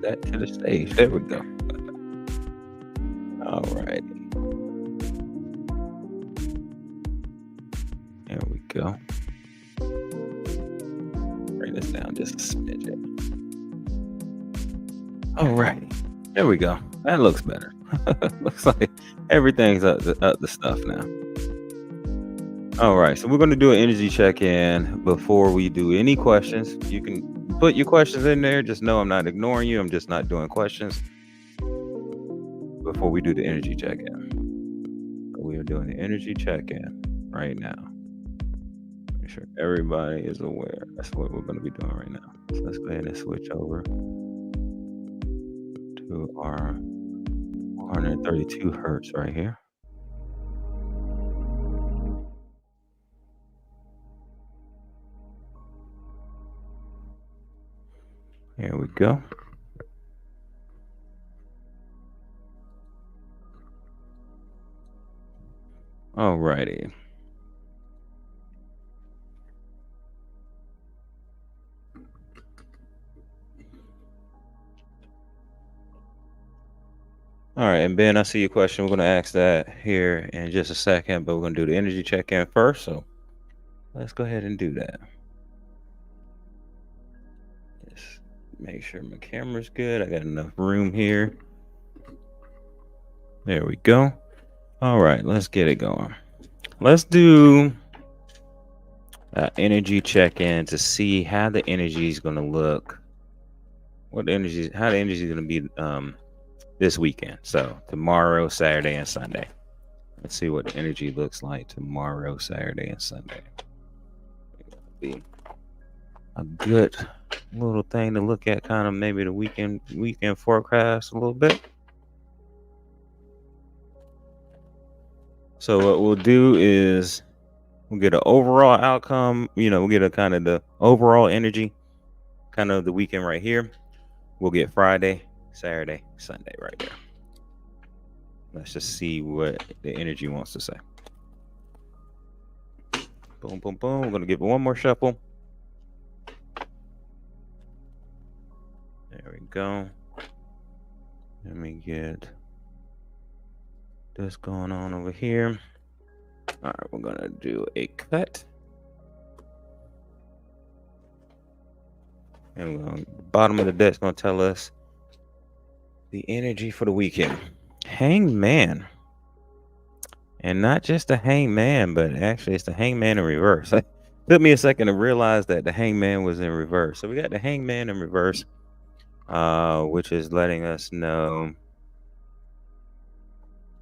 that to the stage. There we go. All right. There we go. Bring this down just a smidge. All right. There we go. That looks better. Looks like everything's up the stuff now. All right. So we're going to do an energy check-in before we do any questions. You can put your questions in there. Just know I'm not ignoring you. I'm just not doing questions before we do the energy check-in. We are doing the energy check-in right now. Make sure everybody is aware. That's what we're going to be doing right now. So let's go ahead and switch over to our 432 hertz right here. Here we go. All righty. All right, and Ben, I see your question. We're going to ask that here in just a second, but we're going to do the energy check-in first. So let's go ahead and do that. Just make sure my camera's good. I got enough room here. There we go. All right, let's get it going. Let's do energy check-in to see how the energy is going to look. How the energy is going to be this weekend. So tomorrow, Saturday, and Sunday. Let's see what the energy looks like tomorrow, Saturday, and Sunday. It'll be a good little thing to look at, kind of maybe the weekend forecast a little bit. So what we'll do is we'll get an overall outcome. We'll get a kind of the overall energy, kind of the weekend right here. We'll get Friday, Saturday, Sunday right there. Let's just see what the energy wants to say. Boom, boom, boom. We're going to give it one more shuffle. There we go. Let me get this going on over here. All right, we're going to do a cut. And the bottom of the deck's going to tell us the energy for the weekend. Hangman. And not just the hangman, but actually it's the hangman in reverse. It took me a second to realize that the hangman was in reverse. So we got the hangman in reverse, which is letting us know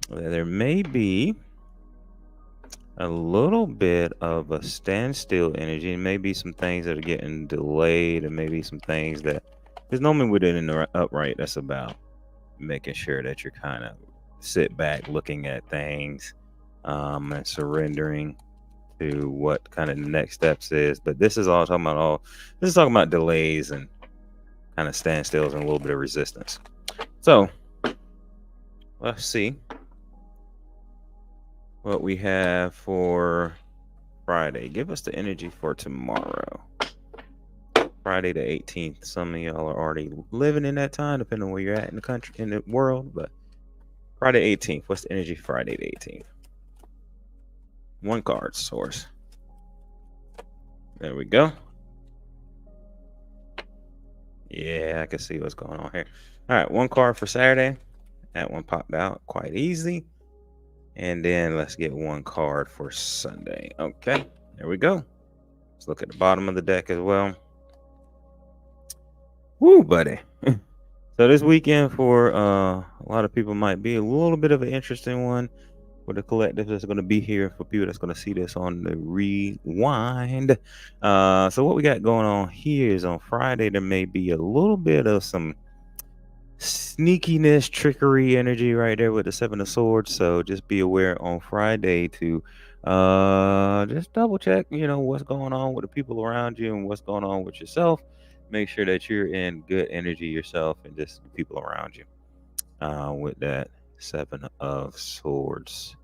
that there may be a little bit of a standstill energy, and maybe some things that are getting delayed, and maybe some things that, because normally with it in the upright, that's about making sure that you're kind of sit back looking at things and surrendering to what kind of the next steps is. But this is all talking about delays and kind of standstills and a little bit of resistance. So let's see what we have for Friday. Give us the energy for tomorrow, Friday the 18th. Some of y'all are already living in that time, depending on where you're at in the country, in the world. But Friday 18th, what's the energy Friday the 18th? One card source. There we go. Yeah, I can see what's going on here. All right, one card for Saturday. That one popped out quite easy. And then let's get one card for Sunday. Okay, there we go. Let's look at the bottom of the deck as well. Woo, buddy. So this weekend for a lot of people might be a little bit of an interesting one for the collective that's going to be here, for people that's going to see this on the rewind. So what we got going on here is on Friday, there may be a little bit of some sneakiness, trickery energy right there with the Seven of Swords. So just be aware on Friday to just double check, what's going on with the people around you and what's going on with yourself. Make sure that you're in good energy yourself and just the people around you with that Seven of Swords.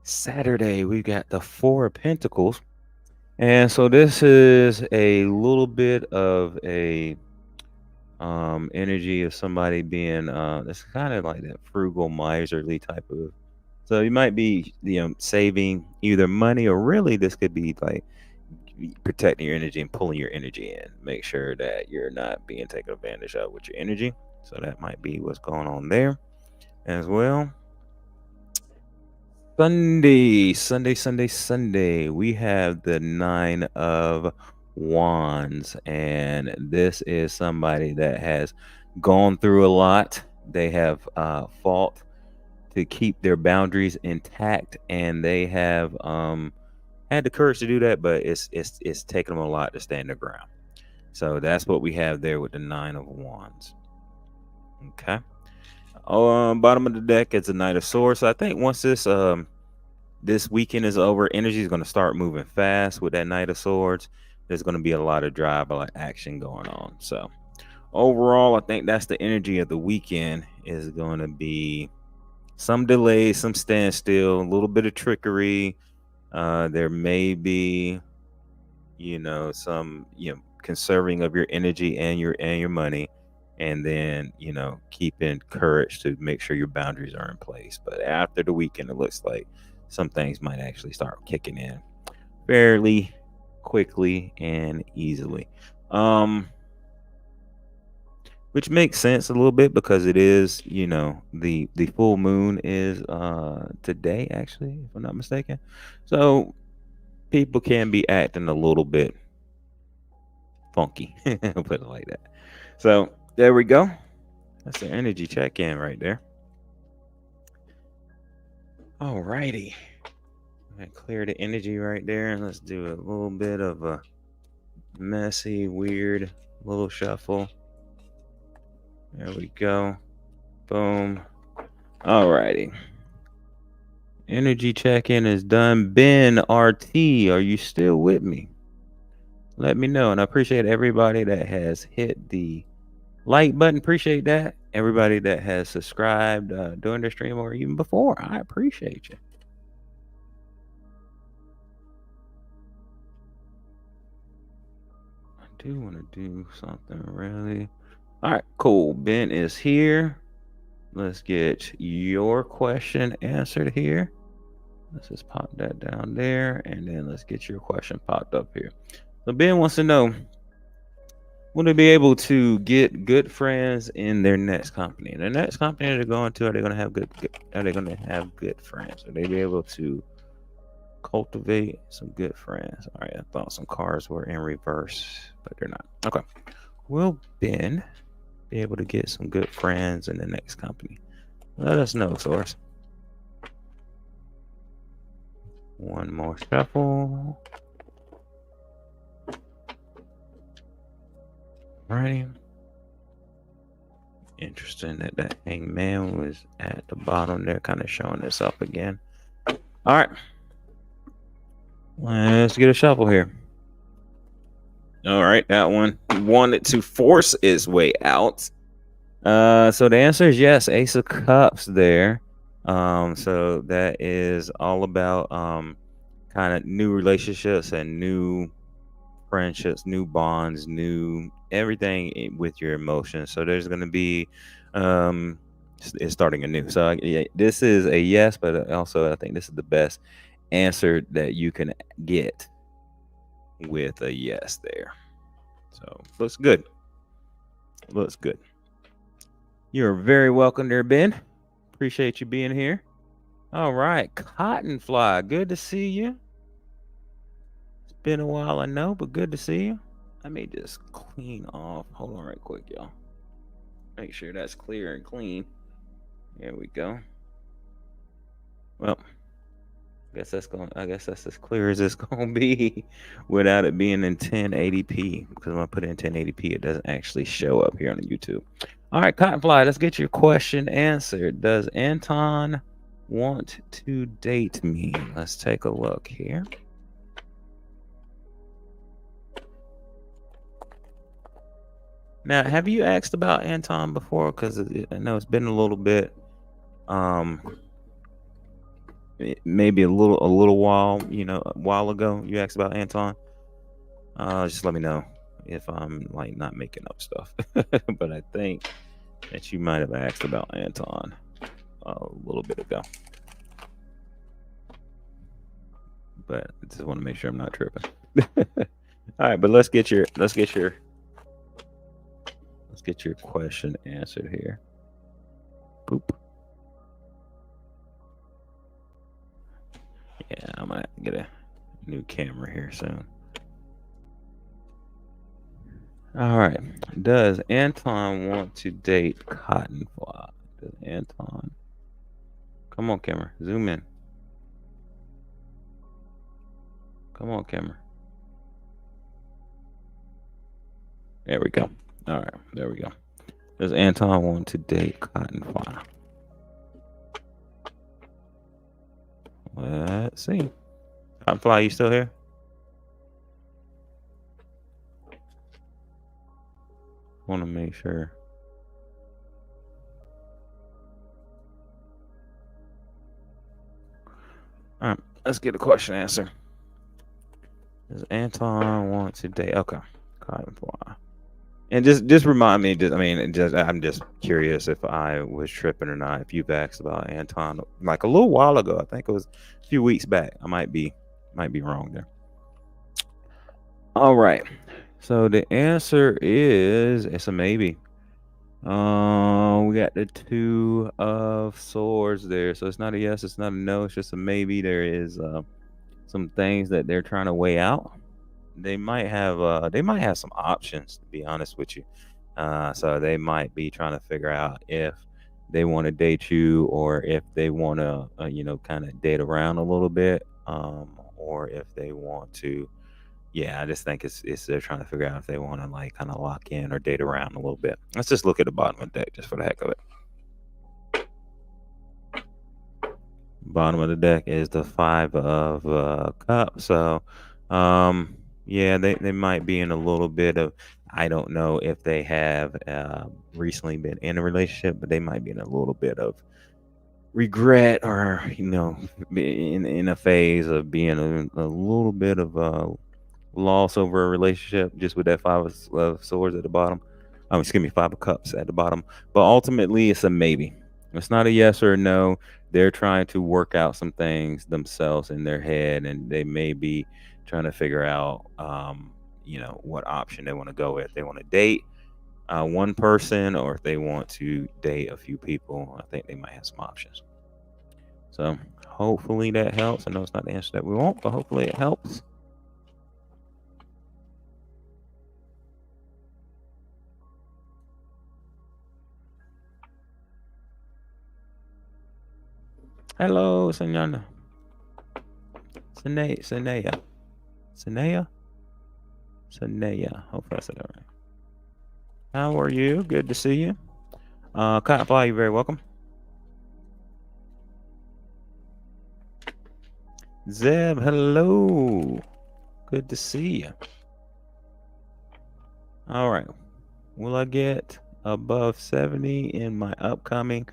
Saturday, we got the Four of Pentacles. And so this is a little bit of a Energy of somebody being that's kind of like that frugal, miserly type of. So you might be, saving either money, or really this could be like protecting your energy and pulling your energy in. Make sure that you're not being taken advantage of with your energy. So that might be what's going on there as well. Sunday. We have the Nine of Wands, and this is somebody that has gone through a lot. They have fought to keep their boundaries intact, and they have had the courage to do that. But it's taken them a lot to stand their ground. So that's what we have there with the Nine of Wands. Okay. Bottom of the deck is the Knight of Swords. So I think once this weekend is over, energy is going to start moving fast with that Knight of Swords. There's going to be a lot of drive, a lot of action going on. So overall, I think that's the energy of the weekend, is going to be some delays, some standstill, a little bit of trickery. There may be, some, conserving of your energy and your money, and then, keeping courage to make sure your boundaries are in place. But after the weekend, it looks like some things might actually start kicking in fairly quickly and easily. Which makes sense a little bit, because it is, the full moon is today, actually, if I'm not mistaken. So people can be acting a little bit funky. I'll put it like that. So there we go. That's the energy check in right there. All righty. Clear the energy right there, and let's do a little bit of a messy, weird little shuffle. There we go. Boom. All righty. Energy check-in is done. Ben RT, are you still with me? Let me know. And I appreciate everybody that has hit the like button. Appreciate that. Everybody that has subscribed during the stream or even before, I appreciate you. I do want to do something really. All right, cool. Ben is here. Let's get your question answered here. Let's just pop that down there, and then let's get your question popped up here. So Ben wants to know, will they be able to get good friends in their next company? The next company they're going to, are they going to have are they going to have good friends? Are they be able to cultivate some good friends? All right, I thought some cards were in reverse, but they're not. Okay. Will Ben be able to get some good friends in the next company? Let us know, Source. One more shuffle. Alrighty. Interesting that that hangman was at the bottom there, kind of showing this up again. All right. Let's get a shuffle here. All right, that one wanted to force its way out. So the answer is yes, Ace of Cups there. So that is all about kind of new relationships and new friendships, new bonds, new everything with your emotions. So there's going to be it's starting anew. So yeah, this is a yes, but also I think this is the best answer that you can get with a yes there. So looks good. Looks good. You're very welcome there, Ben. Appreciate you being here. All right, Cottonfly, good to see you. It's been a while, I know, but good to see you. Let me just clean off. Hold on right quick, y'all. Make sure that's clear and clean. There we go. Well, I guess that's as clear as it's gonna be without it being in 1080p. Because when I put it in 1080p, it doesn't actually show up here on the YouTube. All right, Cottonfly, let's get your question answered. Does Anton want to date me? Let's take a look here. Now, have you asked about Anton before? Because I know it's been a little bit, maybe a little while, a while ago. You asked about Anton. Just let me know if I'm like not making up stuff. But I think that you might have asked about Anton a little bit ago. But I just want to make sure I'm not tripping. All right, but let's get your question answered here. Boop. Yeah, I'm gonna get a new camera here soon. All right. Does Anton want to date Cottonfly? Does Anton? Come on, camera. Zoom in. Come on, camera. There we go. All right. There we go. Does Anton want to date Cottonfly? Let's see. Cottonfly, you still here? Want to make sure. All right. Let's get the question answer. Does Anton want to date? Okay. Cottonfly. And just remind me. I'm just curious if I was tripping or not. If you've asked about Anton like a little while ago, I think it was a few weeks back. I might be wrong there. All right. So the answer is it's a maybe. We got the 2 of swords there, so it's not a yes, it's not a no, it's just a maybe. There is some things that they're trying to weigh out. They might have some options, to be honest with you. So they might be trying to figure out if they want to date you or if they want to kind of date around a little bit, or if they want to. Yeah, I just think it's they're trying to figure out if they want to like kind of lock in or date around a little bit. Let's just look at the bottom of the deck just for the heck of it. Bottom of the deck is the 5 of cups. So, yeah, they might be in a little bit of. I don't know if they have recently been in a relationship, but they might be in a little bit of regret or in a phase of being a little bit of loss over a relationship just with that 5 of swords at the bottom. Excuse me, 5 of cups at the bottom. But ultimately, it's a maybe. It's not a yes or a no. They're trying to work out some things themselves in their head, and they may be trying to figure out, what option they want to go with. They want to date one person, or if they want to date a few people. I think they might have some options. So hopefully that helps. I know it's not the answer that we want, but hopefully it helps. Hello, Sanaya. Sanaya. Hopefully I said that right. How are you? Good to see you. Cottonfly, you're very welcome. Zeb, hello. Good to see you. All right. Will I get above 70 in my upcoming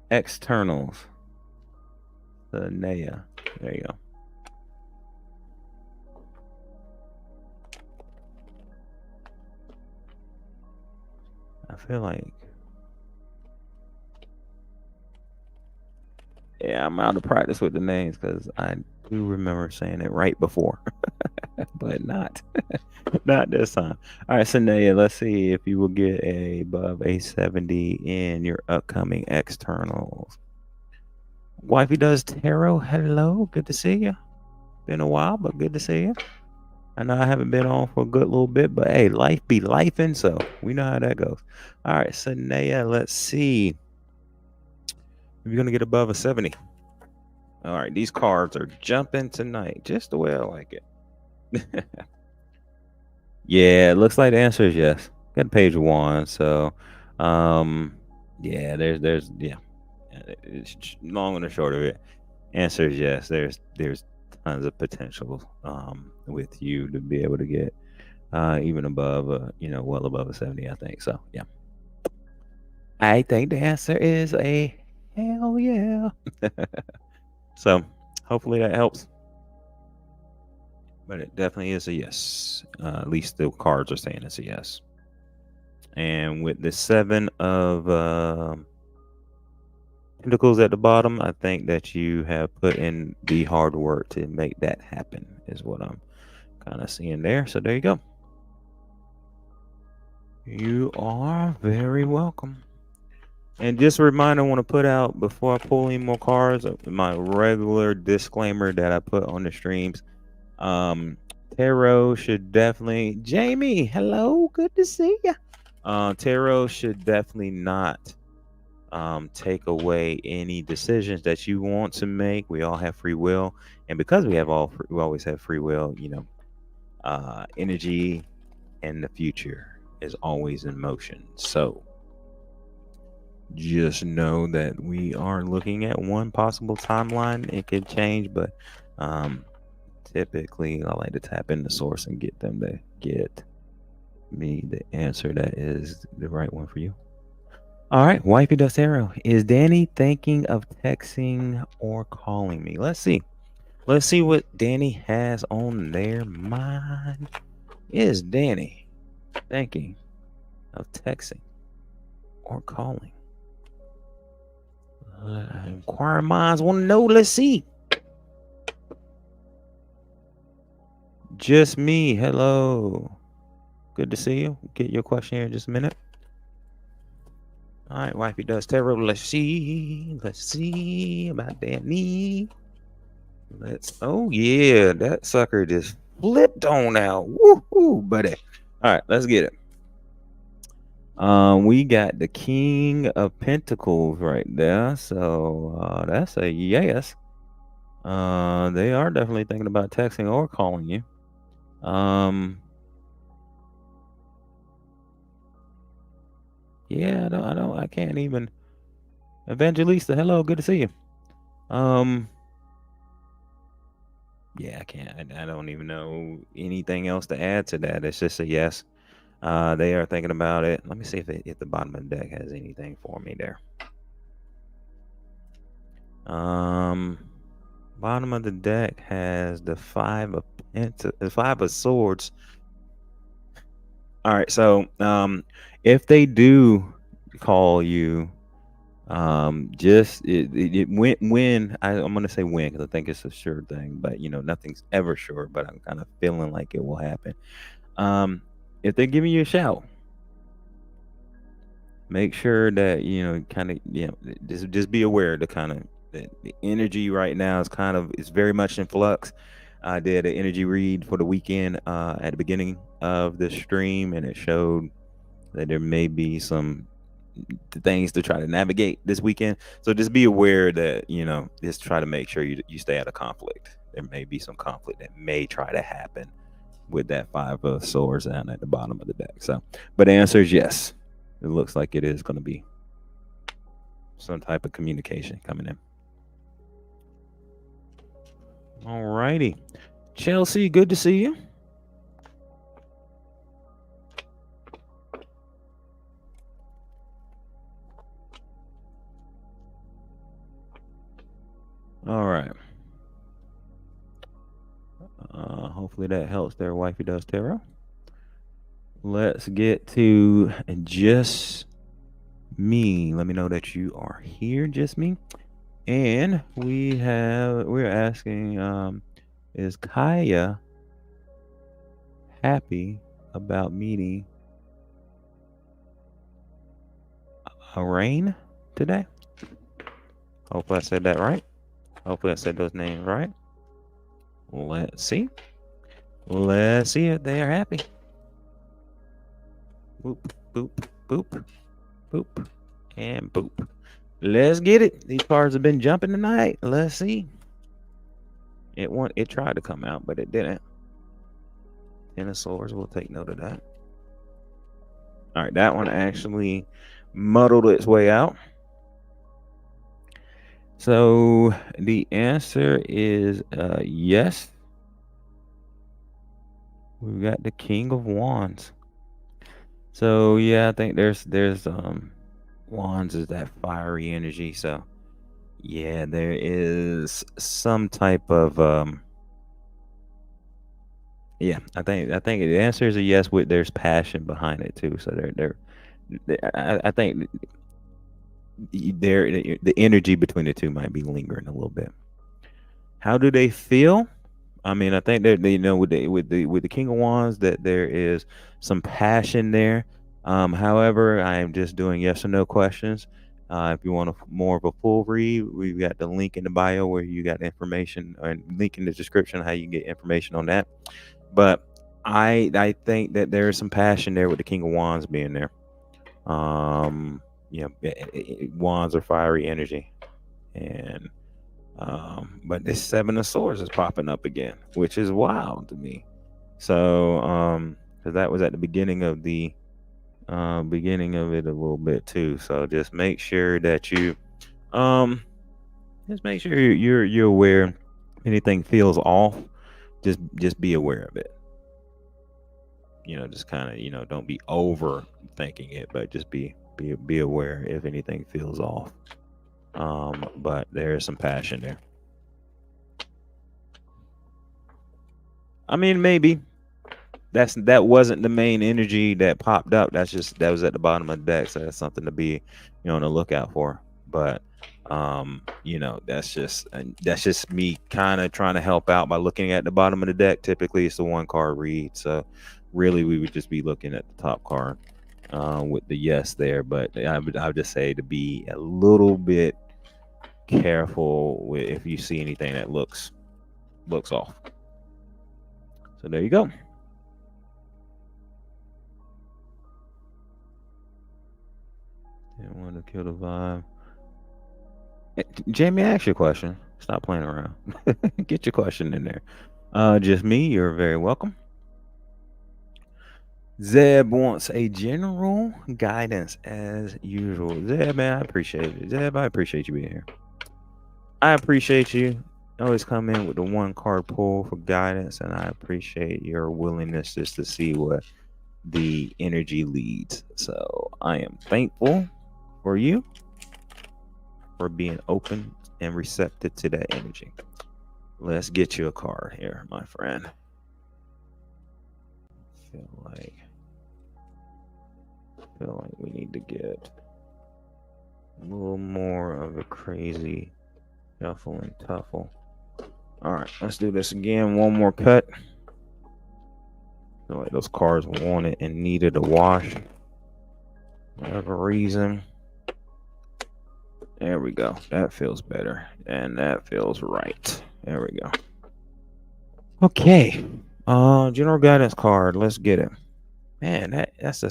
externals? Sanaya. There you go. I feel like, yeah, I'm out of practice with the names because I do remember saying it right before, but not this time. All right, Sanaya, let's see if you will get above a 70 in your upcoming externals. Wifey does tarot. Hello, good to see you. Been a while, but good to see you. I know I haven't been on for a good little bit, but hey, life be lifing, so we know how that goes. All right, Sanaya, let's see if you're gonna get above a 70. All right, these cards are jumping tonight, just the way I like it. Yeah, it looks like the answer is yes. Got page 1, so yeah, there's it's long and the short of it. Answer is yes. There's tons of potential with you to be able to get even above well above a 70, I think. So yeah. I think the answer is a hell yeah. So hopefully that helps. but it definitely is a yes. At least the cards are saying it's a yes. And with the 7 of Pentacles at the bottom, I think that you have put in the hard work to make that happen, is what I'm kind of seeing there. So there you go. You are very welcome. And just a reminder, I want to put out before I pull any more cards, my regular disclaimer that I put on the streams. Tarot should definitely, Jamie, hello, good to see you. Tarot should definitely not take away any decisions that you want to make. We all have free will, and because we always have free will. Energy and the future is always in motion. So just know that we are looking at one possible timeline. It could change, but typically I like to tap in the source and get them to get me the answer that is the right one for you. All right, Wifey Does Tarot. Is Danny thinking of texting or calling me? Let's see. Let's see what Danny has on their mind. Is Danny thinking of texting or calling? Inquiring minds want to know. Let's see. Just me. Hello. Good to see you. Get your question here in just a minute. All right, Wifey Does Tarot. Let's see. Let's see about Danny. Oh yeah, that sucker just flipped on out. Woohoo, buddy. All right, let's get it. We got the King of Pentacles right there, so that's a yes. They are definitely thinking about texting or calling you. Yeah, I can't even. Evangelista, hello, good to see you. Yeah, I can't. I don't even know anything else to add to that. It's just a yes. They are thinking about it. Let me see if the bottom of the deck has anything for me there. Bottom of the deck has the 5 of Swords. All right, so if they do call you, just when I'm gonna say when, because I think it's a sure thing, but nothing's ever sure. But I'm kind of feeling like it will happen. If they're giving you a shout, make sure that kind of just be aware the kind of the energy right now is very much in flux. I did an energy read for the weekend at the beginning of the stream, and it showed that there may be some things to try to navigate this weekend. So just be aware that just try to make sure you stay out of conflict. There may be some conflict that may try to happen with that 5 of Swords down at the bottom of the deck. So, but the answer is yes. It looks like it is going to be some type of communication coming in. All righty. Chelsea, good to see you. All right. Hopefully that helps there, Wifey Does Tarot. Let's get to Just Me. Let me know that you are here, Just Me. And we're asking, is Kaya happy about meeting Rain today? Hopefully I said that right. Hopefully I said those names right. Let's see. Let's see if they are happy. Boop, boop, boop, boop, and boop. Let's get it. These cards have been jumping tonight. Let's see. It tried to come out, but it didn't. 10 of Swords. We'll take note of that. All right, that one actually muddled its way out. So the answer is yes. We've got the King of Wands. So yeah, I think there's Wands is that fiery energy. So yeah, there is some type of Yeah, I think the answer is a yes. With there's passion behind it too. So I think the energy between the two might be lingering a little bit. How do they feel? I mean, I think that with the King of Wands that there is some passion there. However, I am just doing yes or no questions. If you want more of a full read, we've got the link in the bio where you got information, or link in the description how you can get information on that. But I think that there is some passion there with the King of Wands being there. Um, Wands are fiery energy, and but this Seven of Swords is popping up again, which is wild to me. So, because that was at the beginning of it a little bit too. So just make sure that you, um, just make sure you're aware. If anything feels off, just be aware of it. Just kind of don't be overthinking it, but just be aware if anything feels off. But there is some passion there. I mean, maybe that wasn't the main energy that popped up. That was at the bottom of the deck, so that's something to be, on the lookout for. But that's just me kind of trying to help out by looking at the bottom of the deck. Typically, it's the one card read, so really we would just be looking at the top card with the yes there. But I would just say to be a little bit careful with if you see anything that looks off. So there you go. Didn't want to kill the vibe. Jamie, ask your question. Stop playing around. Get your question in there. Just me. You're very welcome. Zeb wants a general guidance as usual. Zeb, man, I appreciate it. Zeb, I appreciate you being here. I appreciate you. Always come in with the one card pull for guidance, and I appreciate your willingness just to see what the energy leads. So I am thankful for you for being open and receptive to that energy. Let's get you a card here, my friend. Feel like we need to get a little more of a crazy shuffle and tuffle. All right, let's do this again. One more cut. Feel like those cards wanted and needed a wash. Whatever reason. There we go. That feels better. And that feels right. There we go. Okay. General guidance card. Let's get it. Man, that's the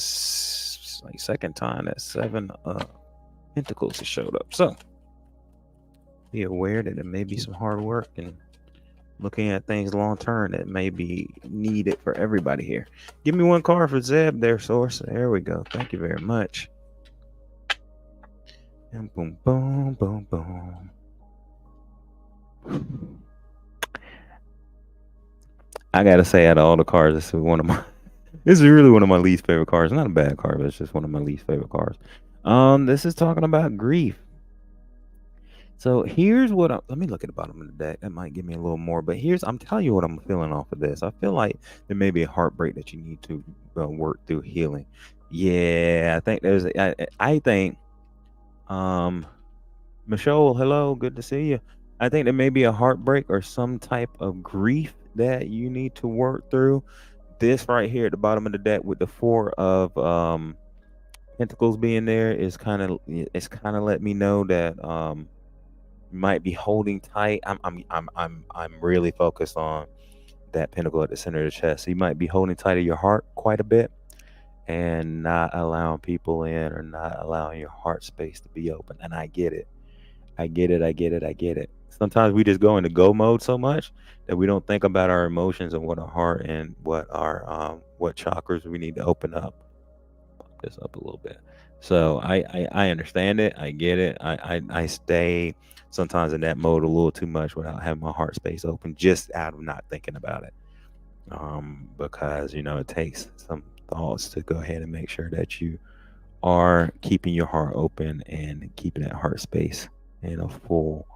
second time that Seven Pentacles has showed up. So be aware that there may be some hard work and looking at things long term that may be needed for everybody here. Give me one card for Zeb there, source. There we go. Thank you very much. And boom, boom, boom, boom. I gotta say, out of all the cards, this is really one of my least favorite cards. Not a bad card, but it's just one of my least favorite cards. This is talking about grief. So here's what let me look at the bottom of the deck. That might give me a little more, but I'm telling you what I'm feeling off of this. I feel like there may be a heartbreak that you need to work through healing. Yeah, I think I think, Michelle, hello, good to see you. I think there may be a heartbreak or some type of grief that you need to work through. This right here at the bottom of the deck with the Four of Pentacles being there is kind of let me know that you might be holding tight. I'm really focused on that pentacle at the center of the chest. So you might be holding tight to your heart quite a bit and not allowing people in or not allowing your heart space to be open. And I get it. I get it. Sometimes we just go into go mode so much that we don't think about our emotions and what our heart and what our what chakras we need to open up. Pop this up a little bit. So I understand it. I get it. I stay sometimes in that mode a little too much without having my heart space open, just out of not thinking about it. Because it takes some thoughts to go ahead and make sure that you are keeping your heart open and keeping that heart space in a full,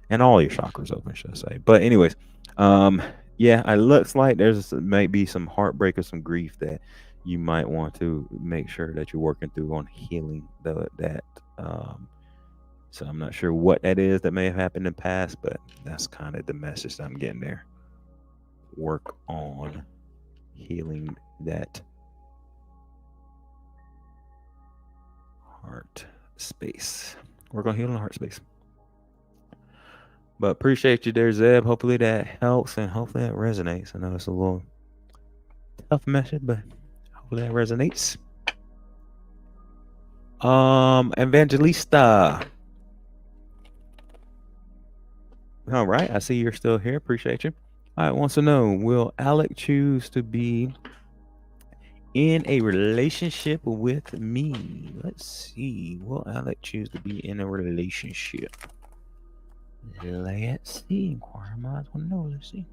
and all your chakras open, should I say. But anyways, Yeah, it looks like there's might be some heartbreak or some grief that you might want to make sure that you're working through on healing that. Um, so I'm not sure what that is that may have happened in the past, but that's kind of the message that I'm getting there. Work on healing that heart space. Work on healing the heart space. But appreciate you there, Zeb. Hopefully that helps and hopefully that resonates. I know it's a little tough message, but hopefully that resonates. Evangelista. All right, I see you're still here. Appreciate you. All right, wants to know, will Alec choose to be in a relationship with me? Let's see. Will Alec choose to be in a relationship? Let's see. Inquire minds want to know. Let's see.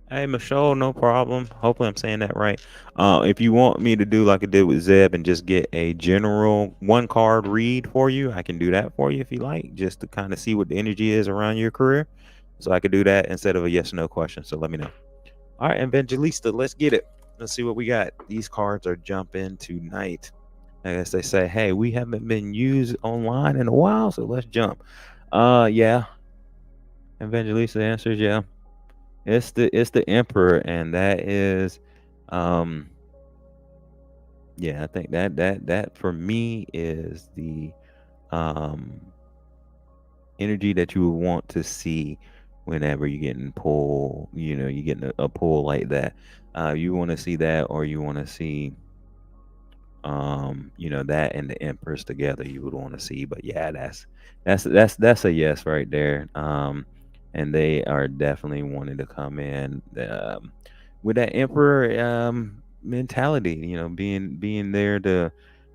Hey, Michelle, no problem. Hopefully, I'm saying that right. If you want me to do like I did with Zeb and just get a general one card read for you, I can do that for you if you like, just to kind of see what the energy is around your career. So I could do that instead of a yes or no question. So let me know. All right, Evangelista, let's get it. Let's see what we got. These cards are jumping tonight. I guess they say, hey, we haven't been used online in a while, so let's jump. Yeah. Evangelista answers, yeah. It's the Emperor, and that is, um, yeah, I think that for me is the um energy that you would want to see whenever you're getting pull, you're getting a pull like that. You want to see that, or you want to see that and the Empress together you would want to see. But yeah, that's a yes right there. And they are definitely wanting to come in with that Emperor mentality, being there to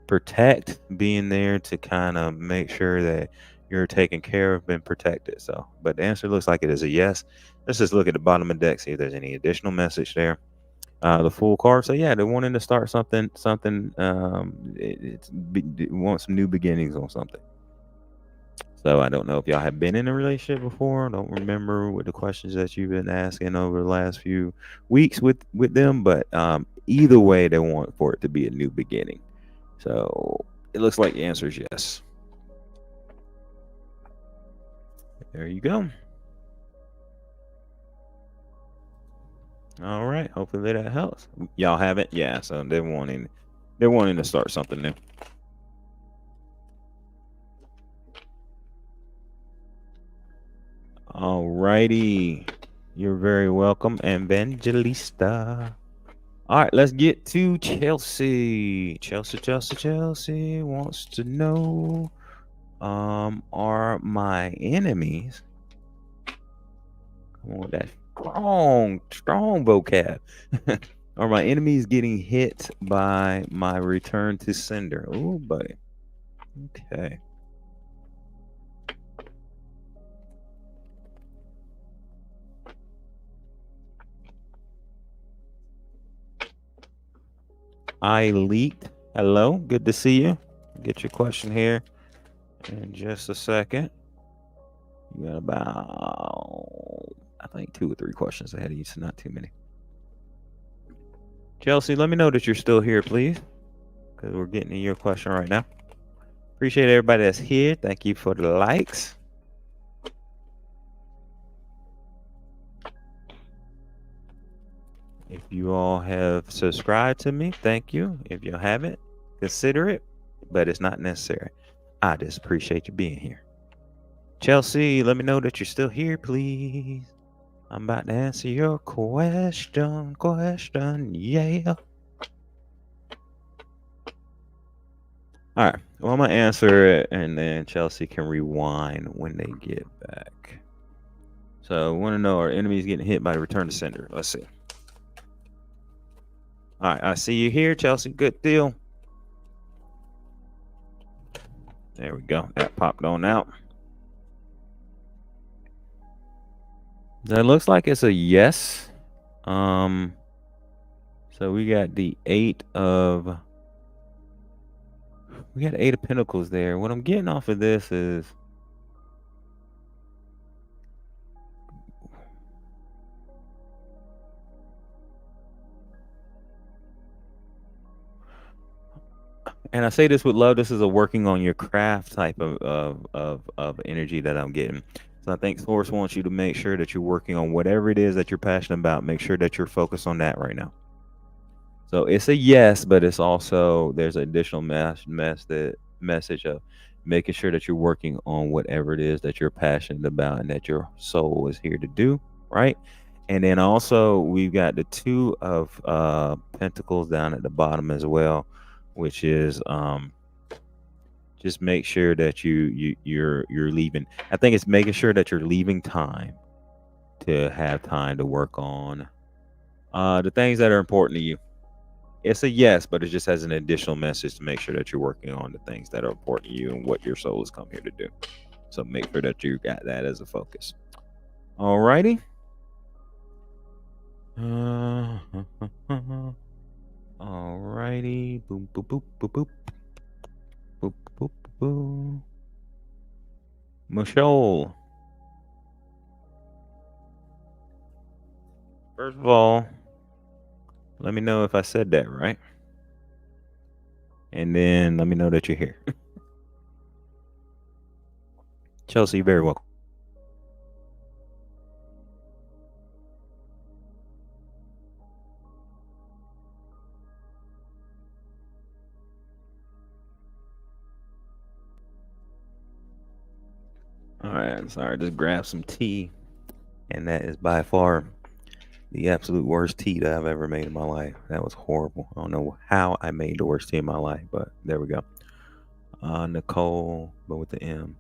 protect, being there to kind of make sure that you're taken care of and protected. So, but the answer looks like it is a yes. Let's just look at the bottom of the deck, see if there's any additional message there. The full card. So yeah, they're wanting to start something. Want some new beginnings on something. So I don't know if y'all have been in a relationship before. Don't remember with the questions that you've been asking over the last few weeks with them, but either way, they want for it to be a new beginning. So it looks like the answer is yes. There you go. All right. Hopefully that helps. Y'all have it, yeah. So they're wanting to start something new. All righty. You're very welcome, Evangelista. All right, let's get to Chelsea. Chelsea wants to know, are my enemies, come on with that strong vocab. Are my enemies getting hit by my return to sender? Oh, buddy. Okay. I leaked. Hello, good to see you. Get your question here in just a second. You got about, I think, 2 or 3 questions ahead of you, so not too many. Chelsea, let me know that you're still here, please, because we're getting to your question right now. Appreciate everybody that's here. Thank you for the likes. If you all have subscribed to me, thank you. If you haven't, consider it, but it's not necessary. I just appreciate you being here. Chelsea, let me know that you're still here, please. I'm about to answer your question. Yeah. All right. Well, I'm going to answer it, and then Chelsea can rewind when they get back. So, want to know, are enemies getting hit by the return to sender? Let's see. All right. I see you here, Chelsea. Good deal. There we go. That popped on out. That looks like it's a yes. So we got the 8 of Pentacles there. What I'm getting off of this is And I say this with love. This is a working on your craft type of energy that I'm getting. So I think Source wants you to make sure that you're working on whatever it is that you're passionate about. Make sure that you're focused on that right now. So it's a yes, but it's also there's an additional message of making sure that you're working on whatever it is that you're passionate about and that your soul is here to do, right? And then also we've got the two of pentacles down at the bottom as well, which is just make sure that you're leaving. I think it's making sure that you're leaving time to have time to work on the things that are important to you. It's a yes, but it just has an additional message to make sure that you're working on the things that are important to you and what your soul has come here to do. So make sure that you got that as a focus. Alrighty. Alrighty. Boom, boop, boop, boop, boop. Boop, boop, boop. Michelle. First of all, let me know if I said that right. And then let me know that you're here. Chelsea, you're very welcome. All right, I'm sorry. Just grab some tea. And that is by far the absolute worst tea that I've ever made in my life. That was horrible. I don't know how I made the worst tea in my life, but there we go. Nicole, but with the M.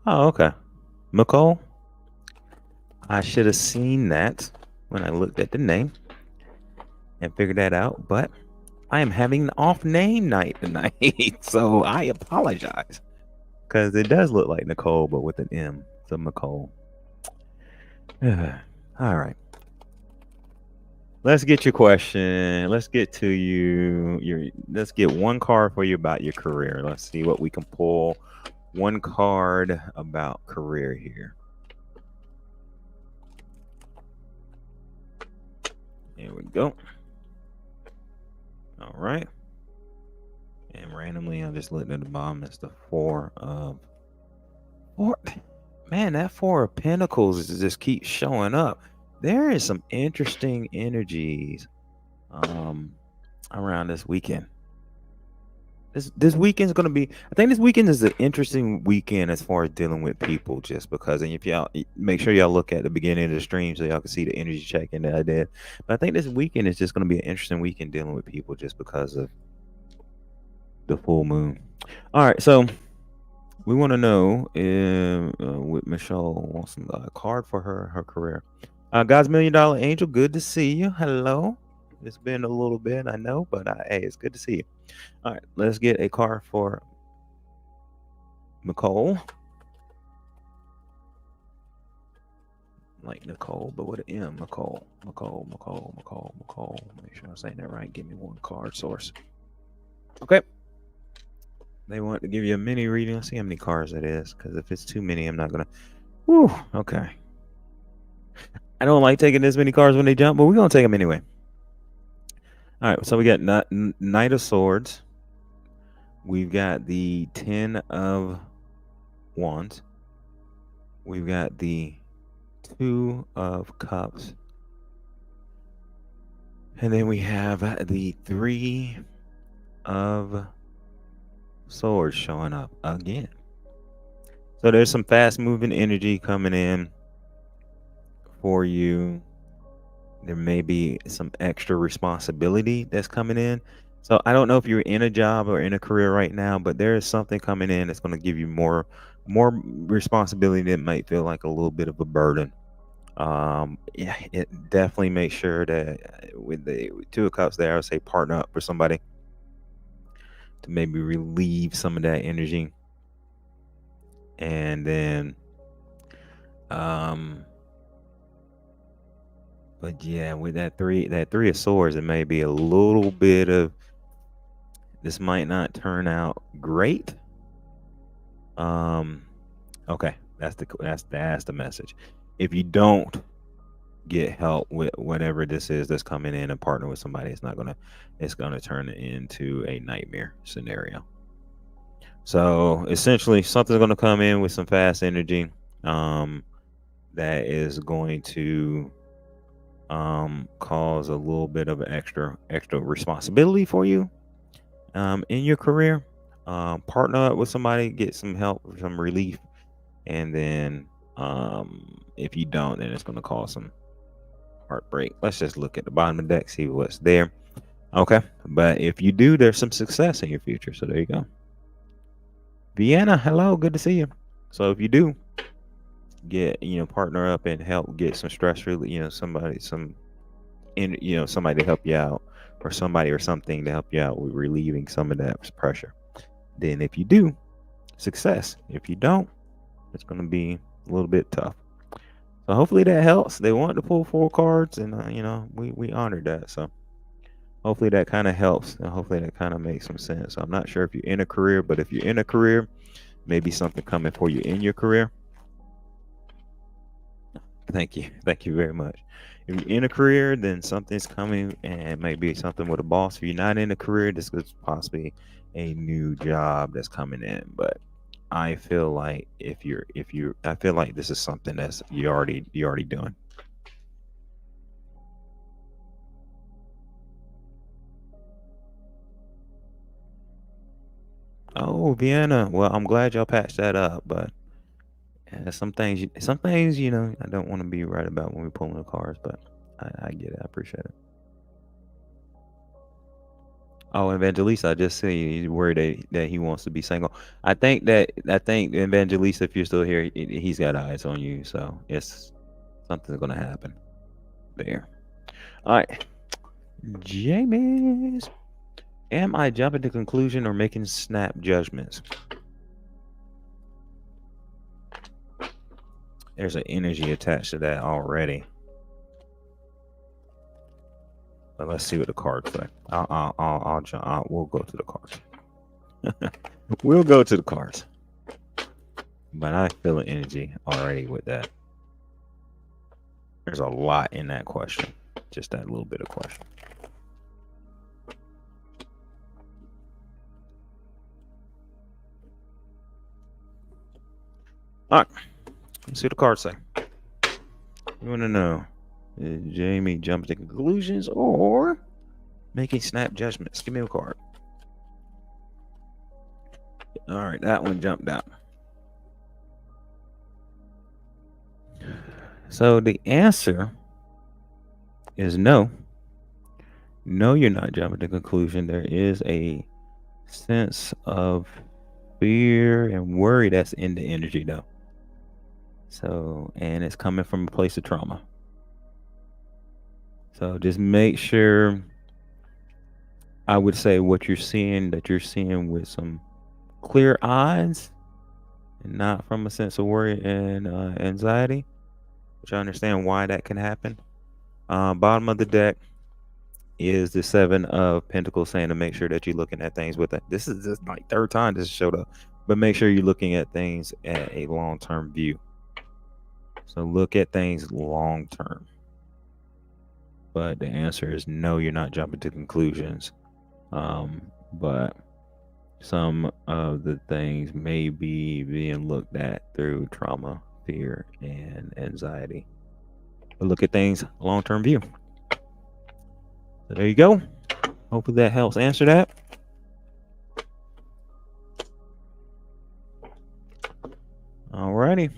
Oh, okay. Nicole. I should have seen that when I looked at the name and figured that out, but I am having an off name night tonight, so I apologize. Because it does look like Nicole, but with an M. So Nicole. All right. Let's get your question. Let's get to you. Let's get one card for you about your career. Let's see what we can pull. One card about career here. Here we go. All right. And randomly, I'm just looking at the bottom. It's the four. Man, that Four of Pentacles just keeps showing up. There is some interesting energies around this weekend. This weekend is going to be. I think this weekend is an interesting weekend as far as dealing with people, just because. And if y'all make sure y'all look at the beginning of the stream so y'all can see the energy check-in that I did. But I think this weekend is just going to be an interesting weekend dealing with people, just because of the full moon. All right, so we want to know if with Michelle wants a card for her career. God's $1 Million Angel, good to see you. Hello. It's been a little bit, I know, but hey, it's good to see you. All right, let's get a card for Nicole. Like Nicole, but with an M. Nicole. Make sure I'm saying that right. Give me one card source. Okay. They want to give you a mini reading. Let's see how many cards it is, because if it's too many, I'm not gonna. Whew. Okay. I don't like taking this many cards when they jump, but we're gonna take them anyway. All right. So we got Knight of Swords. We've got the 10 of Wands. We've got the 2 of Cups. And then we have the 3 of Swords showing up again. So there's some fast moving energy coming in for you. There may be some extra responsibility that's coming in. So I don't know if you're in a job or in a career right now, but there is something coming in that's going to give you more responsibility that might feel like a little bit of a burden. Yeah, it definitely makes sure that with the 2 of Cups there, I would say partner up with somebody to maybe relieve some of that energy. And then but yeah, with that three of Swords, it may be a little bit of this might not turn out great. Okay, that's the message. If you don't get help with whatever this is that's coming in and partner with somebody. It's gonna turn into a nightmare scenario. So essentially, something's gonna come in with some fast energy, that is going to cause a little bit of extra responsibility for you in your career. Partner up with somebody, get some help, some relief, and then if you don't, then it's going to cause some heartbreak. Let's just look at the bottom of the deck, see what's there. Okay, but if you do, there's some success in your future. So there you go. Vienna, hello, good to see you. So if you do get, partner up and help get some stress relief, somebody to help you out, or somebody or something to help you out with relieving some of that pressure. Then if you do, success. If you don't, it's going to be a little bit tough. So hopefully that helps. They want to pull 4 cards, and we honored that. So hopefully that kind of helps, and hopefully that kind of makes some sense. So I'm not sure if you're in a career, but if you're in a career, maybe something coming for you in your career. Thank you very much. If you're in a career, then something's coming, and maybe something with a boss. If you're not in a career, this could possibly a new job that's coming in. But I feel like I feel like this is something that's you're already doing. Oh, Vienna. Well, I'm glad y'all patched that up, but some things, I don't want to be right about when we're pulling the cards, but I get it. I appreciate it. Oh, Evangelista, I just see he's worried that he wants to be single. I think Evangelista, if you're still here, he's got eyes on you, so it's something's gonna happen there. All right, James, am I jumping to conclusion or making snap judgments? There's an energy attached to that already. But let's see what the cards say. I'll jump. We'll go to the cards. We'll go to the cards. But I feel an energy already with that. There's a lot in that question. Just that little bit of question. All right. Let's see what the cards say. You want to know, is Jamie jumping to conclusions or making snap judgments? Give me a card. All right, that one jumped out. So the answer is no. No, you're not jumping to conclusion. There is a sense of fear and worry that's in the energy, though. So, and it's coming from a place of trauma. So just make sure, I would say, what you're seeing, that you're seeing with some clear eyes and not from a sense of worry and anxiety, which I understand why that can happen. Bottom of the deck is the 7 of Pentacles, saying to make sure that you're looking at things with it. This is just like third time this showed up, but make sure you're looking at things at a long-term view. So look at things long-term. But the answer is no, you're not jumping to conclusions. But some of the things may be being looked at through trauma, fear, and anxiety. But look at things long-term view. So there you go. Hopefully that helps answer that. Alrighty.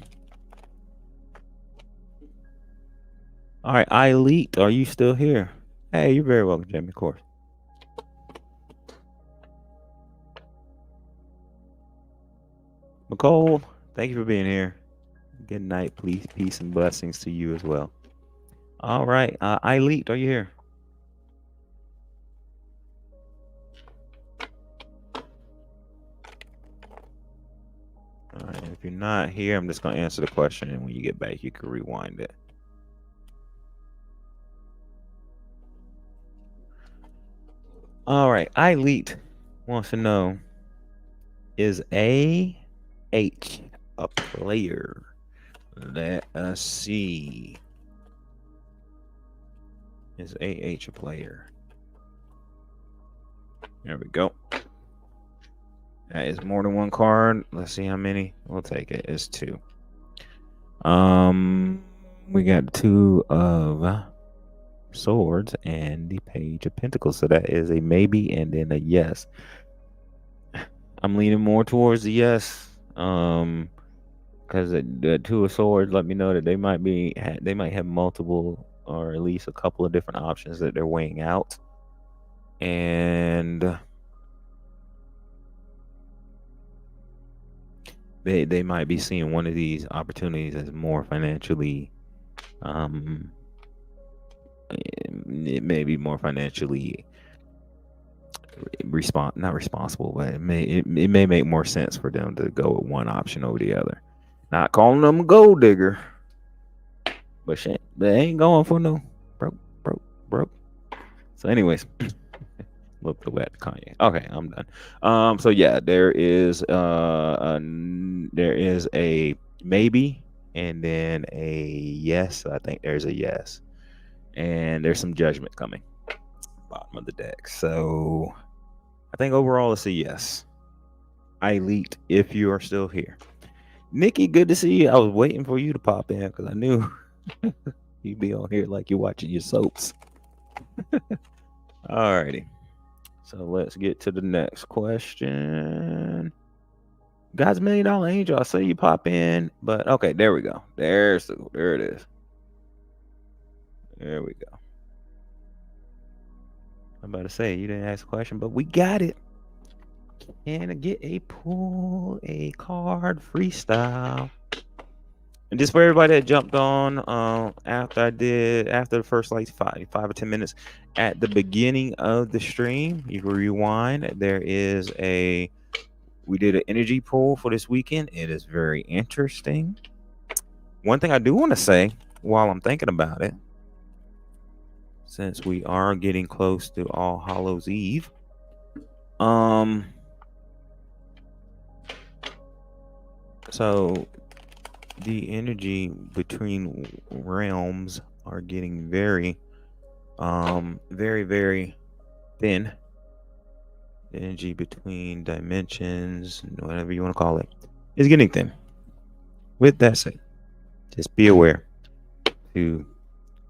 All right, Elite, are you still here? Hey, you're very welcome, Jamie, of course. Nicole, thank you for being here. Good night, please. Peace and blessings to you as well. All right, Elite, are you here? All right, if you're not here, I'm just going to answer the question, and when you get back, you can rewind it. All right, Elite wants to know, is AH a player? Let us see. Is AH a player? There we go. That is more than one card. Let's see how many. We'll take it. It's 2. We got 2 of swords and the page of pentacles. So that is a maybe and then a yes. I'm leaning more towards the yes. Because the 2 of swords let me know that they might have multiple or at least a couple of different options that they're weighing out. And they might be seeing one of these opportunities as more financially it may be more financially not responsible, but it may make more sense for them to go with one option over the other. Not calling them a gold digger, but shit, they ain't going for no broke. So anyways, look the wet Kanye. Okay, I'm done. So yeah, there is a maybe and then a yes. I think there's a yes, and there's some judgment coming. Bottom of the deck. So I think overall it's a yes. Elite, if you are still here. Nikki, good to see you. I was waiting for you to pop in because I knew you'd be on here like you're watching your soaps. Alrighty. So let's get to the next question. God's $1 Million Angel, I say you pop in, but okay, there we go. There it is. There we go. I'm about to say you didn't ask a question, but we got it. Can I get a pull a card freestyle? And just for everybody that jumped on after the first like 5 or 10 minutes at the beginning of the stream, you can rewind. We did an energy poll for this weekend. It is very interesting. One thing I do want to say while I'm thinking about it, since we are getting close to All Hallows Eve, so the energy between realms are getting very, very thin. The energy between dimensions, whatever you want to call it, is getting thin. With that said, just be aware to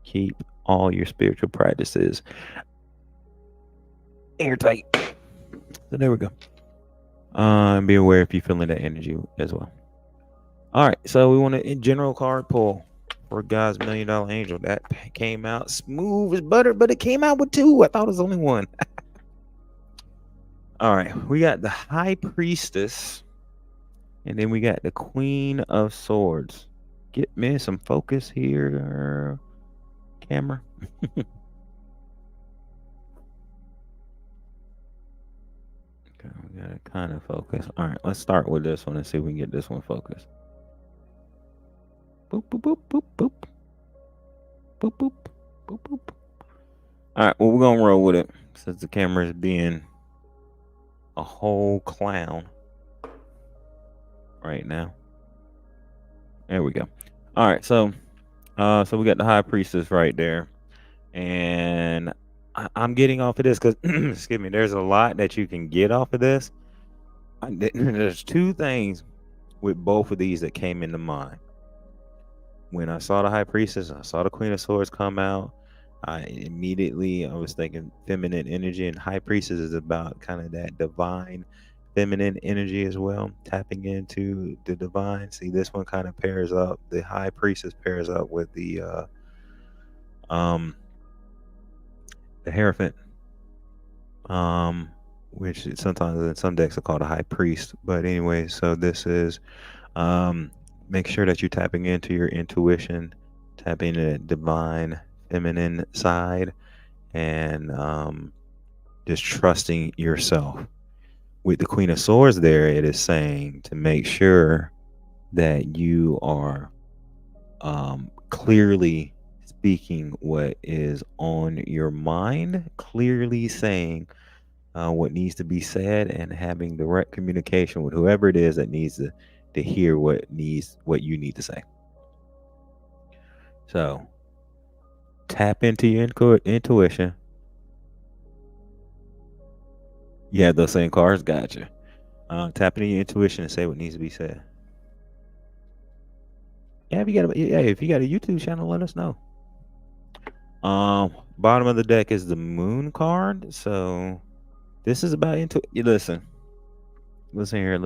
keep all your spiritual practices airtight. So there we go. Be aware if you're feeling that energy as well. All right, so we want a general card pull for God's $1 Million Angel. That came out smooth as butter, but it came out with 2. I thought it was only 1. All right, we got the High Priestess, and then we got the Queen of Swords. Get me some focus here, camera. Okay, we got to kind of focus. All right, let's start with this one and see if we can get this one focused. Boop, boop, boop, boop, boop. Boop, boop, boop, boop. All right, well, we're going to roll with it since the camera is being a whole clown right now. There we go. All right, so we got the High Priestess right there. And I'm getting off of this because, excuse me, there's a lot that you can get off of this. There's 2 things with both of these that came into mind. When I saw the High Priestess, I saw the Queen of Swords come out. I was thinking feminine energy, and High Priestess is about kind of that divine feminine energy as well, tapping into the divine. See, this one kind of pairs up. The High Priestess pairs up with the Hierophant, which sometimes in some decks are called a High Priest. But anyway, so this is make sure that you're tapping into your intuition, tapping into the divine feminine side, and just trusting yourself. With the Queen of Swords there, it is saying to make sure that you are clearly speaking what is on your mind, clearly saying what needs to be said, and having direct communication with whoever it is that needs to hear what you need to say. So tap into your intuition. You have those same cards. Gotcha. Tap into your intuition and say what needs to be said. Yeah, if you got a YouTube channel, let us know. Bottom of the deck is the Moon card. So this is about listen here.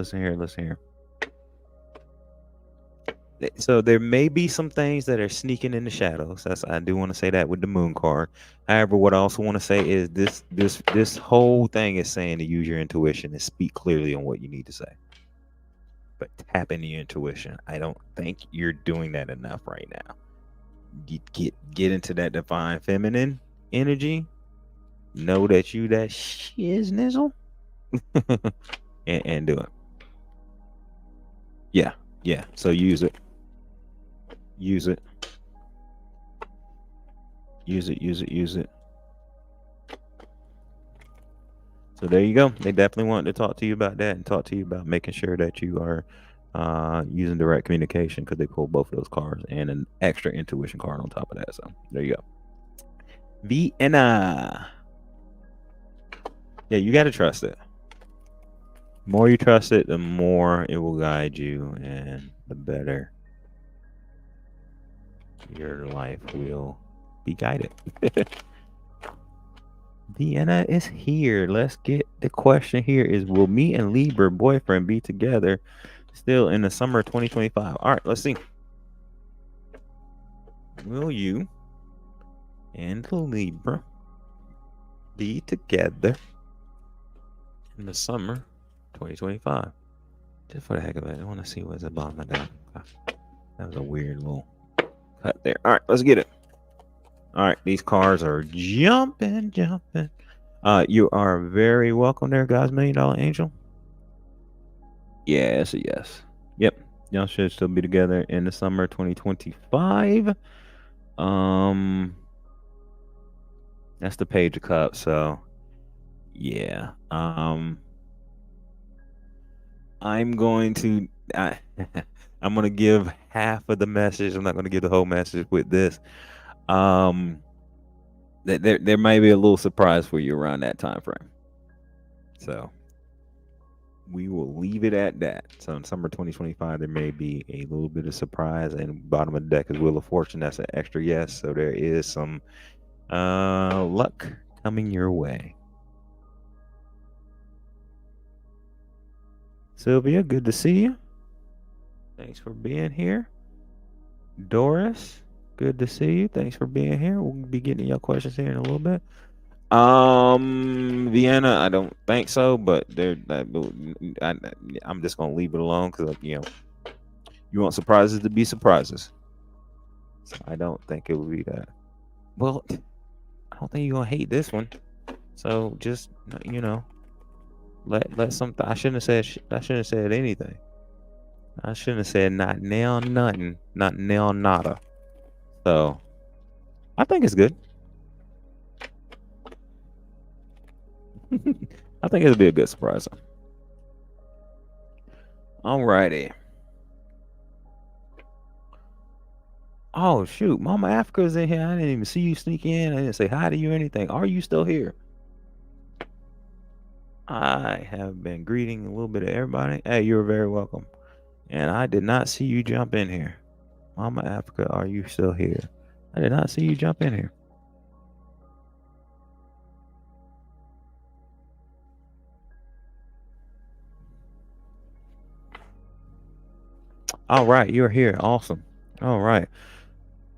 So there may be some things that are sneaking in the shadows. I do want to say that with the Moon card. However, what I also want to say is this whole thing is saying to use your intuition and speak clearly on what you need to say. But tap into your intuition. I don't think you're doing that enough right now. Get into that divine feminine energy. Know that you that shiznizzle and do it. Yeah. So use it. Use it. So there you go. They definitely wanted to talk to you about that and talk to you about making sure that you are using direct communication, because they pulled both of those cards and an extra intuition card on top of that. So there you go. Vienna. Yeah, you got to trust it. The more you trust it, the more it will guide you, and the better your life will be guided. Vienna is here. Let's get the question here is, will me and Libra boyfriend be together still in the summer of 2025? All right, let's see. Will you and Libra be together in the summer 2025? Just for the heck of it, I want to see what's at the bottom of that. That was a weird little cut there. All right, let's get it. All right, these cars are jumping. You are very welcome there, guys. $1 Million Angel. Yes, yes. Yep. Y'all should still be together in the summer 2025. That's the Page of Cups, so yeah. I'm going to I'm gonna give half of the message. I'm not gonna give the whole message with this. There may be a little surprise for you around that time frame. So we will leave it at that. So in summer 2025, there may be a little bit of surprise, and bottom of the deck is Wheel of Fortune. That's an extra yes. So there is some luck coming your way. Sylvia, good to see you. Thanks for being here. Doris, good to see you. Thanks for being here. We'll be getting your questions here in a little bit. Vienna, I don't think so, but I'm just gonna leave it alone because you want surprises to be surprises. So I don't think it will be that. Well, I don't think you're gonna hate this one. So just let something. I shouldn't have said anything. I shouldn't have said not now, nothing, not now, nada. So I think it's good. I think it'll be a good surprise. Alrighty. Oh shoot, Mama Africa's in here. I didn't even see you sneak in. I didn't say hi to you or anything. Are you still here? I have been greeting a little bit of everybody. Hey, you're very welcome. And I did not see you jump in here. Mama Africa, are you still here? I did not see you jump in here. All right, you're here. Awesome. All right.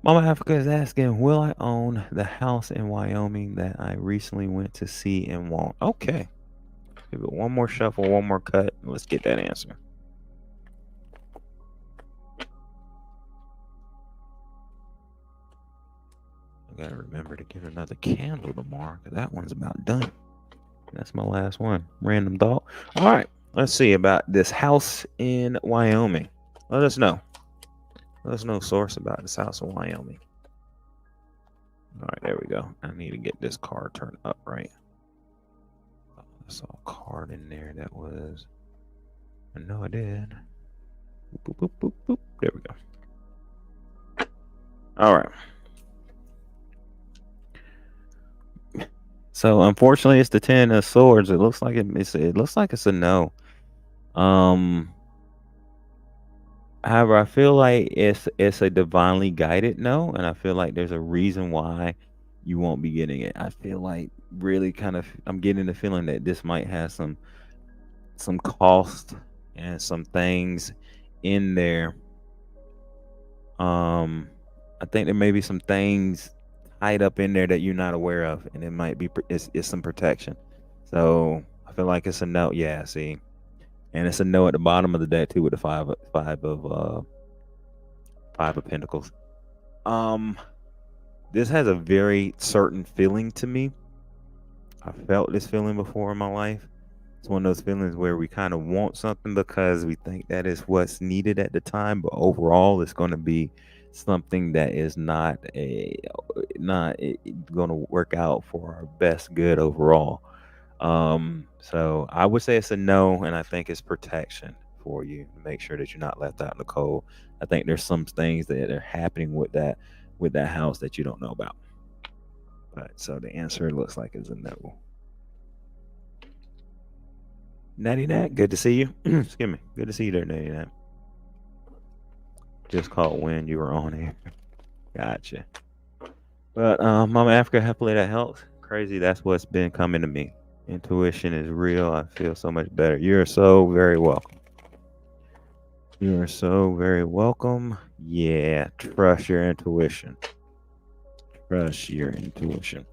Mama Africa is asking, will I own the house in Wyoming that I recently went to see and want? Okay. Give it one more shuffle, one more cut. Let's get that answer. I gotta remember to get another candle tomorrow, because that one's about done. That's my last one. Random thought. All right. Let's see about this house in Wyoming. Let us know. Let us know source about this house in Wyoming. All right, there we go. I need to get this card turned up right. I saw a card in there that was. I know I did. Boop, boop, boop, boop. There we go. All right. So unfortunately, it's the 10 of swords. It looks like it looks like it's a no. Um, However, I feel like it's a divinely guided no, and I feel like there's a reason why you won't be getting it. I feel like really kind of I'm getting the feeling that this might have some cost and some things in there. Um, I think there may be some things tied up in there that you're not aware of, and it might be it's some protection. So I feel like it's a no. Yeah, see, and it's a no at the bottom of the deck too with the five of pentacles. Um, this has a very certain feeling to me. I felt this feeling before in my life. It's one of those feelings where we kind of want something because we think that is what's needed at the time, but overall, it's going to be something that is not going to work out for our best good overall. So I would say it's a no, and I think it's protection for you to make sure that you're not left out in the cold. I think there's some things that are happening with that house that you don't know about. But so the answer looks like is a no. Natty Nat, good to see you. Excuse me. Good to see you there, Natty Nat. Just caught when you were on here. Gotcha. But Mama Africa, happily that helps. Crazy, that's what's been coming to me. Intuition is real. I feel so much better. You're so very welcome. You are so very welcome. Yeah, trust your intuition. Trust your intuition.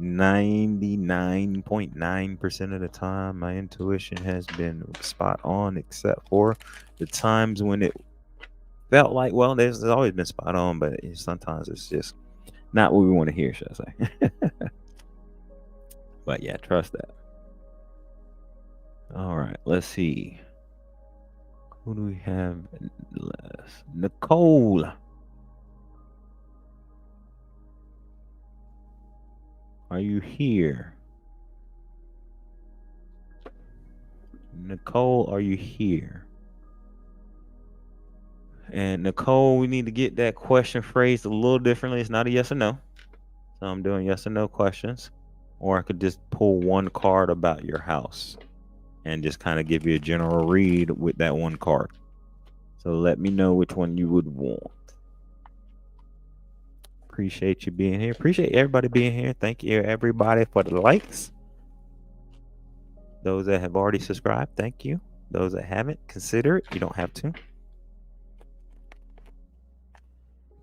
99.9% of the time, my intuition has been spot on, except for the times when it felt like, well, there's always been spot on, but sometimes it's just not what we want to hear, should I say. But yeah, trust that. All right, let's see. Who do we have last? Nicole. Are you here? Nicole, are you here? And Nicole, we need to get that question phrased a little differently. It's not a yes or no. So I'm doing yes or no questions. Or I could just pull one card about your house and just kind of give you a general read with that one card. So let me know which one you would want. Appreciate you being here. Appreciate everybody being here. Thank you, everybody, for the likes. Those that have already subscribed, thank you. Those that haven't, consider it. You don't have to.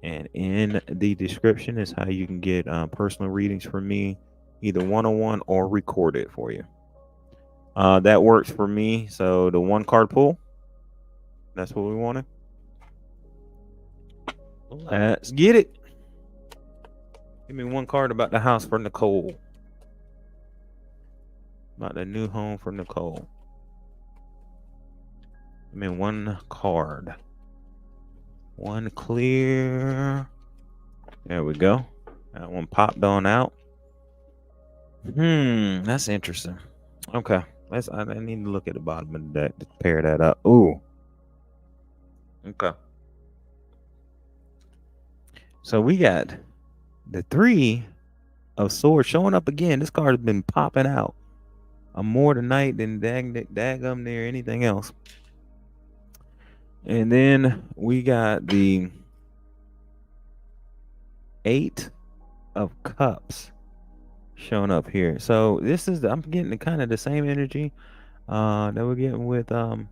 And in the description is how you can get personal readings from me, either one-on-one or recorded for you. That works for me. So the one card pull, that's what we wanted. Let's get it. Give me one card about the house for Nicole. About the new home for Nicole. Give me one card. One clear. There we go. That one popped on out. That's interesting. Okay. I need to look at the bottom of the deck to pair that up. Ooh. Okay. So we got the 3 of swords showing up again. This card has been popping out more tonight than daggum near anything else. And then we got the 8 of cups showing up here. So this is I'm getting the kind of the same energy that we're getting with Mama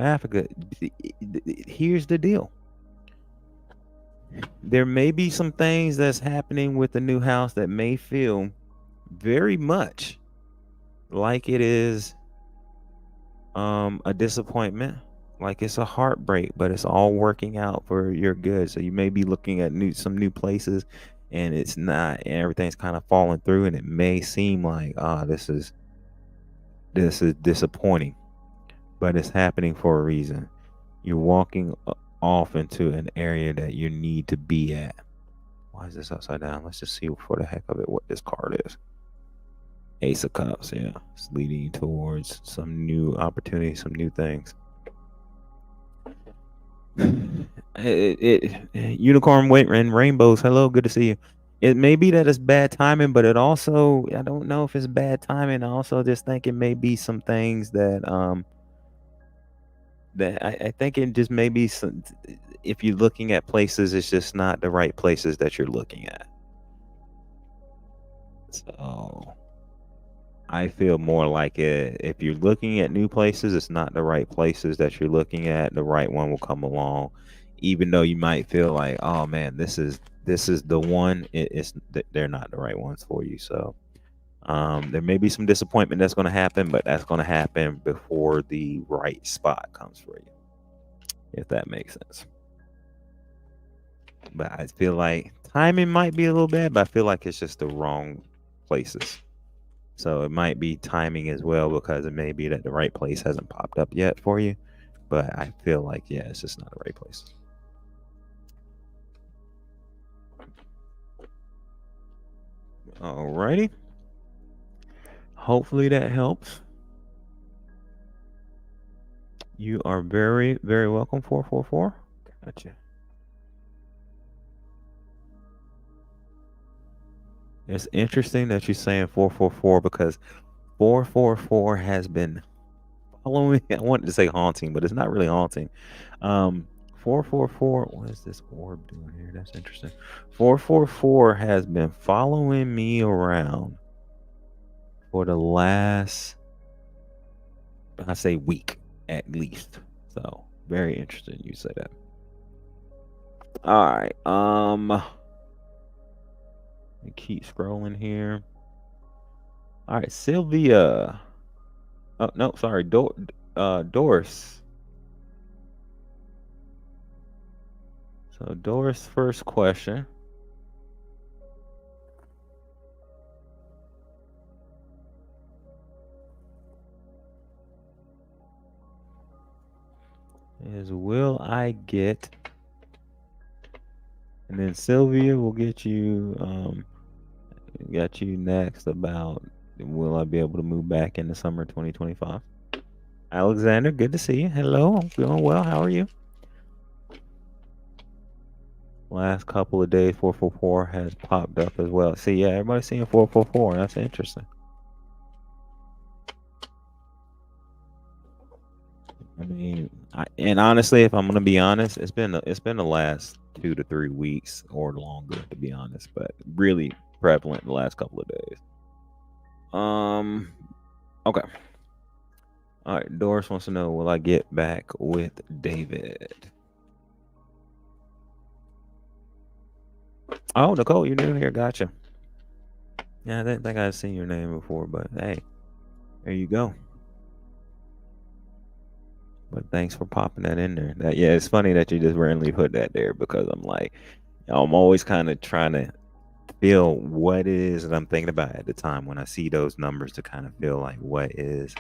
Africa. Here's the deal. There may be some things that's happening with the new house that may feel very much like it is a disappointment, like it's a heartbreak, but it's all working out for your good. So you may be looking at some new places and it's not, and everything's kind of falling through, and it may seem like this is disappointing, but it's happening for a reason. You're walking off into an area that you need to be at. Why is this upside down? Let's just see for the heck of it what this card is. Ace of Cups, yeah. It's leading you towards some new opportunity, some new things. Unicorn weight and rainbows. Hello, good to see you. It may be that it's bad timing, but it also, I don't know if it's bad timing. I also just think it may be some things that I think it just may be some, if you're looking at places, it's just not the right places that you're looking at. So I feel more like if you're looking at new places, it's not the right places that you're looking at. The right one will come along, even though you might feel like, oh man, this is the one. They're not the right ones for you. So there may be some disappointment that's going to happen, but that's going to happen before the right spot comes for you, if that makes sense. But I feel like timing might be a little bad, but I feel like it's just the wrong places. So it might be timing as well, because it may be that the right place hasn't popped up yet for you. But I feel like, yeah, it's just not the right place. Alrighty. Hopefully that helps. You are very, very welcome, 444. Gotcha. It's interesting that you're saying 444, because 444 has been following. I wanted to say haunting, but it's not really haunting. 444. What is this orb doing here? That's interesting. 444 has been following me around for the last, I say, week at least. So very interesting you say that. All right. Keep scrolling here. All right, Sylvia. Oh no, sorry, Doris. So Doris' first question is, will I get, and then Sylvia will get you got you next about, will I be able to move back in the summer 2025? Alexander, good to see you. Hello, I'm doing well. How are you? Last couple of days, 444 has popped up as well. See, yeah, everybody's seeing 444. That's interesting. I mean, and honestly, if I'm gonna be honest, it's been the last 2 to 3 weeks or longer, to be honest, but really prevalent the last couple of days. Okay. All right. Doris wants to know, will I get back with David? Oh, Nicole, you're new here. Gotcha. Yeah, I didn't think I'd seen your name before, but hey, there you go. But thanks for popping that in there. Yeah, it's funny that you just randomly put that there, because I'm always kind of trying to feel what it is that I'm thinking about at the time when I see those numbers, to kind of feel like what is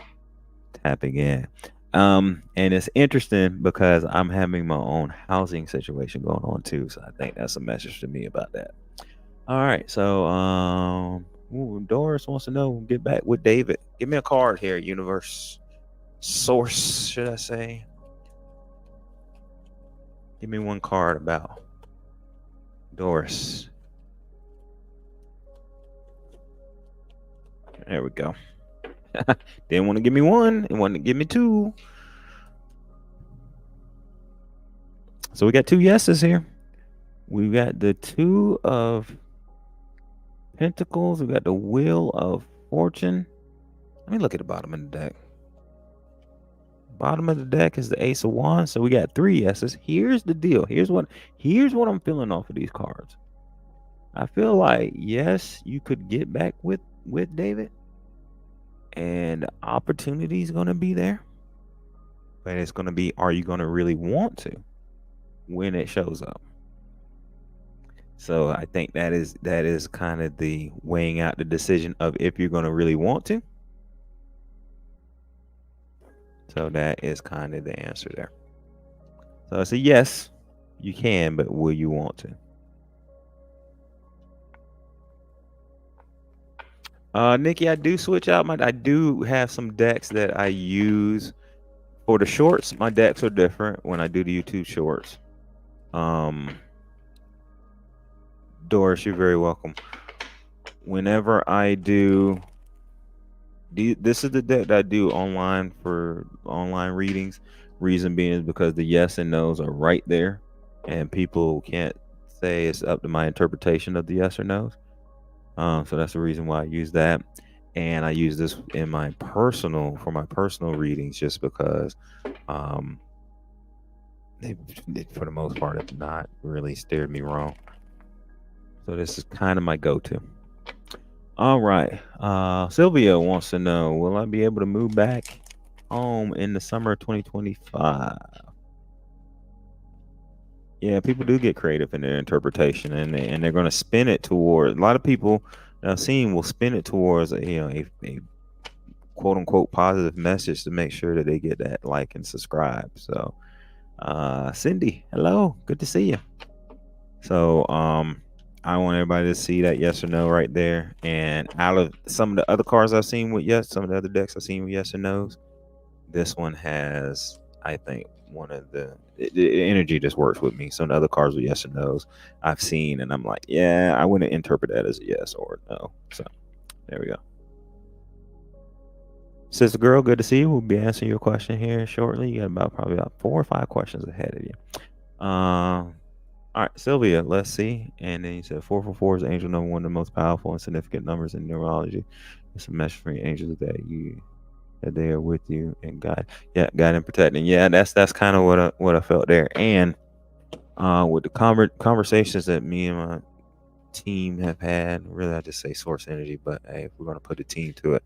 tapping in. And it's interesting because I'm having my own housing situation going on too. So I think that's a message to me about that. All right. So Doris wants to know, get back with David. Give me a card here, universe. Source, should I say? Give me one card about Doris. There we go. Didn't want to give me one. It wanted to give me two. So we got two yeses here. We got the Two of Pentacles. We got the Wheel of Fortune. Let me look at the bottom of the deck. Bottom of the deck is the Ace of Wands. So we got three yeses. Here's the deal. Here's what I'm feeling off of these cards. I feel like, yes, you could get back with David, and opportunity is going to be there, but it's going to be, are you going to really want to when it shows up? So I think that is kind of the weighing out the decision of if you're going to really want to. So that is kind of the answer there. So I say, yes, you can, but will you want to? Nikki, I do switch out I do have some decks that I use for the shorts. My decks are different when I do the YouTube shorts. Doris, you're very welcome. Whenever I do, this is the deck that I do online for online readings. Reason being is because the yes and no's are right there, and people can't say it's up to my interpretation of the yes or no's. So that's the reason why I use that, and I use this in my personal readings just because they for the most part have not really steered me wrong. So this is kind of my go-to. All right. Sylvia wants to know, will I be able to move back home in the summer of 2025? Yeah, people do get creative in their interpretation, and they're going to spin it toward, a lot of people that I've seen will spin it towards a quote unquote positive message to make sure that they get that like and subscribe. So Cindy, hello, good to see you. So I want everybody to see that yes or no right there. And out of some of the other cards I've seen with yes, some of the other decks I've seen with yes or no's, this one has, I think, one of the energy just works with me. Some of the other cards with yes or no's I've seen, and I'm like, yeah, I wouldn't interpret that as a yes or a no. So there we go. Sister girl, good to see you. We'll be answering your question here shortly. You got probably about 4 or 5 questions ahead of you. All right, Sylvia, let's see. And then you said 444 is angel number 1, the most powerful and significant numbers in numerology. It's a message from your angels that they are with you and God. Yeah, God and protecting. Yeah, that's kind of what I felt there. And with the conversations that me and my team have had, really I just say source energy, but hey, if we're gonna put a team to it,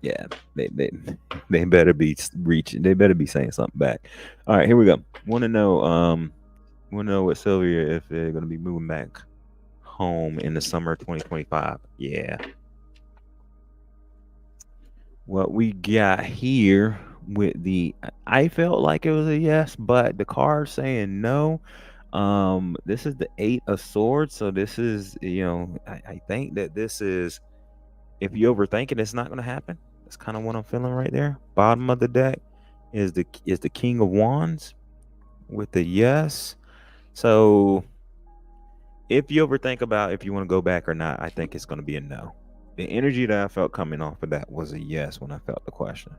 yeah, they better be reaching. They better be saying something back. All right, here we go. Want to know with Sylvia if they're going to be moving back home in the summer of 2025. Yeah. What we got here with I felt like it was a yes, but the card saying no. This is the 8 of Swords, so this is, I think that this is, if you overthink it, it's not going to happen. That's kind of what I'm feeling right there. Bottom of the deck is the King of Wands with the yes. So if you overthink about if you want to go back or not, I think it's going to be a no. The energy that I felt coming off of that was a yes when I felt the question,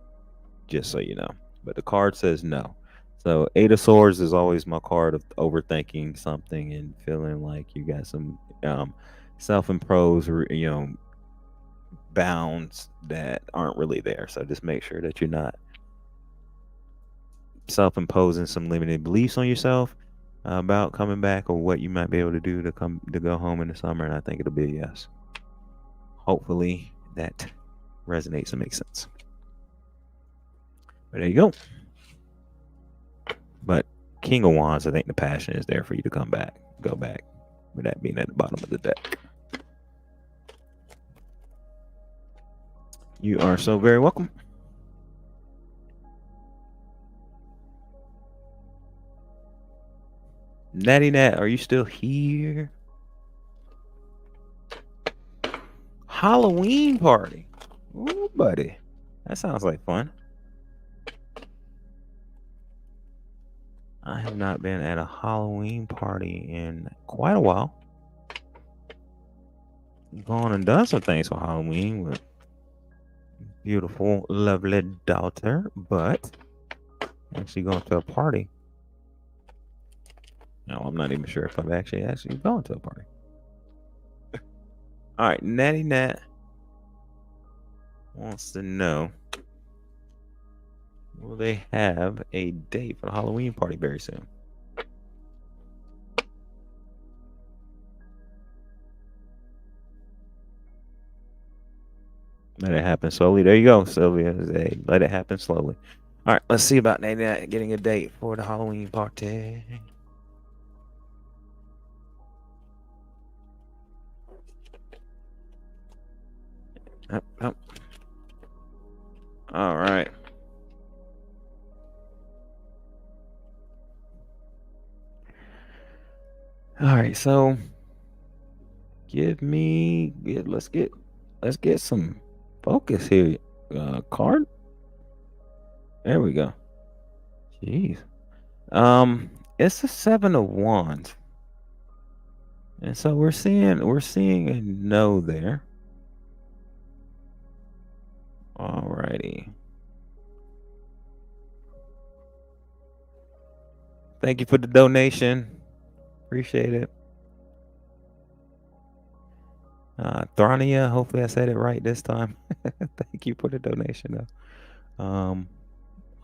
just so you know. But the card says no. So 8 of Swords is always my card of overthinking something and feeling like you got some self-imposed, bounds that aren't really there. So just make sure that you're not self-imposing some limited beliefs on yourself about coming back or what you might be able to do to go home in the summer. And I think it'll be a yes. Hopefully that resonates and makes sense. But there you go. But King of Wands, I think the passion is there for you to go back. With that being at the bottom of the deck. You are so very welcome. Natty Nat, are you still here? Halloween party. Ooh, buddy. That sounds like fun. I have not been at a Halloween party in quite a while. Gone and done some things for Halloween with beautiful, lovely daughter, but actually going to a party. No, I'm not even sure if I've actually going to a party. All right, Natty Nat wants to know, will they have a date for the Halloween party very soon? Let it happen slowly. There you go, Sylvia. Let it happen slowly. All right, let's see about Natty Nat getting a date for the Halloween party. All right. All right, so let's get some focus here. Card. There we go. Jeez. It's a 7 of Wands. And so we're seeing a no there. Alrighty. Thank you for the donation. Appreciate it. Thrania, hopefully I said it right this time. Thank you for the donation though.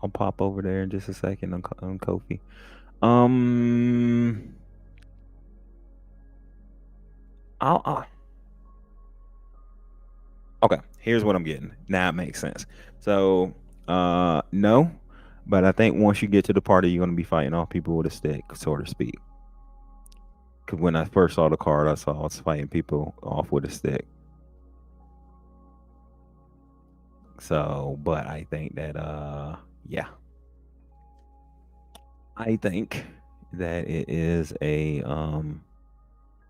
I'll pop over there in just a second on Kofi. Okay, here's what I'm getting. Now it makes sense. So, no, but I think once you get to the party, you're gonna be fighting off people with a stick, so to speak. Because when I first saw the card, I saw I was fighting people off with a stick. So, but I think that, yeah, I think that it is a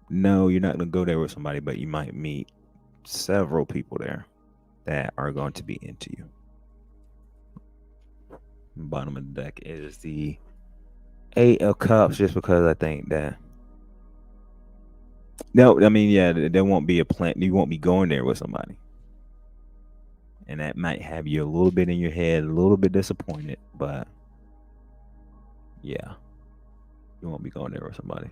no. You're not gonna go there with somebody, but you might meet several people there that are going to be into you. Bottom of the deck is the Eight of Cups, just because I think that. No, I mean, yeah, there won't be a plan. You won't be going there with somebody, and that might have you a little bit in your head, a little bit disappointed. But yeah, you won't be going there with somebody.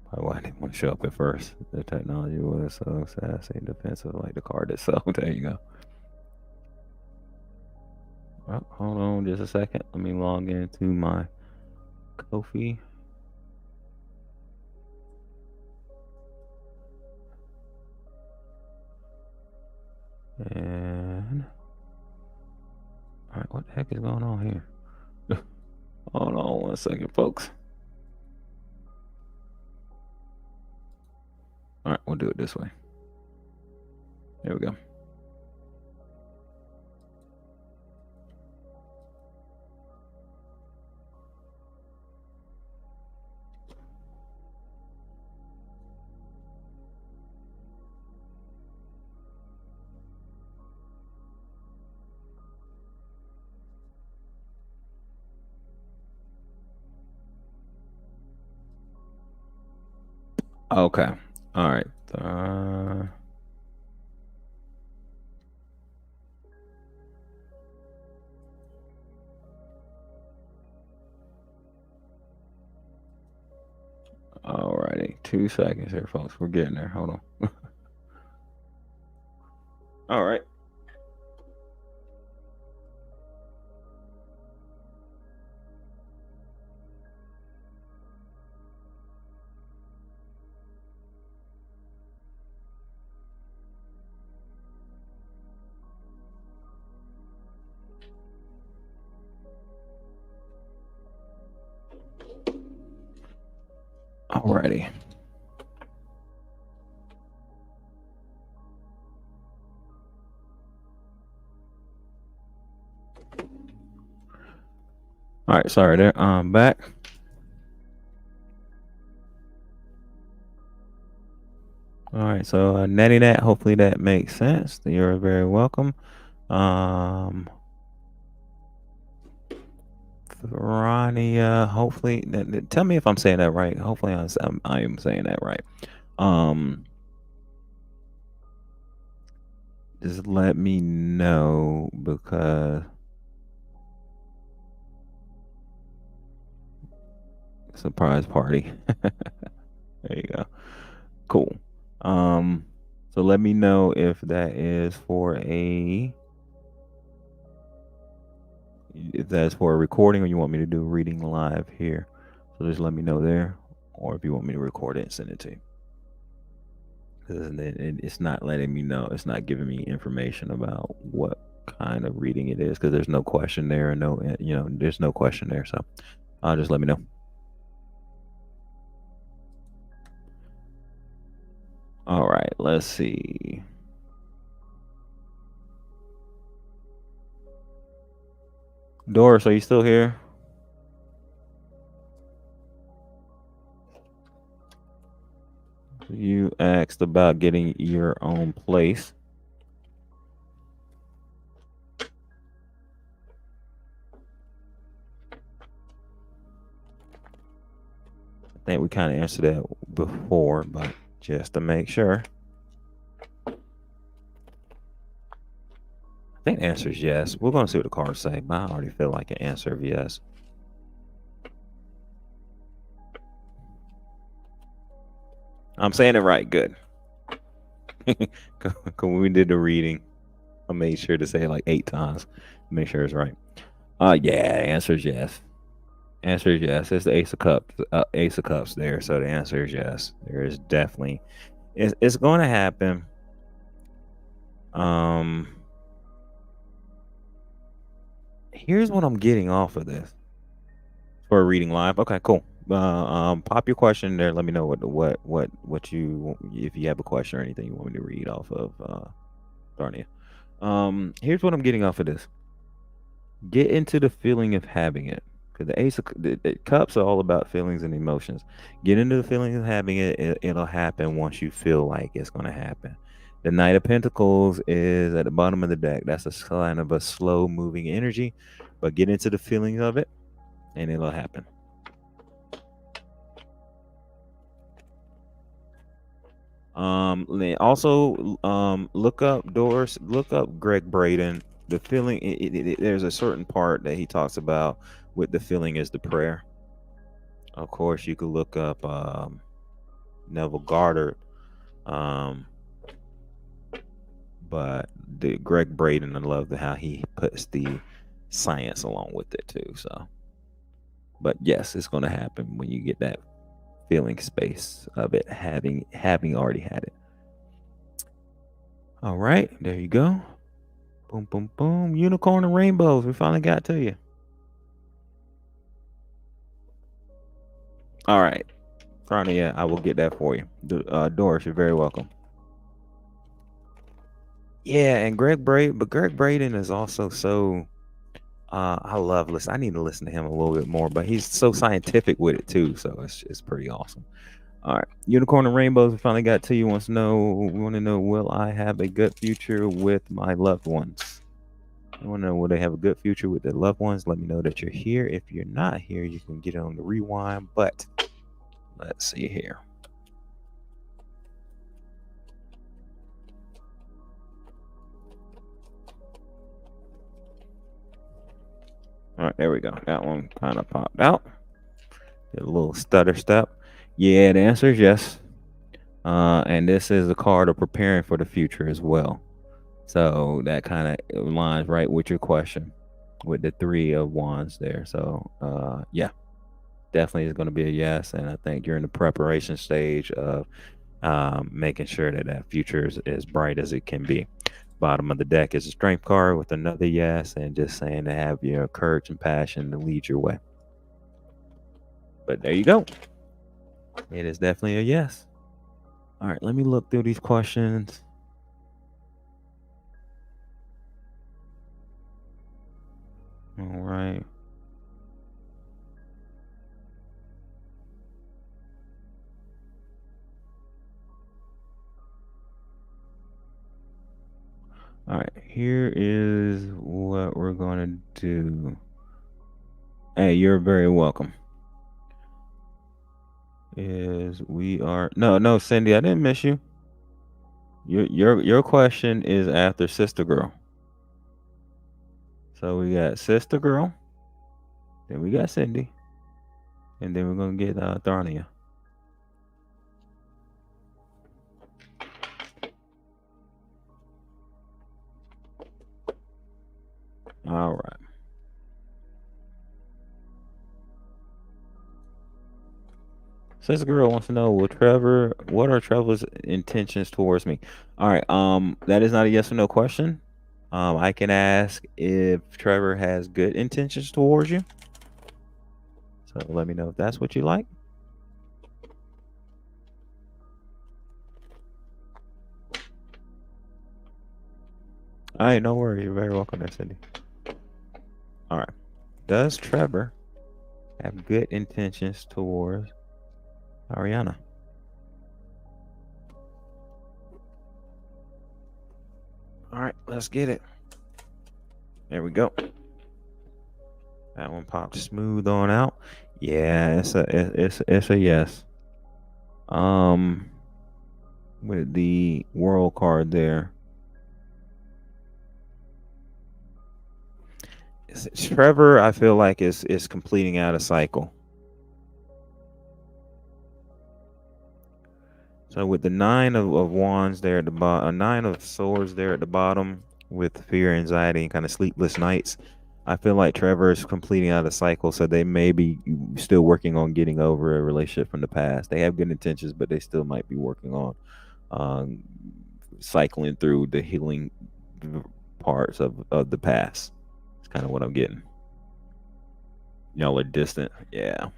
Probably why I didn't want to show up at first. The technology was so sassy and defensive, like the card itself. There you go. Oh, hold on just a second. Let me log into my Kofi. And all right, what the heck is going on here? Hold on 1 second, folks. All right, we'll do it this way. There we go. Okay. All right. Alrighty. 2 seconds here, folks. We're getting there. Hold on. All right. Alrighty. All right. Sorry there. I'm back. All right. So netting that. Hopefully that makes sense. You're very welcome. Rania, hopefully, tell me if I'm saying that right. Hopefully, I am saying that right. Just let me know because surprise party. There you go. Cool. So let me know if that is for if that's for a recording or you want me to do reading live here. So just let me know there, or if you want me to record it and send it to you. Because it's not letting me know. It's not giving me information about what kind of reading it is because there's no question there and no, there's no question there. So just let me know. All right, let's see. Doris, are you still here? You asked about getting your own place. think we kind of answered that before, but just to make sure. I think the answer is yes. We're going to see what the cards say, but I already feel like an answer of yes. I'm saying it right. Good. When we did the reading, I made sure to say it like 8 times. Make sure it's right. Yeah, answer is yes. Answer is yes. It's the Ace of Cups. Ace of Cups there. So the answer is yes. There is definitely. It's going to happen. Here's what I'm getting off of this for reading live. Okay, cool. Pop your question there. Let me know what you, if you have a question or anything you want me to read off of Darnia. Here's what I'm getting off of this. Get into the feeling of having it. Because the Ace of the Cups are all about feelings and emotions. Get into the feeling of having it. It'll happen once you feel like it's going to happen. The Knight of Pentacles is at the bottom of the deck. That's a sign of a slow moving energy. But get into the feelings of it and it'll happen. Also, look up Doris. Look up Greg Braden. The feeling. There's a certain part that he talks about with the feeling is the prayer. Of course, you could look up Neville Goddard. But the Greg Braden, I love how he puts the science along with it too. So, but yes, it's going to happen when you get that feeling space of it having already had it. All right, there you go. Boom, boom, boom. Unicorn and rainbows. We finally got to you. All right. Yeah, I will get that for you. Doris, you're very welcome. Yeah, and Greg Braden is also so I love listen. I need to listen to him a little bit more, but he's so scientific with it too, so it's pretty awesome. All right, Unicorn and Rainbows. We finally got to you. We want to know, will I have a good future with my loved ones? I want to know, will they have a good future with their loved ones? Let me know that you're here. If you're not here, you can get on the rewind. But let's see here. All right, there we go. That one kind of popped out. Did a little stutter step. Yeah, the answer is yes. And this is a card of preparing for the future as well. So that kind of aligns right with your question with the 3 of Wands there. So yeah, definitely is going to be a yes. And I think you're in the preparation stage of making sure that that future is as bright as it can be. Bottom of the deck is a strength card with another yes, and just saying to have your courage and passion to lead your way. But there you go. It is definitely a yes. All right, let me look through these questions. All right. All right, here is what we're going to do. Hey, you're very welcome. No, Cindy, I didn't miss you. Your question is after Sister Girl. So we got Sister Girl, then we got Cindy, and then we're gonna get Tharnia. All right. Sister Girl wants to know, what are Trevor's intentions towards me? All right. That is not a yes or no question. I can ask if Trevor has good intentions towards you. So let me know if that's what you like. All right, no worries. You're very welcome there, Cindy. All right. Does Trevor have good intentions towards Ariana? All right, let's get it. There we go. That one popped smooth on out. Yeah, it's a yes. Um, with the world card there, Trevor, I feel like is completing out a cycle. So with the nine of wands there at the bottom, nine of swords there at the bottom, with fear, anxiety, and kind of sleepless nights, I feel like Trevor is completing out a cycle. So they may be still working on getting over a relationship from the past. They have good intentions, but they still might be working on um, cycling through the healing parts of the past. It's kind of what I'm getting. Y'all are distant. Yeah.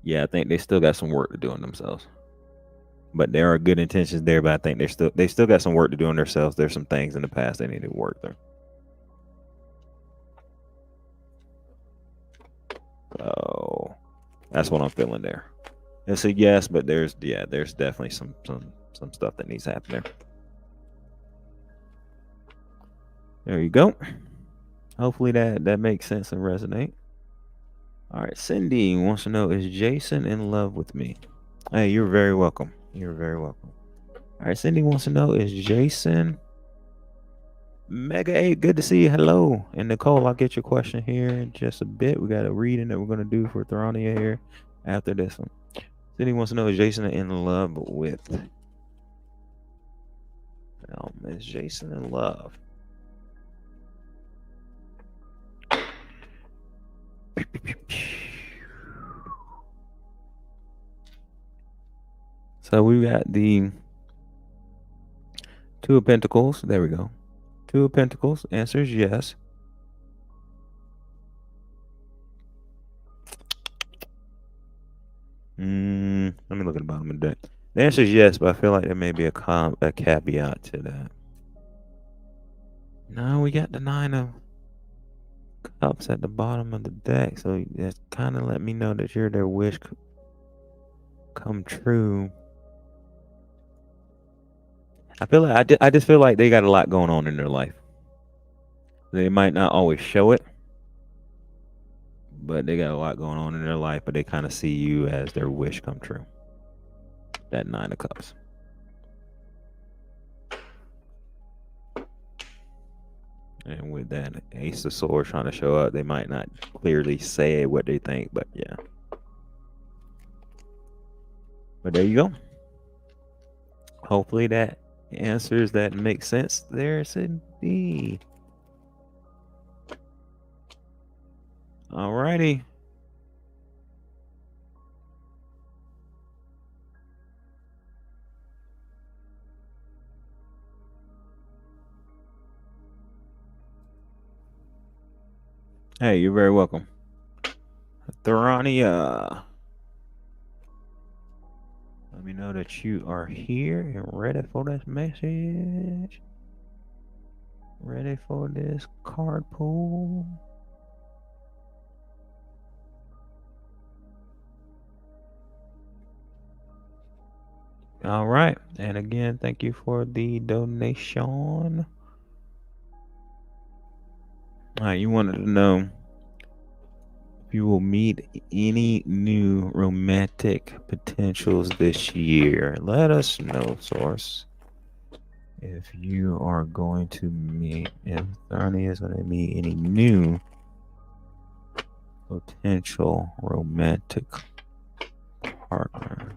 Yeah, I think they still got some work to do on themselves. But there are good intentions there, but I think they still got some work to do on themselves. There's some things in the past they need to work through. So that's what I'm feeling there. It's a yes, but there's definitely some stuff that needs to happen there. There you go. Hopefully that makes sense and resonate. All right, Cindy wants to know, is Jason in love with me? Hey, you're very welcome. You're very welcome. All right, Cindy wants to know, is Jason Mega 8? Good to see you. Hello. And Nicole, I'll get your question here in just a bit. We got a reading that we're going to do for Tharania here after this one. Cindy wants to know, is Jason in love with? Is Jason in love? So we got the Two of Pentacles. There we go. Two of Pentacles. Answer is yes. Let me look at the bottom of the deck. The answer is yes, but I feel like there may be a caveat to that. No, we got the Nine of Cups at the bottom of the deck, so that kind of let me know that their wish come true. I feel like I just feel like they got a lot going on in their life. They might not always show it, but they got a lot going on in their life. But they kind of see you as their wish come true. That Nine of Cups. And with that Ace of Swords trying to show up, they might not clearly say what they think, but yeah. But there you go. Hopefully that answers that makes sense there, Cindy. Alrighty. Hey, you're very welcome. Tharania. Let me know that you are here and ready for this message. Ready for this card pull. All right. And again, thank you for the donation. All right. You wanted to know if you will meet any new romantic potentials this year. Let us know, source. If you are going to meet, if Tharnia is going to meet any new potential romantic partners,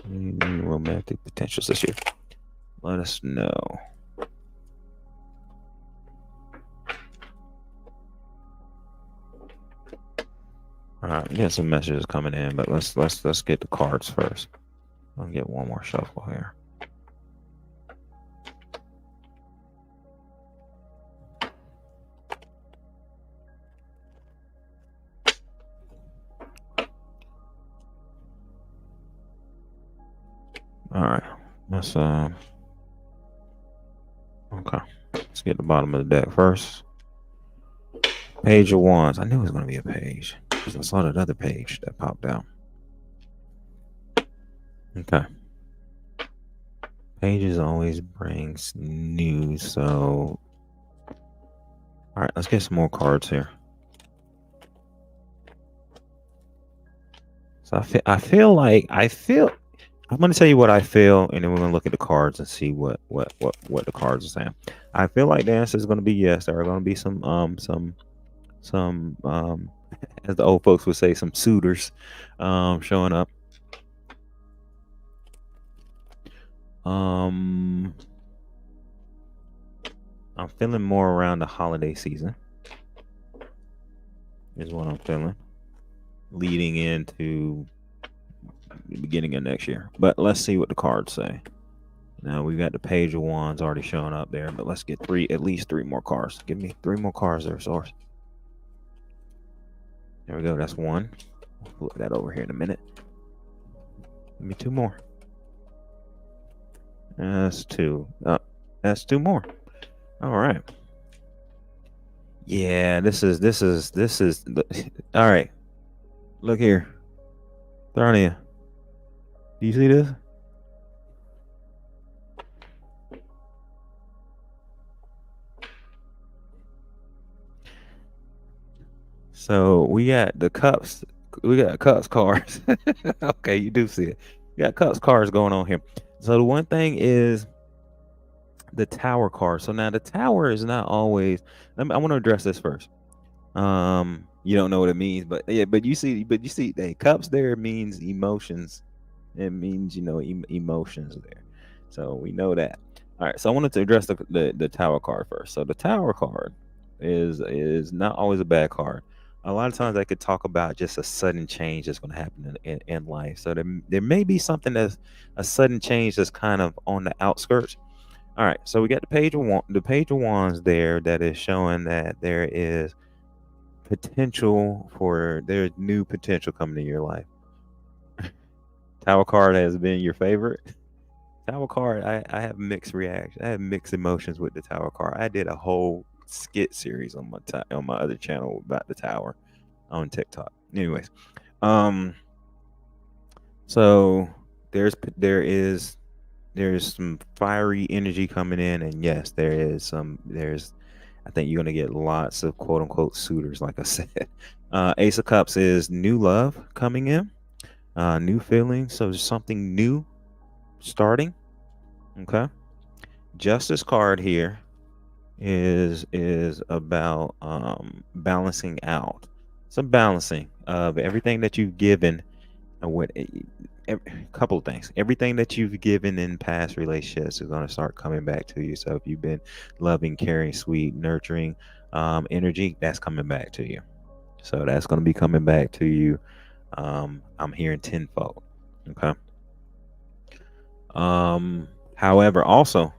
any new romantic potentials this year, let us know. All right, we got some messages coming in, but let's get the cards first. I'll get one more shuffle here. All right, let's okay. Let's get the bottom of the deck first. Page of Wands. I knew it was going to be a page because I saw that other page that popped out. Okay. Pages always brings news, so all right, let's get some more cards here. So I feel. I'm gonna tell you what I feel, and then we're gonna look at the cards and see what the cards are saying. I feel like the answer is gonna be yes. There are gonna be some as the old folks would say, some suitors showing up. Um, I'm feeling more around the holiday season. Is what I'm feeling, leading into the beginning of next year. But let's see what the cards say. Now we got the Page of Wands already showing up there, but let's get at least three more cards. Give me three more cards there, Source. There we go. That's one. We'll flip that over here in a minute. Give me two more. That's two. That's two more. All right. Yeah, this is all right. Look here, Tharnia. Do you see this? So we got the cups. We got cups cards. Okay, you do see it. We got cups cards going on here. So the one thing is the tower card. So now the tower is not always. I want to address this first. You don't know what it means, but yeah, but you see, the cups there means emotions. It means emotions there. So we know that. All right. So I wanted to address the tower card first. So the tower card is not always a bad card. A lot of times I could talk about just a sudden change that's going to happen in life. So there may be something that's a sudden change that's kind of on the outskirts. All right, so we got the page of wands there that is showing that there is there's new potential coming in your life. Tower card has been your favorite. Tower card, I have mixed reactions. I have mixed emotions with the tower card. I did a whole skit series on my other channel about the tower on TikTok. Anyways, um, so there's some fiery energy coming in, and yes, there's I think you're gonna get lots of quote unquote suitors, like I said. Ace of Cups is new love coming in, new feelings. So there's something new starting. Okay. Justice card here is about balancing out. Some balancing of everything that you've given and what a couple of things. Everything that you've given in past relationships is going to start coming back to you. So if you've been loving, caring, sweet, nurturing energy, that's coming back to you. So that's going to be coming back to you. I'm hearing tenfold. Okay. However, also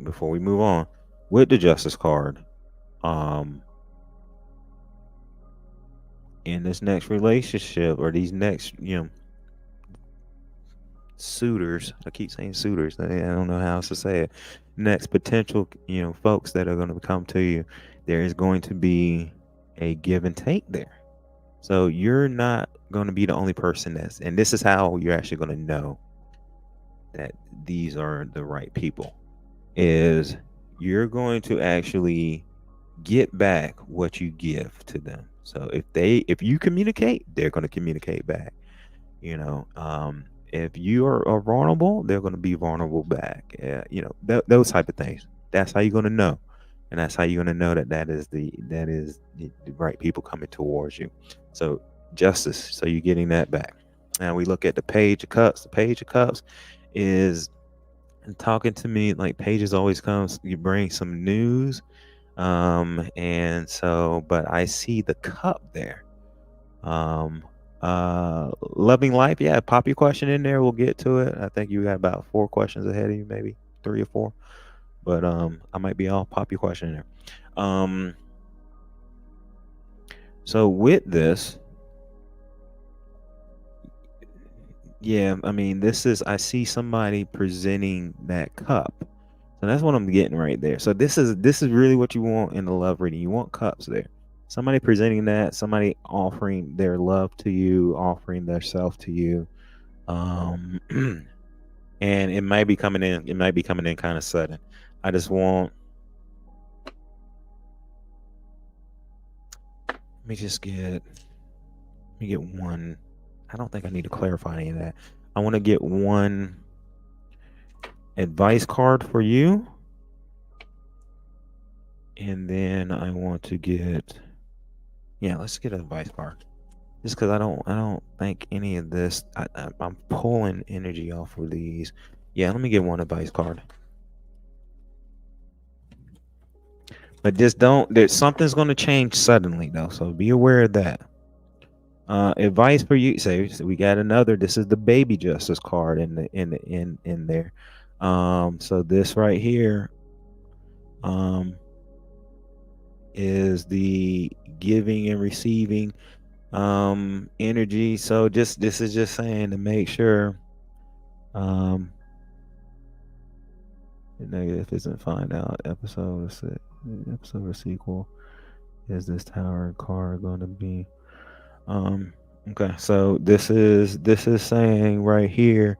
before we move on with the Justice card, um, in this next relationship or these next, suitors. I keep saying suitors. I don't know how else to say it. Next potential, folks that are going to come to you, there is going to be a give and take there. So you're not going to be the only person and this is how you're actually going to know that these are the right people, is you're going to actually get back what you give to them. So if you communicate, they're going to communicate back. If you are vulnerable, they're going to be vulnerable back. Those type of things. That's how you're going to know, and that's how you're going to know that is the right people coming towards you. So justice. So you're getting that back. Now we look at the Page of Cups. The Page of Cups is talking to me like pages always comes. You bring some news, and so, but I see the cup there. Um, Loving life. Yeah, pop your question in there. We'll get to it. I think you got about 4 questions ahead of you, maybe 3 or 4. But I might be off. Pop your question in there. So with this, yeah, I mean, I see somebody presenting that cup. So that's what I'm getting right there. So this is really what you want in the love reading. You want cups there. Somebody presenting that, somebody offering their love to you, offering their self to you. Um and it might be coming in kind of sudden. I just want let me get one. I don't think I need to clarify any of that. I want to get one advice card for you. And then I want to get, yeah, let's get an advice card. Just because I don't think any of this. I'm pulling energy off of these. Yeah, let me get one advice card. But just don't. There's something's going to change suddenly though, so be aware of that. Advice for you. Say so we got another. This is the baby justice card in there. So this right here, um, is the giving and receiving energy. So just this is just saying to make sure the negative isn't find out episode or sequel. Is this tower card going to be okay? So this is saying right here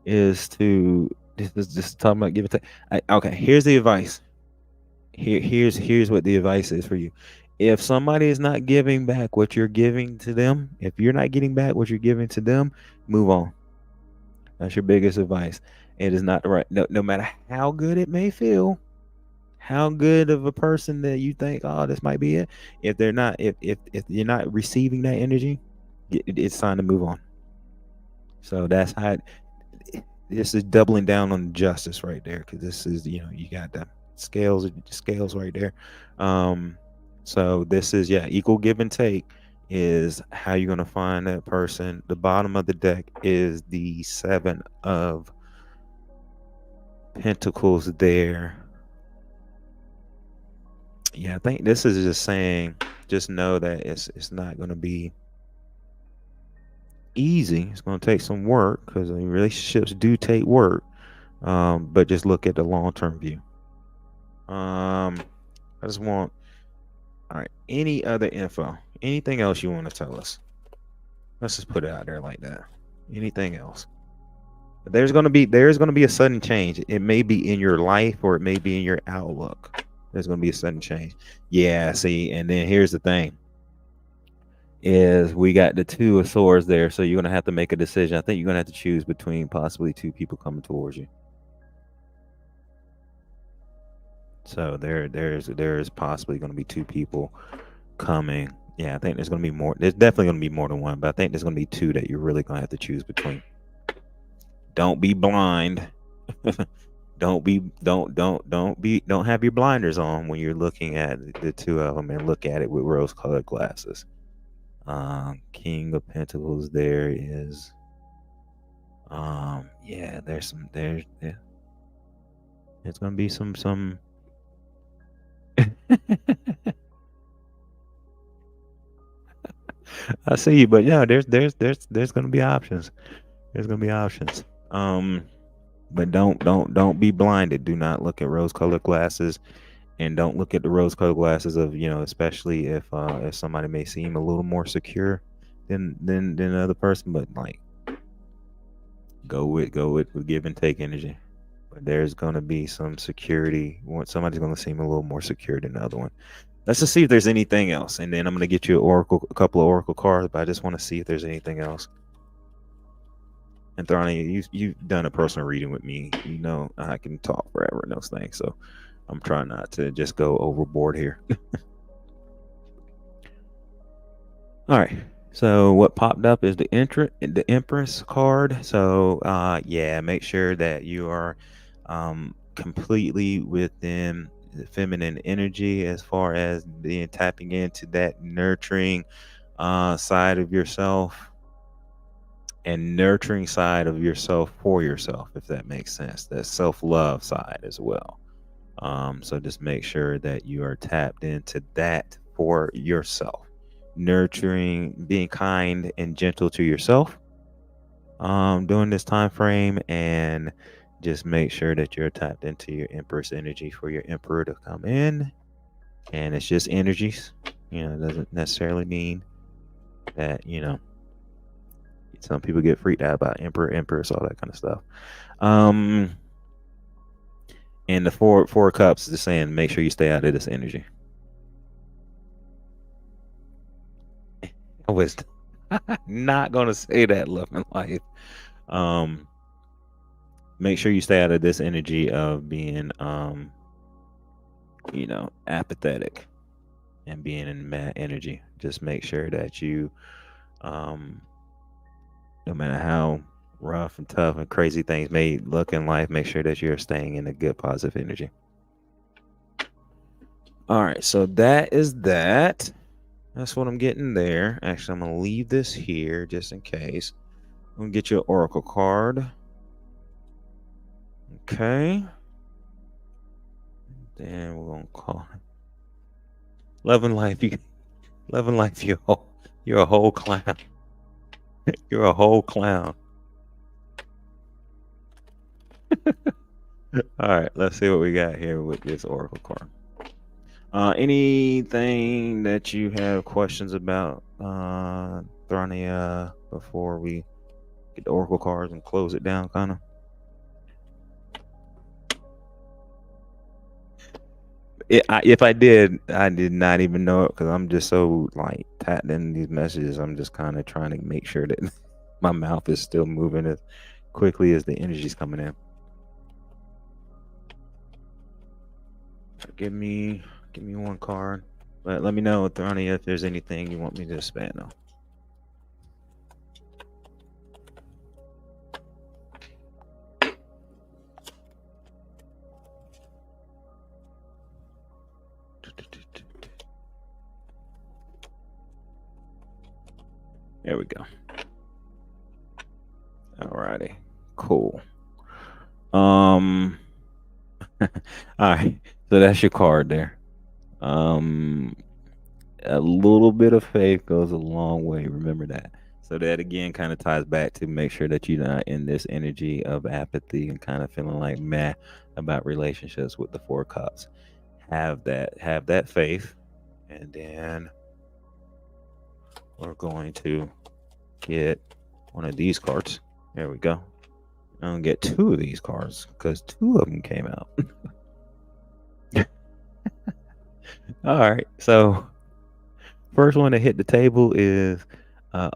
is to this is just talking about give it okay, here's the advice. Here's what the advice is for you. If somebody is not giving back what you're giving to them, if you're not getting back what you're giving to them, move on. That's your biggest advice. It is not the right. No matter how good it may feel, how good of a person that you think, oh, this might be it. If they're not, if you're not receiving that energy, it's time to move on. So that's how. This is doubling down on justice right there, because this is you got the scales right there. So this is equal give and take is how you're gonna find that person. The bottom of the deck is the 7 of Pentacles there. Yeah, I think this is just saying, just know that it's not gonna be easy. It's gonna take some work, because relationships do take work. But just look at the long-term view. I just want, all right, any other info, anything else you want to tell us? Let's just put it out there like that. Anything else? But there's gonna be a sudden change. It may be in your life or it may be in your outlook. There's gonna be a sudden change. Yeah, see, and then here's the thing. Is we got the 2 of Swords there, so you're gonna have to make a decision. I think you're gonna have to choose between possibly 2 people coming towards you. So there's possibly going to be 2 people coming. Yeah, I think there's going to be more. There's definitely going to be more than one, but I think there's going to be 2 that you're really going to have to choose between. Don't be blind. don't have your blinders on when you're looking at the 2 of them, and look at it with rose-colored glasses. King of Pentacles there is. Yeah, there's going to be some. I see you, but yeah, there's gonna be options. There's gonna be options. But don't be blinded. Do not look at rose-colored glasses, and don't look at the rose-colored glasses of especially if somebody may seem a little more secure than the other person. But like, go with give and take energy. But there's gonna be some security. Somebody's gonna seem a little more secure than the other one. Let's just see if there's anything else, and then I'm gonna get you a couple of oracle cards. But I just want to see if there's anything else. And Thrani, you've done a personal reading with me. You know I can talk forever and those things. So I'm trying not to just go overboard here. All right. So what popped up is the Empress card. So yeah, make sure that you are completely within the feminine energy, as far as being tapping into that nurturing side of yourself, and nurturing side of yourself for yourself, if that makes sense. That self-love side as well. So just make sure that you are tapped into that for yourself. Nurturing, being kind and gentle to yourself during this time frame, and just make sure that you're tapped into your Empress energy for your Emperor to come in. And it's just energies, it doesn't necessarily mean that some people get freaked out about Emperor, Empress, all that kind of stuff. And the four of Cups is saying, make sure you stay out of this energy. Wisdom. Not gonna say that, love and life. Um, make sure you stay out of this energy of being, apathetic and being in mad energy. Just make sure that you, um, no matter how rough and tough and crazy things may look in life, make sure that you're staying in a good positive energy. All right, so that is that. That's what I'm getting there. Actually, I'm gonna leave this here just in case. I'm gonna get you an oracle card. Okay. Then we're gonna call Love and Life. Love and Life. You're a whole clown. You're a whole clown. All right, let's see what we got here with this oracle card. Anything that you have questions about, Thronia, before we get the oracle cards and close it down, kind of? If I did, I did not even know it because I'm just so like tapped in these messages. I'm just kind of trying to make sure that my mouth is still moving as quickly as the energy's coming in. Give me one card. But let me know, Thronia, if there's anything you want me to expand on. There we go. Alrighty, cool. All right, so that's your card there. A little bit of faith goes a long way. Remember that. So that again kind of ties back to make sure that you're not in this energy of apathy and kind of feeling like meh about relationships with the Four Cups. Have that faith, and then we're going to get one of these cards. There we go. I'm gonna get two of these cards because two of them came out. All right, so first one to hit the table is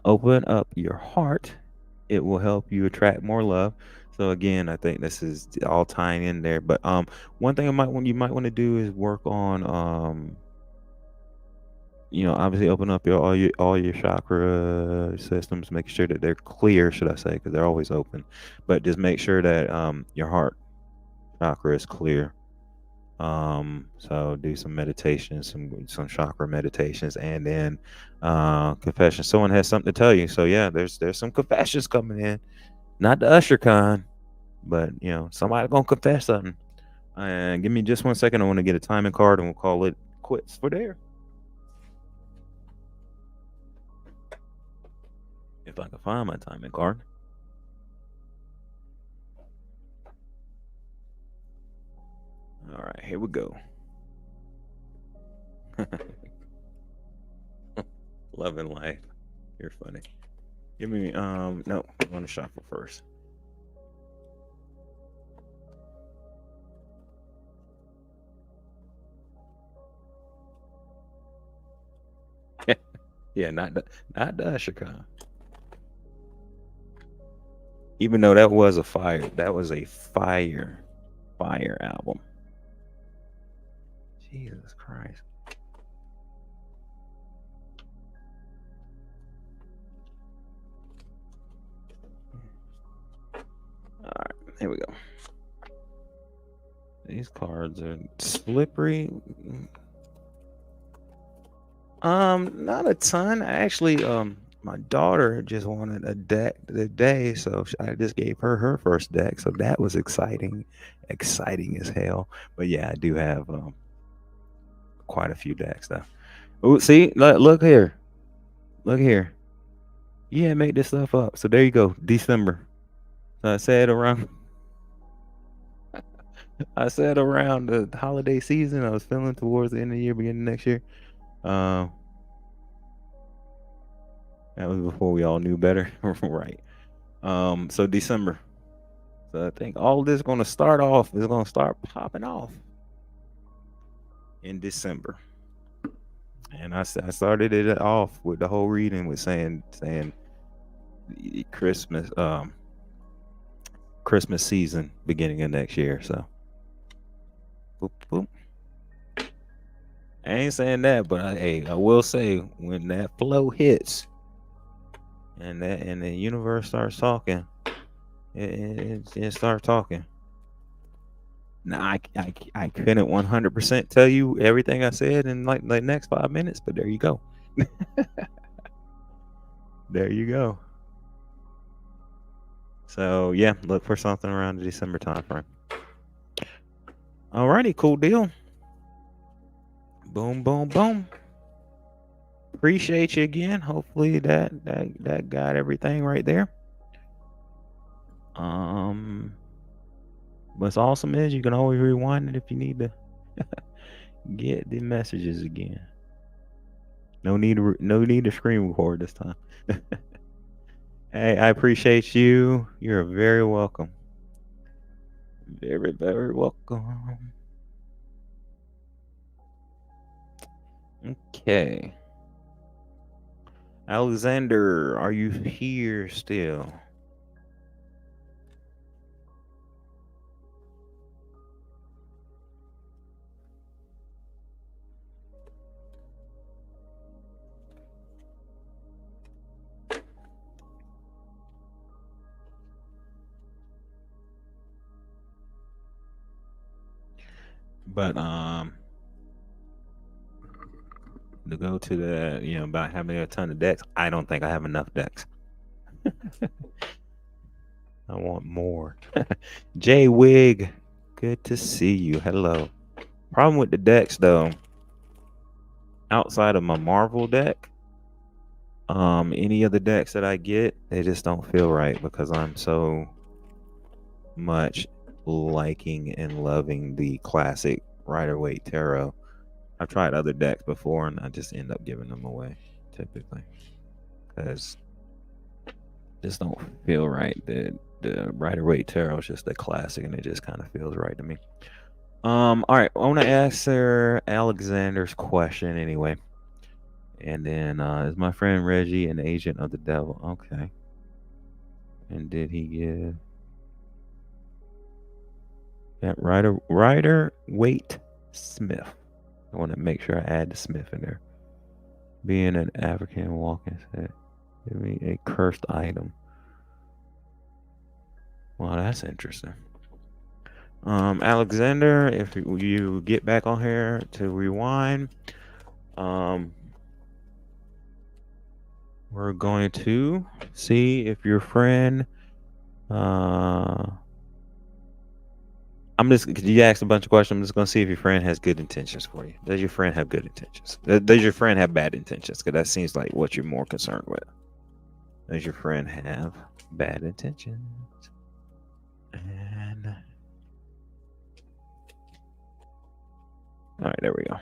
open up your heart. It will help you attract more love. So again, I think this is all tying in there. But one thing you might want to do is work on obviously open up all your chakra systems, make sure that they're clear, should I say, because they're always open. But just make sure that your heart chakra is clear. So do some meditations, some chakra meditations, and then confession. Someone has something to tell you. So yeah, there's some confessions coming in. Not the Usher kind, but somebody gonna confess something. And give me just 1 second. I want to get a timing card, and we'll call it quits for there. If I can find my timing card. All right, here we go. Love and life. You're funny. Give me no, I want to shuffle first. Yeah, not the Ashika. Even though that was a fire album. Jesus Christ. All right, here we go. These cards are slippery. Not a ton. Actually, my daughter just wanted a deck today, so I just gave her first deck. So that was exciting as hell. But yeah, I do have quite a few decks though. Oh, see, look here, Yeah, make this stuff up. So there you go, December. So I said around the holiday season, I was feeling towards the end of the year, beginning of next year. That was before we all knew better, right? So December. So I think all this is going to start popping off in December. And I started it off with the whole reading with saying Christmas Christmas season beginning of next year. So boop, boop. I ain't saying that, but I will say when that flow hits and the universe starts talking, it starts talking. Now I couldn't 100% tell you everything I said in like next 5 minutes, but there you go. There you go. So yeah, look for something around the December time frame. Alrighty, cool deal. Boom, boom, boom. Appreciate you again. Hopefully that got everything right there. Um, what's awesome is you can always rewind it if you need to get the messages again. No need to screen record this time. Hey, I appreciate you. You're very welcome. Very, very welcome. Okay. Alexander, are you here still? But to go to the about having a ton of decks, I don't think I have enough decks. I want more. Jay Wig, good to see you. Hello. Problem with the decks though, outside of my Marvel deck, any of the decks that I get, they just don't feel right because I'm so much liking and loving the classic Rider-Waite Tarot. I've tried other decks before and I just end up giving them away typically because just don't feel right. The Rider-Waite Tarot is just a classic and it just kind of feels right to me. All right, I want to answer Alexander's question anyway. And then is my friend Reggie an agent of the devil? Okay. And did he give that Rider-Waite Smith? I want to make sure I add the Smith in there. Being an African walking set, give me a cursed item. Well, that's interesting. Alexander, if you get back on here to rewind, we're going to see if your friend, you asked a bunch of questions. I'm just going to see if your friend has good intentions for you. Does your friend have good intentions? Does your friend have bad intentions? Because that seems like what you're more concerned with. Does your friend have bad intentions? And all right, there we go.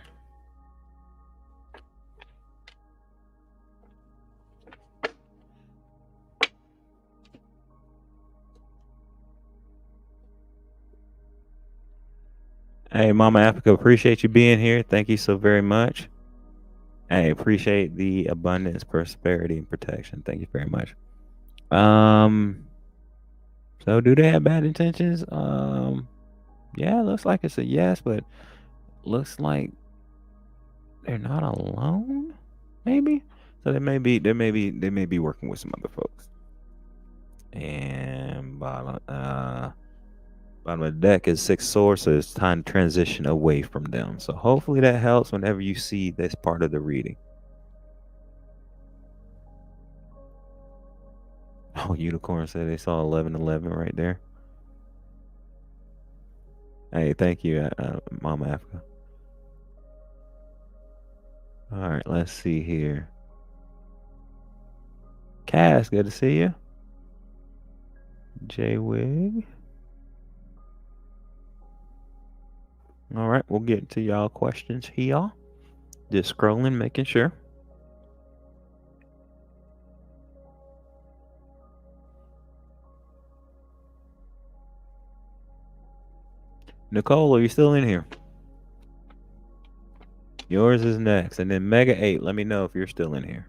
Hey, Mama Africa, appreciate you being here. Thank you so very much. I appreciate the abundance, prosperity, and protection. Thank you very much. So do they have bad intentions? Yeah, looks like it's a yes, but looks like they're not alone. Maybe. So they may be working with some other folks. And bottom of the deck is 6 swords, so it's time to transition away from them. So hopefully that helps whenever you see this part of the reading. Oh, Unicorn said they saw 1111 right there. Hey, thank you, Mama Africa. All right, let's see here. Cass, good to see you. J Wig. All right, we'll get to y'all questions here. Just scrolling, making sure. Nicole, are you still in here? Yours is next. And then Mega 8, let me know if you're still in here.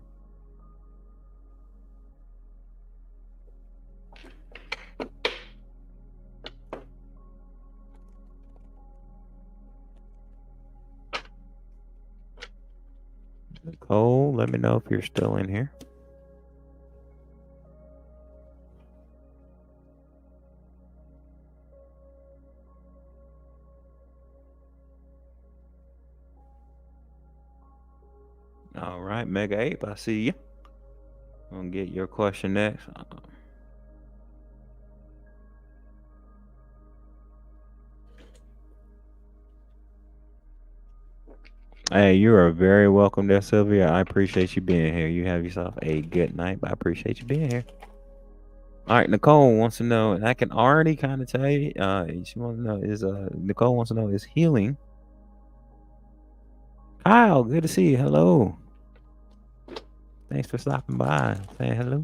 Nicole, let me know if you're still in here. All right, Mega Ape, I see you. I'm gonna get your question next. Hey, you are very welcome there, Sylvia. I appreciate you being here. You have yourself a good night, but I appreciate you being here. All right, Nicole wants to know, and I can already kind of tell you, she wants to know Nicole wants to know is healing. Kyle, good to see you. Hello. Thanks for stopping by. Saying hello.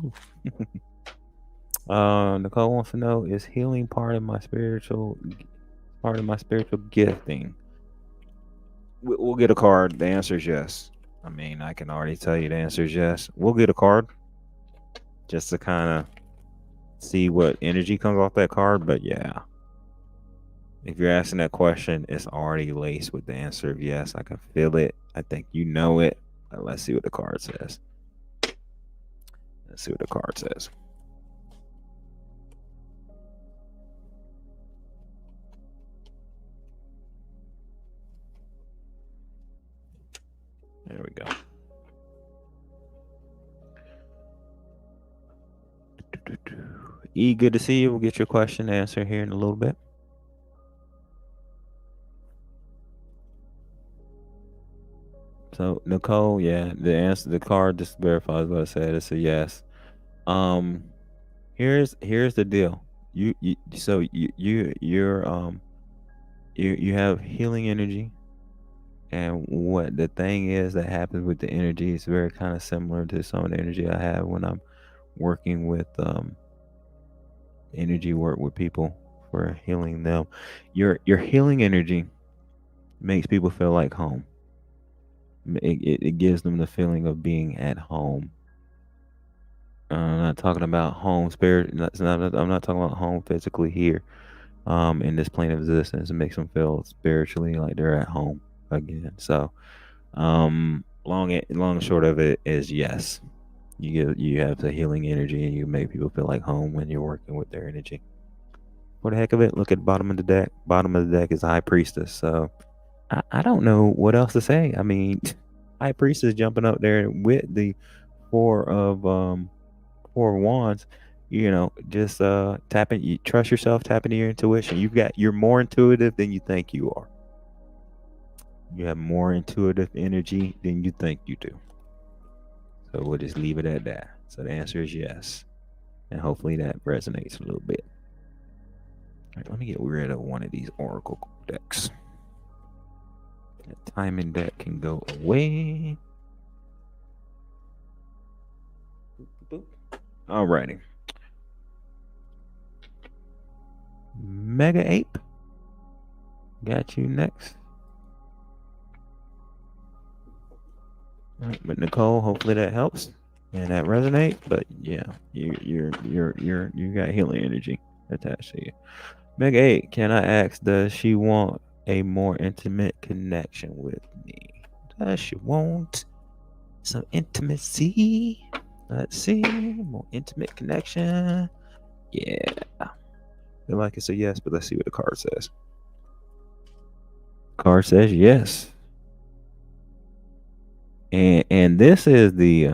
Nicole wants to know is healing part of my spiritual gifting? We'll get a card. The answer is yes. I mean, I can already tell you the answer is yes. We'll get a card just to kind of see what energy comes off that card. But yeah, if you're asking that question, it's already laced with the answer of yes. I can feel it. I think you know it. But let's see what the card says. Let's see what the card says. There we go. E, good to see you. We'll get your question answered here in a little bit. So Nicole, yeah, the card just verifies what I said. It's a yes. Here's the deal. You have healing energy, and what the thing is that happens with the energy is very kind of similar to some of the energy I have when I'm working with energy work with people for healing them. Your healing energy makes people feel like home. It gives them the feeling of being at home. I'm not talking about home spirit. I'm not talking about home physically here. In this plane of existence, it makes them feel spiritually like they're at home again. So, long and short of it is yes. You have the healing energy, and you make people feel like home when you're working with their energy. For the heck of it, look at the bottom of the deck. Bottom of the deck is High Priestess. So, I don't know what else to say. I mean, High Priestess jumping up there with the four of wands, just tapping. You trust yourself, tapping your intuition. You're more intuitive than you think you are. You have more intuitive energy than you think you do. So we'll just leave it at that. So the answer is yes, and hopefully that resonates a little bit. All right, let me get rid of one of these oracle decks. That timing deck can go away. Alrighty. Mega Ape. Got you next. All right, but Nicole, hopefully that helps and that resonates. But yeah, you got healing energy attached to you. Mega 8, can I ask, does she want a more intimate connection with me? Does she want some intimacy? Let's see, more intimate connection. Yeah. I feel like it's a yes, but let's see what the card says. Card says yes. And this is the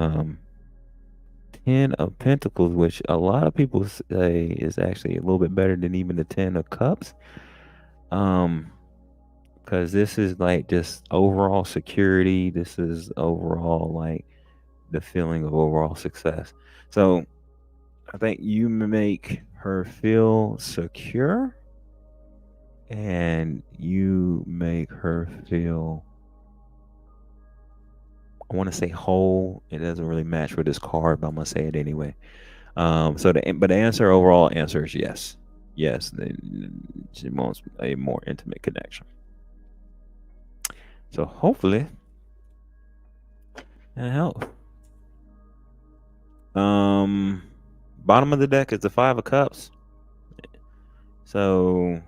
10 of Pentacles, which a lot of people say is actually a little bit better than even the 10 of Cups. Because this is like just overall security. This is overall like the feeling of overall success. So I think you make her feel secure, and you make her feel, I want to say whole. It doesn't really match with this card, but I'm gonna say it anyway. But the overall answer is yes. Yes, she wants a more intimate connection. So hopefully and health. Bottom of the deck is the Five of Cups. So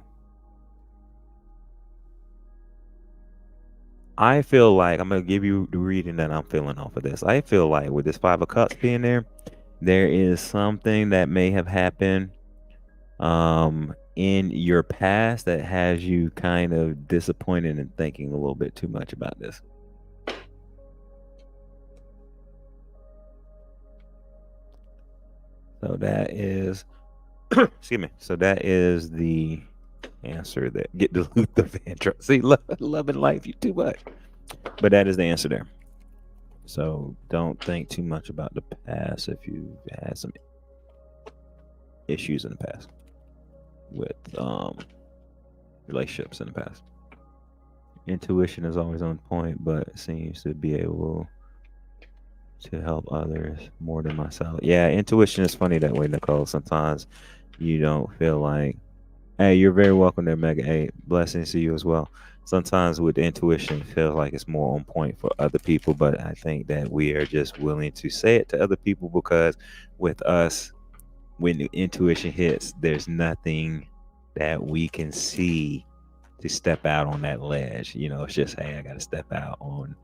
I feel like I'm gonna give you the reading that I'm feeling off of this. I feel like with this Five of Cups being there is something that may have happened in your past that has you kind of disappointed and thinking a little bit too much about this. So that is excuse me. So that is the answer that get the Luther Vandross. See, love and life, you too much. But that is the answer there. So don't think too much about the past if you've had some issues in the past with relationships in the past. Intuition is always on point, but seems to be able to help others more than myself. Yeah, intuition is funny that way, Nicole. Sometimes you don't feel like, hey, you're very welcome there, Mega. Hey, blessings to you as well. Sometimes with intuition, it feels like it's more on point for other people, but I think that we are just willing to say it to other people because with us, when the intuition hits, there's nothing that we can see to step out on that ledge. You know, it's just, hey, I got to step out on,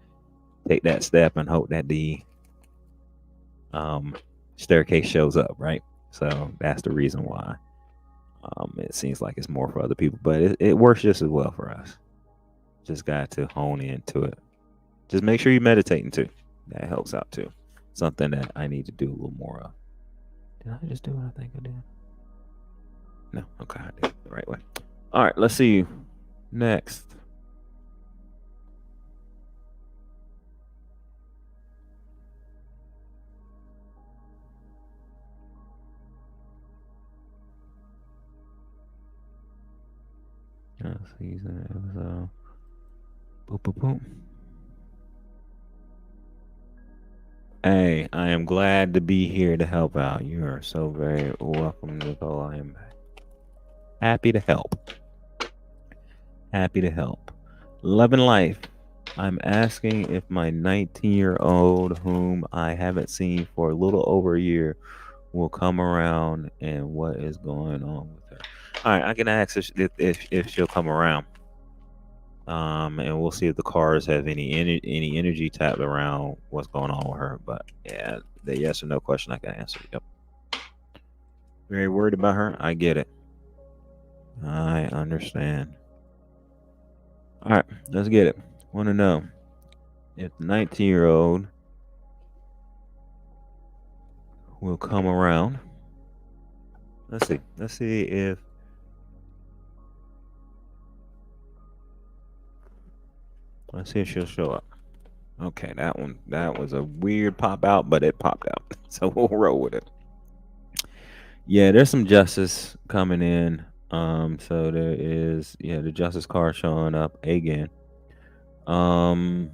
take that step and hope that the staircase shows up, right? So that's the reason why it seems like it's more for other people, but it works just as well for us. Just got to hone into it. Just make sure you're meditating too. That helps out too. Something that I need to do a little more of. Did I just do what I think I did? No, okay, I did it the right way. All right, let's see. Next. Season episode. Boop, boop, boop. Hey, I am glad to be here to help out. You are so very welcome, Nicole. I am happy to help. Happy to help. Love and life. I'm asking if my 19-year-old, whom I haven't seen for a little over a year, will come around and what is going on with her. All right, I can ask if she'll come around. And we'll see if the cards have any energy tapped around what's going on with her. But yeah, the yes or no question I can answer. Yep. Very worried about her. I get it. I understand. All right, let's get it. Want to know if the 19-year-old will come around. Let's see. Let's see if she'll show up. Okay, that was a weird pop out, but it popped out. So we'll roll with it. Yeah, there's some justice coming in. So there is the justice card showing up again. I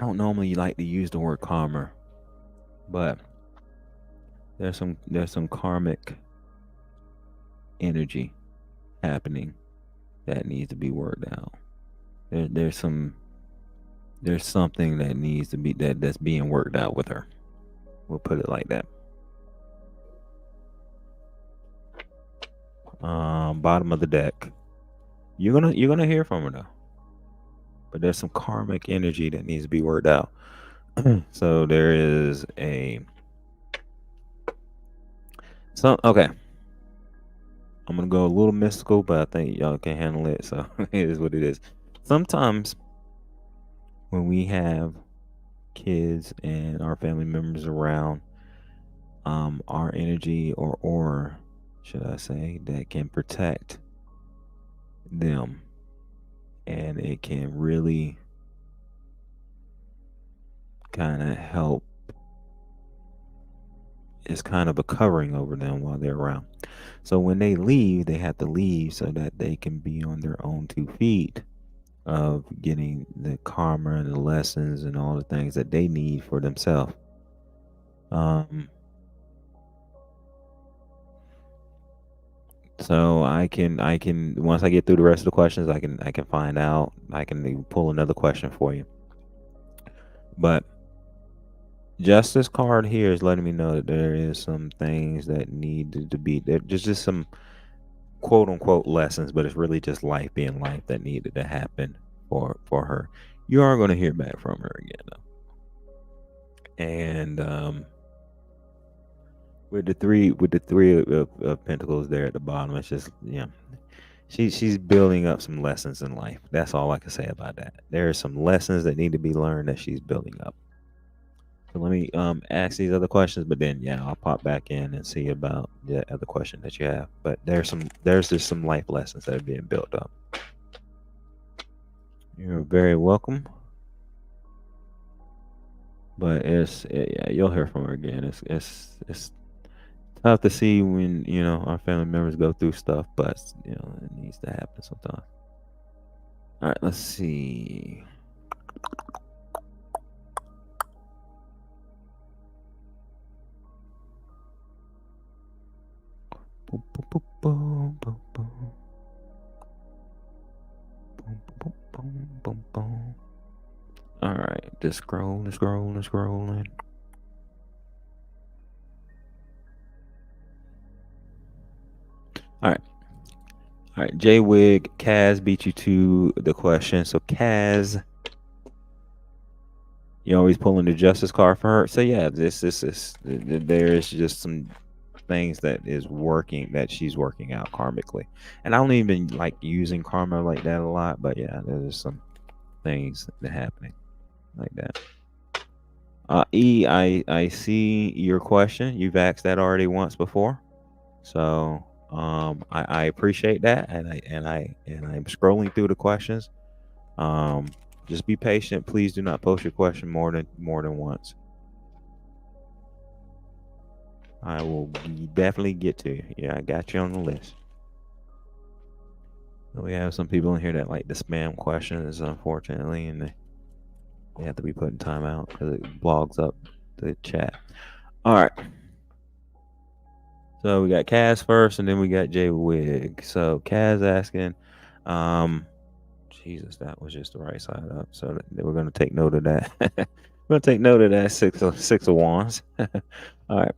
don't normally like to use the word karma, but there's some karmic energy happening that needs to be worked out. There's something that needs to be that's being worked out with her. We'll put it like that. Bottom of the deck. You're gonna hear from her though. But there's some karmic energy that needs to be worked out. So there is okay. I'm gonna go a little mystical, but I think y'all can handle it. So it is what it is. Sometimes when we have kids and our family members around, our energy or aura, should I say, that can protect them, and it can really kind of help. It's kind of a covering over them while they're around. So when they leave, they have to leave so that they can be on their own 2 feet of getting the karma and the lessons and all the things that they need for themselves. So I can once I get through the rest of the questions, I can find out. I can even pull another question for you. But Justice card here is letting me know that there is some things that need to be there. Just some quote unquote lessons, but it's really just life being life that needed to happen for her. You are going to hear back from her again, though. And with the three of Pentacles there at the bottom, it's just she's building up some lessons in life. That's all I can say about that. There are some lessons that need to be learned that she's building up. So let me ask these other questions, but then I'll pop back in and see about the other question that you have. But there's just some life lessons that are being built up. You're very welcome. But you'll hear from her again. It's tough to see when our family members go through stuff, but it needs to happen sometimes. All right, let's see. Boom, boom, boom, boom, boom, boom. Boom, boom, boom, boom, boom. All right, just scrolling. All right. J Wig, Kaz beat you to the question. So Kaz, you're always pulling the justice card for her. So yeah, this is there is just some things that she's working out karmically. And I don't even like using karma like that a lot, but yeah, there's some things that are happening like that. E, I see your question. You've asked that already once before, so I appreciate that, and I'm scrolling through the questions. Just be patient. Please do not post your question more than once. I will definitely get to you. Yeah, I got you on the list. We have some people in here that like the spam questions, unfortunately, and they have to be put in timeout because it blogs up the chat. All right. So we got Kaz first, and then we got Jay Wig. So Kaz asking, Jesus, that was just the right side up. So we're gonna take note of that. We're gonna take note of that six of wands. All right.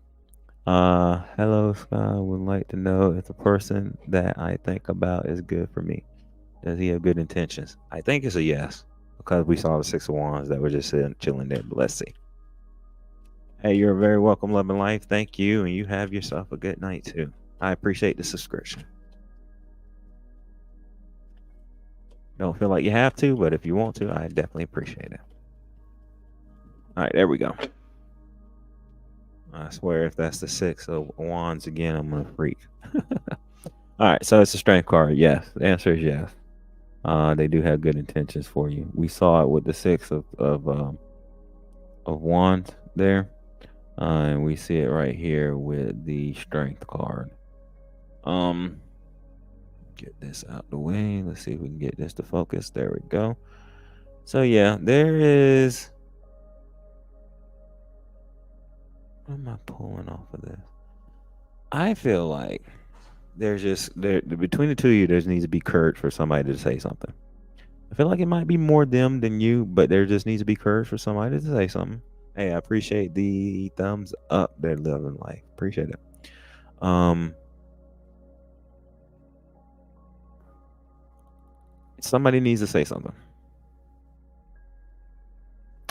Hello, Sky. Would like to know if the person that I think about is good for me. Does he have good intentions? I think it's a yes because we saw the six of wands that were just sitting chilling there. But let's see. Hey, you're very welcome, Love and Life. Thank you, and you have yourself a good night too. I appreciate the subscription. Don't feel like you have to, but if you want to, I definitely appreciate it. All right, there we go. I swear, if that's the six of wands again, I'm gonna freak. All right, so it's a strength card. Yes, the answer is yes. They do have good intentions for you. We saw it with the six of wands there, and we see it right here with the strength card. Get this out the way. Let's see if we can get this to focus. There we go. So yeah, there is. What am I pulling off of this? I feel like there's just between the two of you, there needs to be courage for somebody to say something. I feel like it might be more them than you, but there just needs to be courage for somebody to say something. Hey, I appreciate the thumbs up there, Love and Life. Appreciate it. Somebody needs to say something.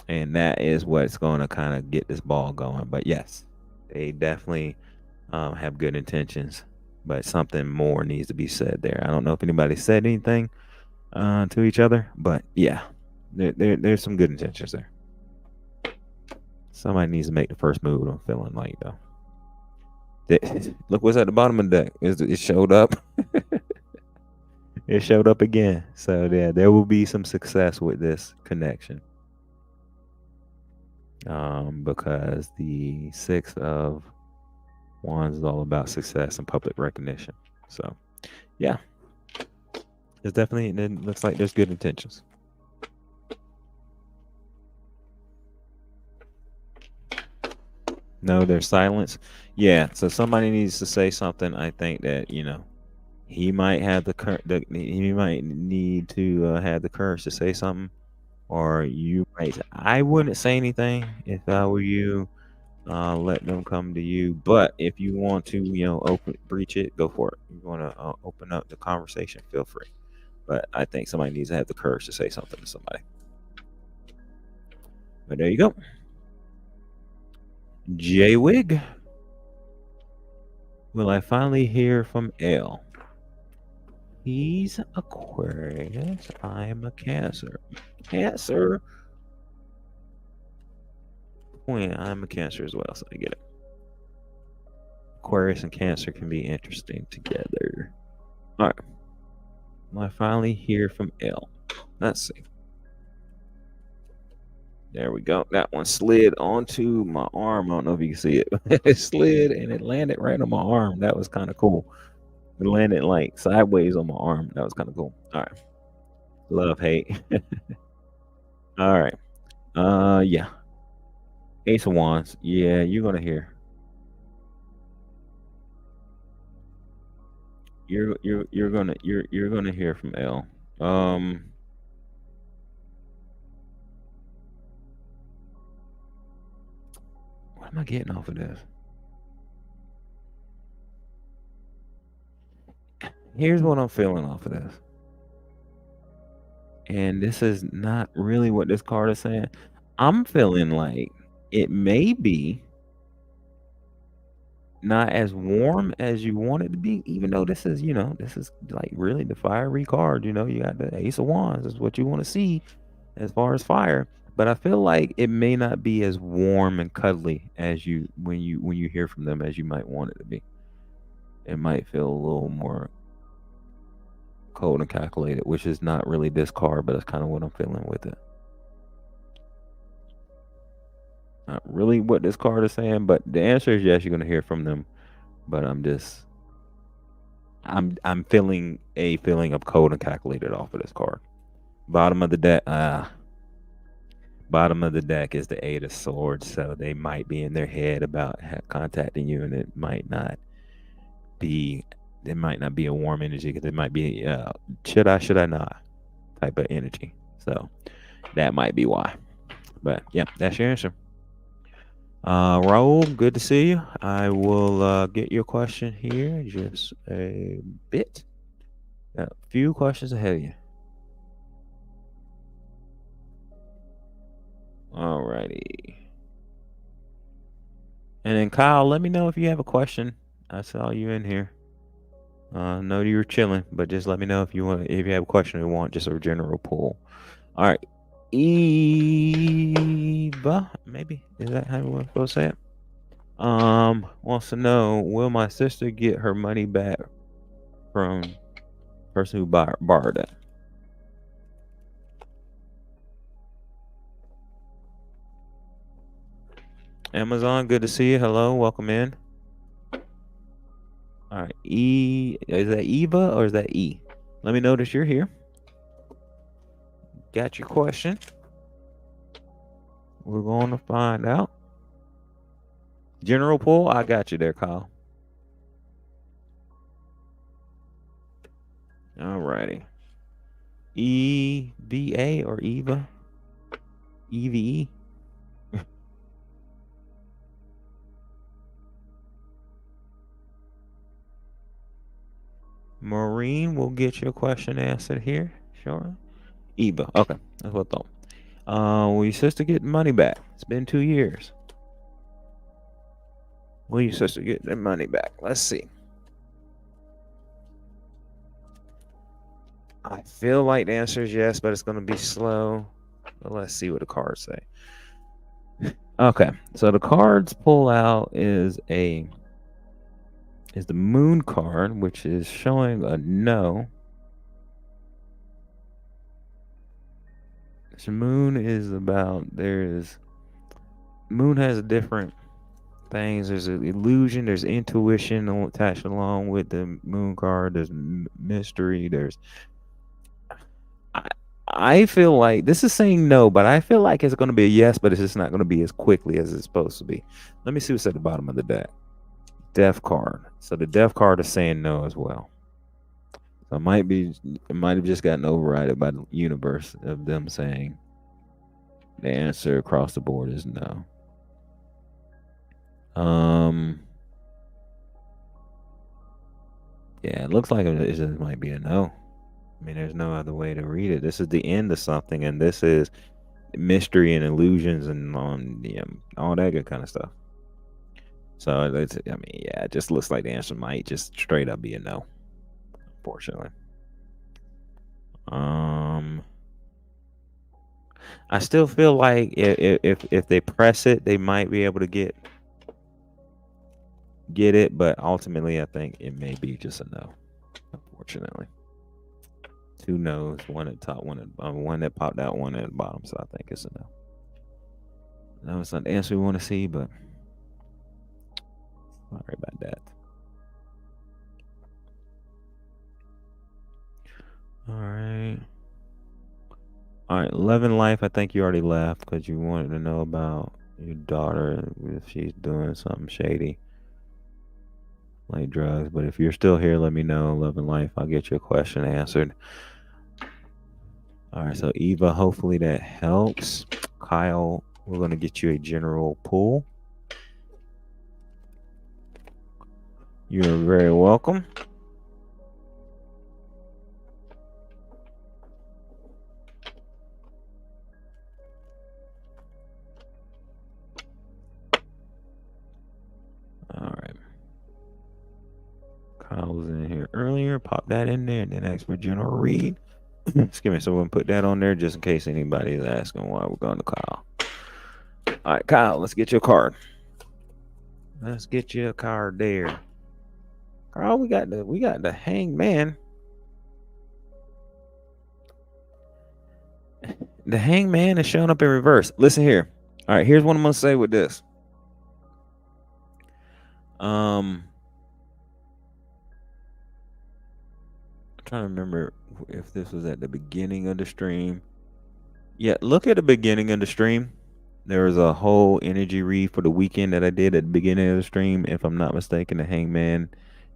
And that is what's going to kind of get this ball going. But yes, they definitely have good intentions, but something more needs to be said there. I don't know if anybody said anything to each other, but yeah, there's some good intentions there. Somebody needs to make the first move. I'm feeling like though. Look what's at the bottom of the deck. It showed up. It showed up again. So yeah, there will be some success with this connection. Because the six of wands is all about success and public recognition. So yeah, it looks like there's good intentions. No, there's silence. Yeah, so somebody needs to say something. I think that he might have he might need to have the courage to say something, or you might. I wouldn't say anything if I were you. Let them come to you. But if you want to, breach it, go for it. You want to open up the conversation, feel free. But I think somebody needs to have the courage to say something to somebody. But there you go. J Wig. Will I finally hear from L? He's Aquarius. I'm a Cancer. Cancer. Well, I'm a Cancer as well, so I get it. Aquarius and Cancer can be interesting together. All right. Will I finally hear from L? Let's see. There we go. That one slid onto my arm. I don't know if you can see it. It slid and it landed right on my arm. That was kind of cool. It landed like sideways on my arm. That was kind of cool. All right. Love, hate. All right. Yeah. Ace of Wands. Yeah, you're gonna hear. You're gonna hear from L. What am I getting off of this? Here's what I'm feeling off of this. And this is not really what this card is saying. I'm feeling like it may be not as warm as you want it to be, even though this is like really the fiery card. You got the Ace of Wands. Is what you want to see as far as fire. But I feel like it may not be as warm and cuddly as when you hear from them as you might want it to be. It might feel a little more cold and calculated, which is not really this card, but it's kind of what I'm feeling with it. Not really what this card is saying, but the answer is yes, you're gonna hear from them. But I'm feeling a feeling of cold and calculated off of this card. Bottom of the deck, bottom of the deck is the Eight of Swords, so they might be in their head about contacting you, and it might not be a warm energy, because it might be should I not type of energy. So that might be why. But yeah, that's your answer. Raul, good to see you. I will get your question here just a bit. Got a few questions ahead of you. Alrighty. And then Kyle, let me know if you have a question. I saw you in here. Know you were chilling, but just let me know if you have a question or want just a general poll. All right. Eva, maybe is that how we're supposed to say it? Wants to know, will my sister get her money back from the person who borrowed it? Amazon, good to see you. Hello, welcome in. All right, is that Eva or is that E? Let me know that you're here. Got your question. We're going to find out. General pool, I got you there, Kyle. All righty. EVA or Eva? EVE? Maureen will get your question answered here. Sure. Eva. Okay. That's what I thought. Will your sister get money back? It's been 2 years. Will your sister get their money back? Let's see. I feel like the answer is yes, but it's going to be slow. But let's see what the cards say. Okay. So the cards pull out is the Moon card, which is showing a no. So Moon is about, Moon has different things. There's an illusion, there's intuition attached along with the Moon card, there's mystery, I feel like this is saying no, but I feel like it's going to be a yes, but it's just not going to be as quickly as it's supposed to be. Let me see what's at the bottom of the deck. Death card. So the Death card is saying no as well. So it might have just gotten overridden by the universe of them saying the answer across the board is no. Yeah, it looks like it just might be a no. I mean, there's no other way to read it. This is the end of something, and this is mystery and illusions and all that good kind of stuff. So it's, I mean, yeah, it just looks like the answer might just straight up be a no, unfortunately. I still feel like if they press it, they might be able to get it, but ultimately, I think it may be just a no, unfortunately. 2 no's, one at top, one that popped out, one at the bottom. So I think it's a no. No, it's not the answer we want to see, but sorry about that. All right. All right, Love and Life. I think you already left because you wanted to know about your daughter if she's doing something shady, like drugs. But if you're still here, let me know. Love and Life. I'll get your question answered. All right, so Eva, hopefully that helps. Kyle, we're going to get you a general pull. You're very welcome. All right. Kyle was in here earlier. Pop that in there and then ask for general read. Excuse me. So we'll put that on there just in case anybody is asking why we're going to Kyle. All right, Kyle, let's get you a card. Let's get you a card there. Carl, we got the Hangman. The Hangman is showing up in reverse. Listen here. All right, here's what I'm gonna say with this. I'm trying to remember if this was at the beginning of the stream. Yeah, look at the beginning of the stream. There was a whole energy read for the weekend that I did at the beginning of the stream. If I'm not mistaken, the Hangman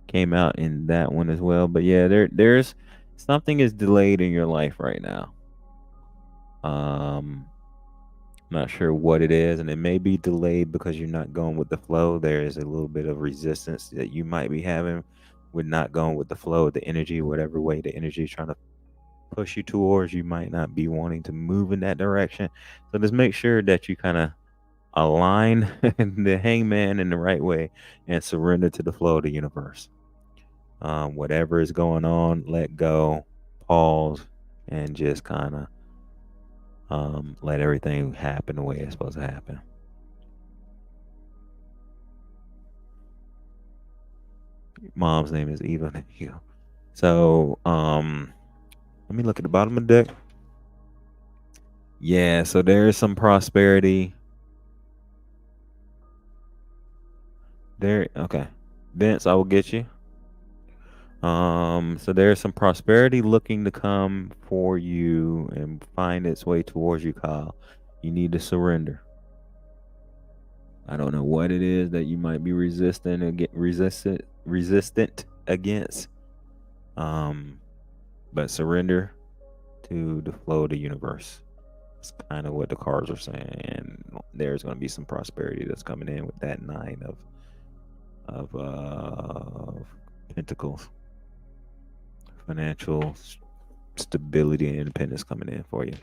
came out in that one as well. But yeah, there's something is delayed in your life right now. Not sure what it is, and it may be delayed because you're not going with the flow. There is a little bit of resistance that you might be having with not going with the flow of the energy, whatever way the energy is trying to push you towards. You might not be wanting to move in that direction. So just make sure that you kind of align the Hangman in the right way and surrender to the flow of the universe. Whatever is going on, let go, pause, and just kind of let everything happen the way it's supposed to happen. Mom's name is Eva. There you go. So, let me look at the bottom of the deck. Yeah, so there is some prosperity. There, okay. Vince, I will get you. So there's some prosperity looking to come for you and find its way towards you, Kyle. You need to surrender. I don't know what it is that you might be resistant against. But surrender to the flow of the universe. It's kind of what the cards are saying. And there's going to be some prosperity that's coming in with that 9 of Pentacles. Financial stability and independence coming in for you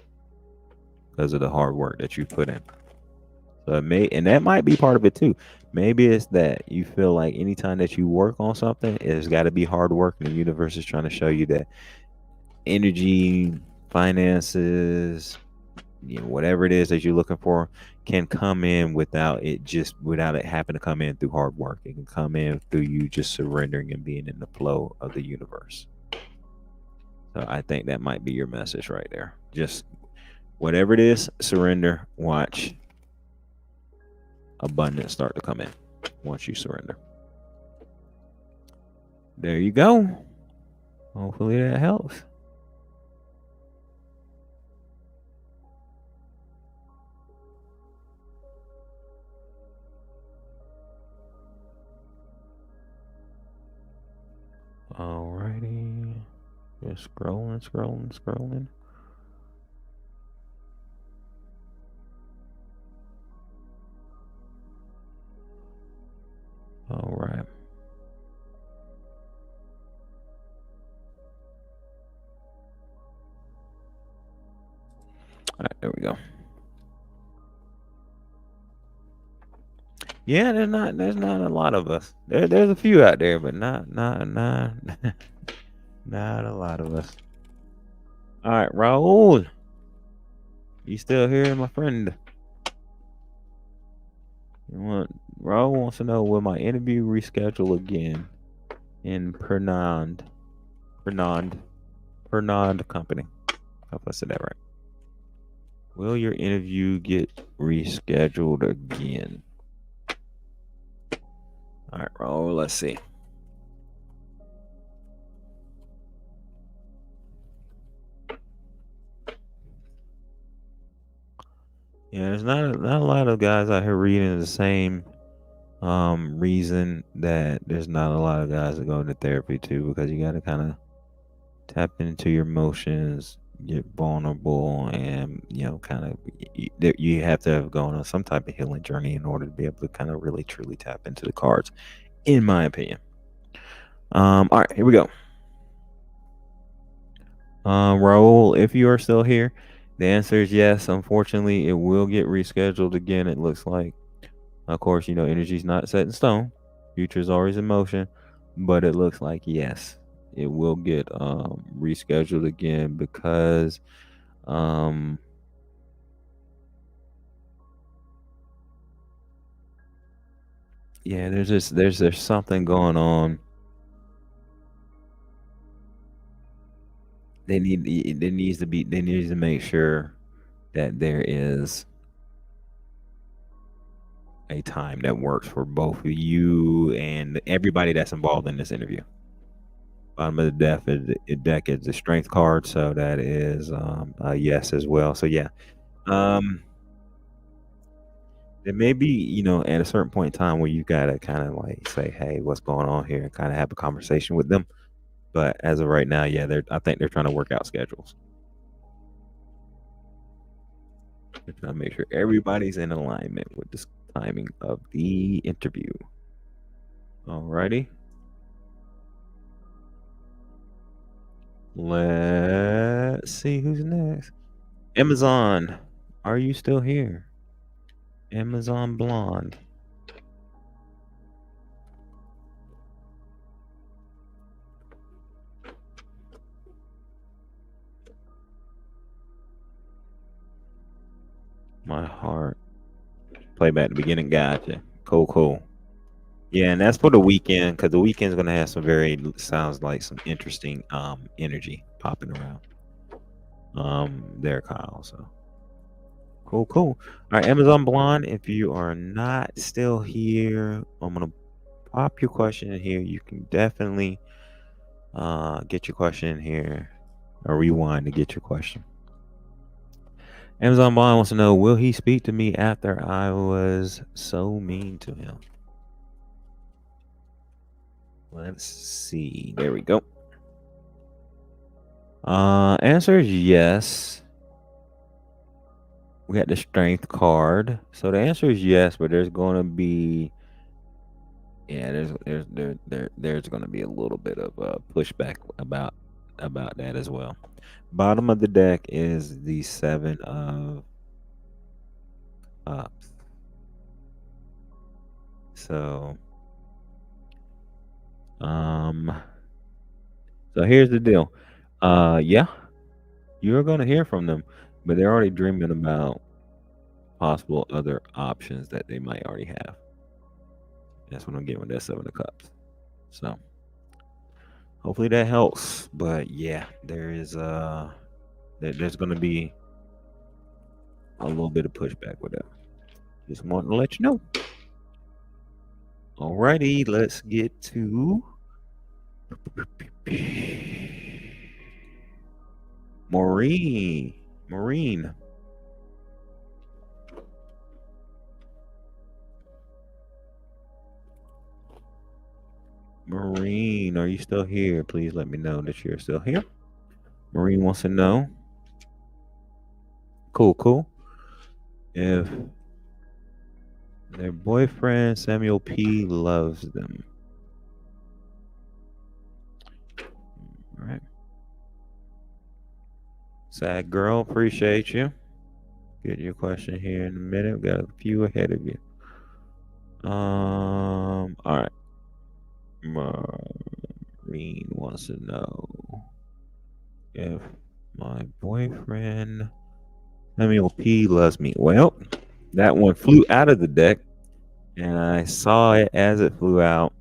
because of the hard work that you put in. So and that might be part of it too. Maybe it's that you feel like anytime that you work on something, it's got to be hard work, and the universe is trying to show you that energy, finances, whatever it is that you're looking for can come in without it having to come in through hard work. It can come in through you just surrendering and being in the flow of the universe. So I think that might be your message right there. Just whatever it is, surrender, watch abundance start to come in once you surrender. There you go. Hopefully that helps. Alrighty. Just scrolling. All right. All right, there we go. Yeah, there's not a lot of us. There's a few out there, but not not a lot of us. All right, Raul, you still here, my friend? Raul wants to know, will my interview reschedule again in Pernod Company? I hope I said that right. Will your interview get rescheduled again? All right, Raul, let's see. Yeah, there's not a lot of guys out here reading the same reason that there's not a lot of guys that go into therapy too, because you got to kind of tap into your emotions, get vulnerable, and kind of you have to have gone on some type of healing journey in order to be able to kind of really truly tap into the cards, in my opinion. All right, here we go. Raul, if you are still here, the answer is yes. Unfortunately, it will get rescheduled again. It looks like, of course, energy is not set in stone. Future is always in motion, but it looks like yes, it will get rescheduled again because yeah, there's something going on. They need to make sure that there is a time that works for both of you and everybody that's involved in this interview. Bottom of deck is the strength card, so that is a yes as well. So yeah, um, there may be at a certain point in time where you gotta kind of like say, hey, what's going on here, and kind of have a conversation with them. But as of right now, yeah, I think they're trying to work out schedules. They're trying to make sure everybody's in alignment with the timing of the interview. Alrighty. Let's see who's next. Amazon, are you still here? Amazon Blonde. My heart. Play back the beginning. Gotcha. Cool. Yeah, and that's for the weekend because the weekend's gonna have some sounds like some interesting energy popping around. There, Kyle. So cool. All right, Amazon Blonde. If you are not still here, I'm gonna pop your question in here. You can definitely get your question in here or rewind to get your question. Amazon Blonde wants to know, will he speak to me after I was so mean to him? Let's see. There we go. Answer is yes. We got the strength card. So the answer is yes, but there's gonna be there's gonna be a little bit of pushback about that as well. Bottom of the deck is the 7 of Cups. So so here's the deal. Yeah, you're gonna hear from them, but they're already dreaming about possible other options that they might already have. That's what I'm getting with that 7 of Cups. So hopefully that helps. But yeah, there's gonna be a little bit of pushback with that. Just wanting to let you know. Alrighty, let's get to Maureen. Maureen, are you still here? Please let me know that you're still here. Maureen wants to know. Cool, cool. If their boyfriend Samuel P loves them. All right. Sad girl, appreciate you. Get your question here in a minute. We got a few ahead of you. All right. Maureen wants to know if my boyfriend Samuel P loves me. Well, that one flew out of the deck, and I saw it as it flew out.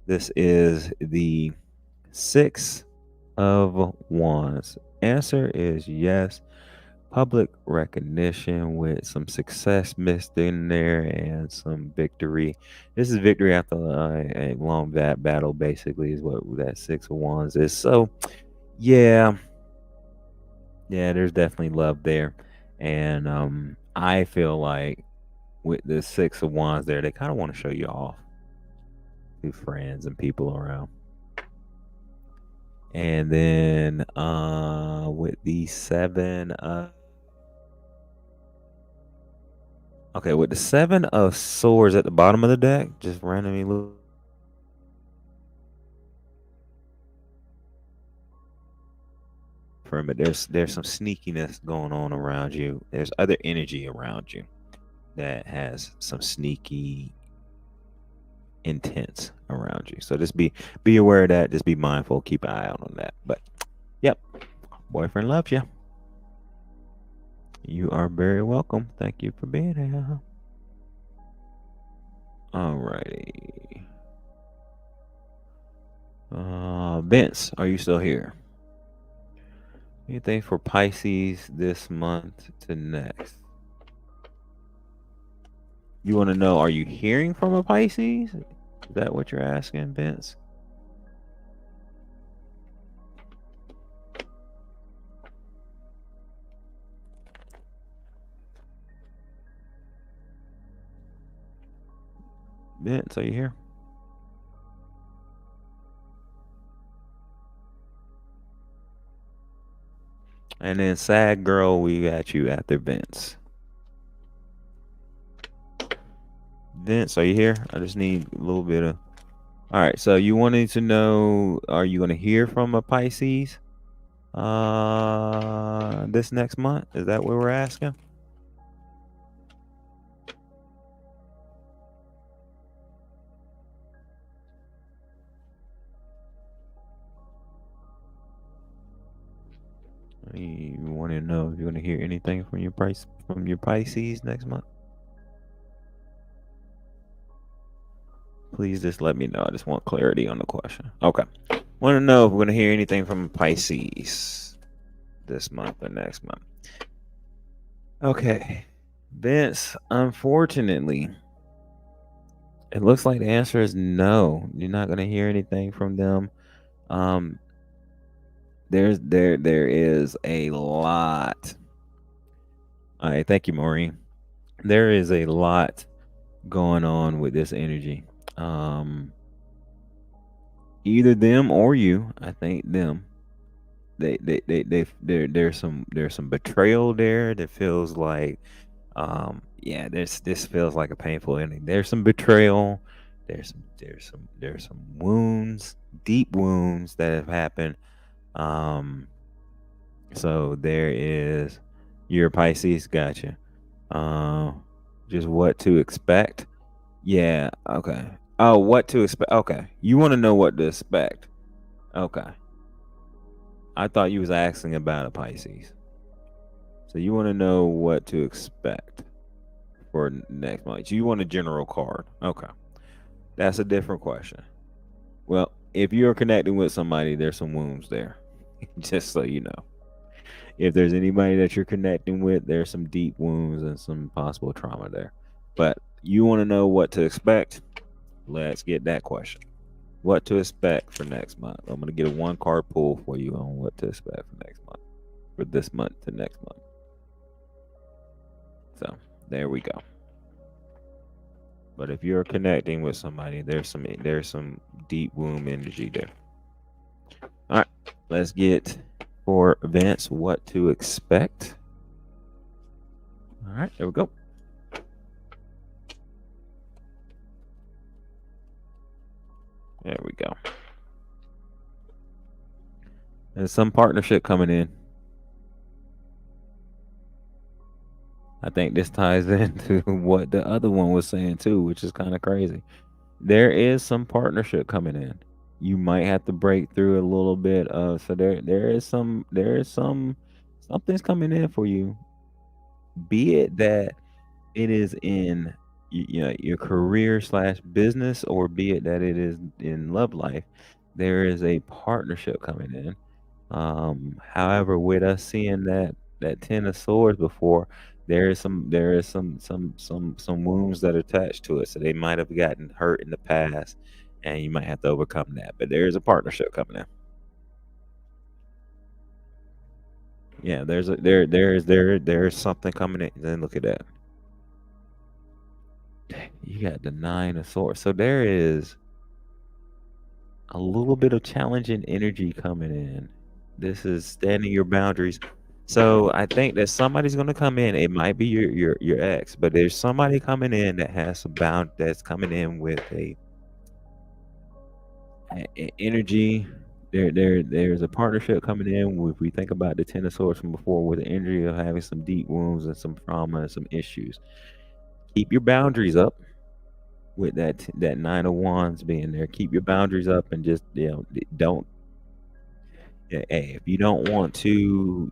This is the Six of Wands. Answer is yes. Public recognition with some success mixed in there and some victory. This is victory after a long battle, basically, is what that Six of Wands is. So, yeah, there's definitely love there. And I feel like with the Six of Wands there, they kind of want to show you off to friends and people around. And then with the Seven okay, with the Seven of Swords at the bottom of the deck, just randomly look from it. There's some sneakiness going on around you. There's other energy around you that has some sneaky intents around you. So just be aware of that. Just be mindful. Keep an eye out on that. But yep, boyfriend loves you. You are very welcome. Thank you for being here. Alrighty. Vince, are you still here? Anything for Pisces this month to next? You want to know, are you hearing from a Pisces? Is that what you're asking, Vince? Vince, are you here? And then Sad Girl, we got you after Vince. Vince, are you here? I just need a little bit of... All right, so you wanted to know, are you going to hear from a Pisces this next month? Is that what we're asking? You want to know if you're going to hear anything from your Pisces next month? Please just let me know. I just want clarity on the question. Okay. Want to know if we're going to hear anything from Pisces this month or next month. Okay. Vince, unfortunately, it looks like the answer is no. You're not going to hear anything from them. There is a lot. All right, thank you, Maureen. There is a lot going on with this energy. Either them or you. I think them. There's some betrayal there that feels like this feels like a painful ending. There's some betrayal. There's some wounds, deep wounds that have happened. So there is your Pisces, gotcha. Just what to expect. Yeah, okay. Oh, what to expect. Okay. You want to know what to expect. Okay. I thought you was asking about a Pisces. So you want to know what to expect for next month. You want a general card. Okay. That's a different question. Well, if you're connecting with somebody, there's some wounds there. Just so you know. If there's anybody that you're connecting with, there's some deep wounds and some possible trauma there. But you want to know what to expect? Let's get that question. What to expect for next month? I'm going to get a one card pull for you on what to expect for next month. For this month to next month. So there we go. But if you're connecting with somebody, there's some deep womb energy there. All right, let's get for events, what to expect. All right, there we go. There we go. There's some partnership coming in. I think this ties into what the other one was saying too, which is kind of crazy. There is some partnership coming in. You might have to break through a little bit of so there is some something's coming in for you. Be it that it is in your career slash business, or be it that it is in love life. There is a partnership coming in. However, with us seeing that Ten of Swords before, there is some wounds that are attached to it. So they might have gotten hurt in the past, and you might have to overcome that. But there is a partnership coming in. Yeah, there's something coming in. Then look at that. You got the Nine of Swords. So there is a little bit of challenging energy coming in. This is standing your boundaries. So I think that somebody's going to come in. It might be your ex, but there's somebody coming in that has some bound that's coming in with a energy. There's a partnership coming in. If we think about the Ten of Swords from before, with the energy of having some deep wounds and some trauma and some issues. Keep your boundaries up with that Nine of Wands being there. Keep your boundaries up and just don't. Hey, if you don't want to,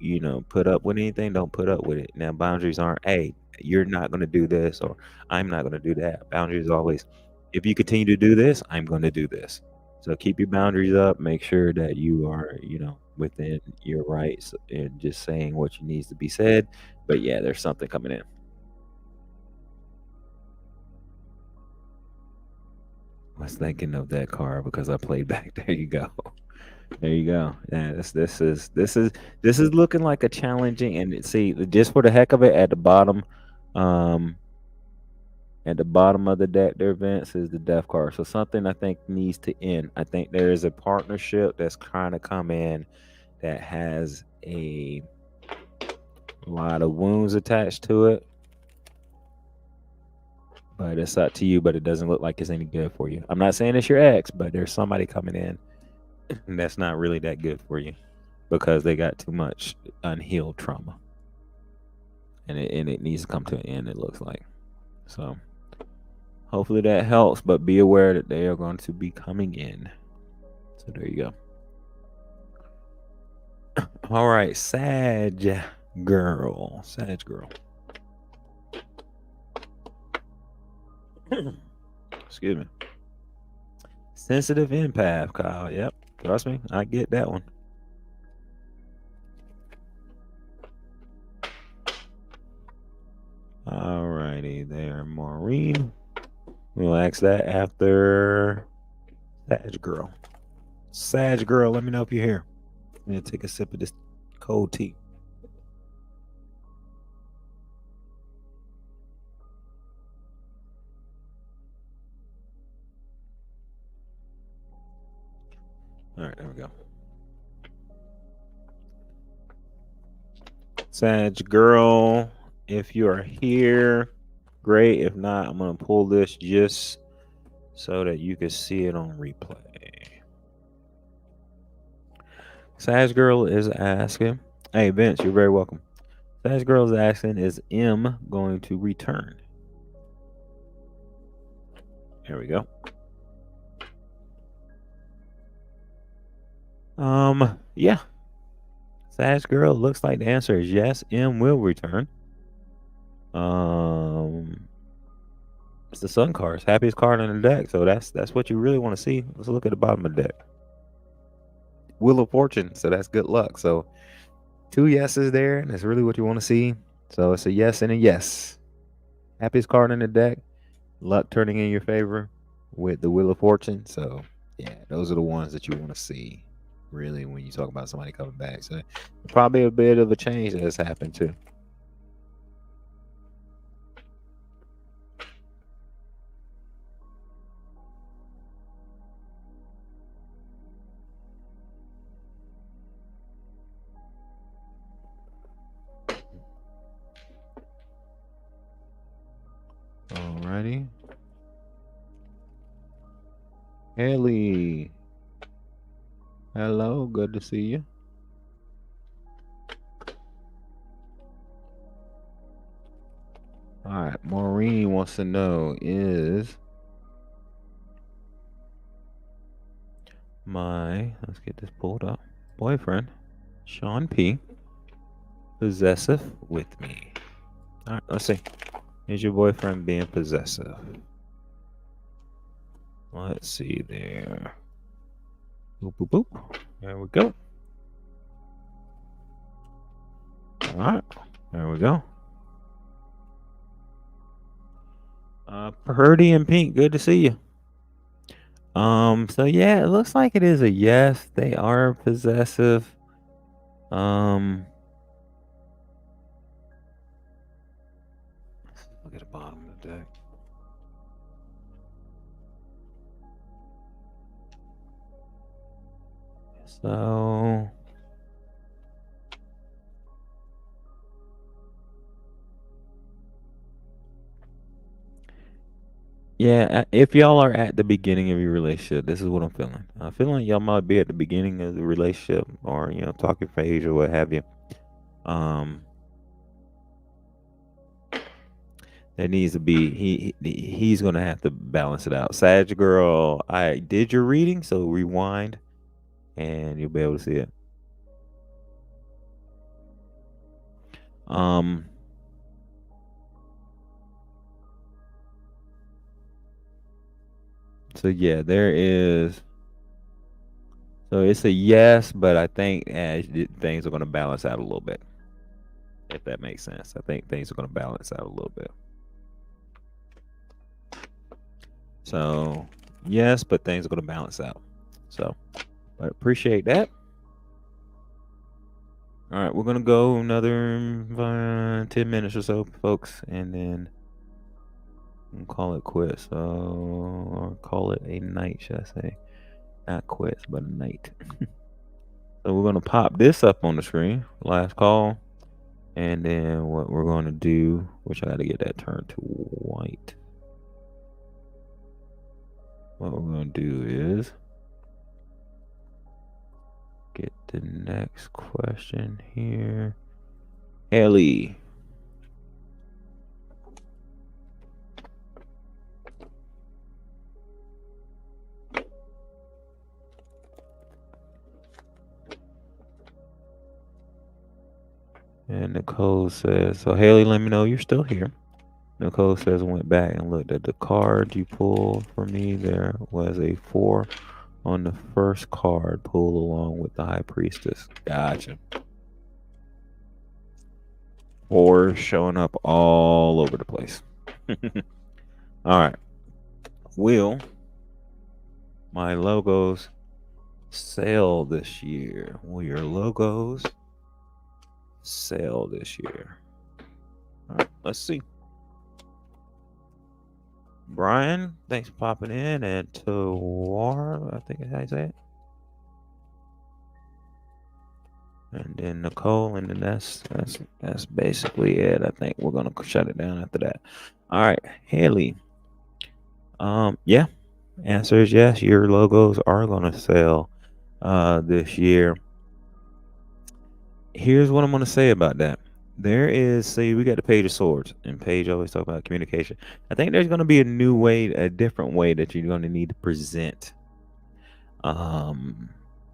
put up with anything, don't put up with it. Now, boundaries aren't, hey, you're not going to do this, or I'm not going to do that. Boundaries always, if you continue to do this, I'm going to do this. So keep your boundaries up. Make sure that you are, within your rights and just saying what needs to be said. But yeah, there's something coming in. I was thinking of that card because I played back. There you go. There you go. Yeah, this is looking like a challenging, and see, just for the heck of it, um, at the bottom of the deck, their events is the death card. So something I think needs to end. I think there is a partnership that's trying to come in that has a lot of wounds attached to it. But it's up to you, but it doesn't look like it's any good for you. I'm not saying it's your ex, but there's somebody coming in that's not really that good for you because they got too much unhealed trauma. And it needs to come to an end, it looks like. So hopefully that helps, but be aware that they are going to be coming in. So there you go. All right, Sag girl. Excuse me. Sensitive empath, Kyle. Yep. Trust me, I get that one. All righty there, Maureen. We'll ask that after Sag girl. Sag girl, let me know if you're here. I'm gonna take a sip of this cold tea. All right, there we go. Sag girl, if you are here, great. If not, I'm gonna pull this just so that you can see it on replay. Sag girl is asking, hey Vince, you're very welcome. Sag girl is asking, is M going to return? Here we go. Yeah. Sag girl, looks like the answer is yes. M will return. It's the Sun cards, happiest card on the deck. So that's what you really want to see. Let's look at the bottom of the deck. Wheel of Fortune. So that's good luck. So 2 yeses there, and that's really what you want to see. So it's a yes and a yes. Happiest card in the deck. Luck turning in your favor with the Wheel of Fortune. So yeah, those are the ones that you want to see, really, when you talk about somebody coming back. So probably a bit of a change that has happened too. Alrighty. Haley. Hello, good to see you. All right, Maureen wants to know, is let's get this pulled up, boyfriend, Sean P, possessive with me? All right, let's see. Is your boyfriend being possessive? Let's see there. Boop, boop, boop. There we go. All right, there we go. Purdy and Pink, good to see you. So yeah, it looks like it is a yes. They are possessive. Let's look at the bottom of the deck. So yeah, if y'all are at the beginning of your relationship, this is what I'm feeling. I feel like y'all might be at the beginning of the relationship, or talking phase or what have you. There needs to be he's gonna have to balance it out. Sag girl, I did your reading, so rewind, and you'll be able to see it. So yeah, there is. So it's a yes, but I think things are going to balance out a little bit. If that makes sense, I think things are going to balance out a little bit. So yes, but things are going to balance out. So I appreciate that. All right, we're going to go another 10 minutes or so, folks, and then we'll call it quits. Or call it a night, should I say? Not quits, but a night. So we're going to pop this up on the screen. Last call. And then what we're going to do, which I got to get that turned to white. What we're going to do is get the next question here. Ellie. And Nicole says, so Haley, let me know you're still here. Nicole says, I went back and looked at the card you pulled for me. There was a 4 on the first card pulled along with the High Priestess. Gotcha. 4 showing up all over the place. All right. Will my logos sell this year? Will your logos sell this year? All right, let's see. Brian, thanks for popping in, and Tawar, I think is how you say it. And then Nicole, and then that's basically it. I think we're gonna shut it down after that. All right, Haley. Yeah. Answer is yes. Your logos are gonna sell this year. Here's what I'm gonna say about that. There is, see, we got the Page of Swords, and Page always talk about communication. I think there's gonna be a new way, a different way that you're gonna need to present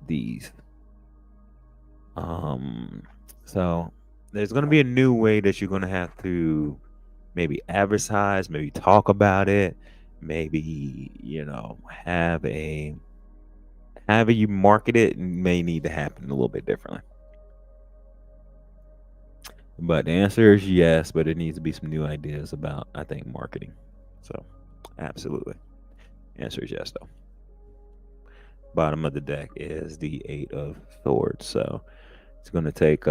these. So there's gonna be a new way that you're gonna have to maybe advertise, maybe talk about it, maybe however you market it may need to happen a little bit differently. But the answer is yes, but it needs to be some new ideas about, I think, marketing. So absolutely. Answer is yes, though. Bottom of the deck is the 8 of Swords. So it's gonna take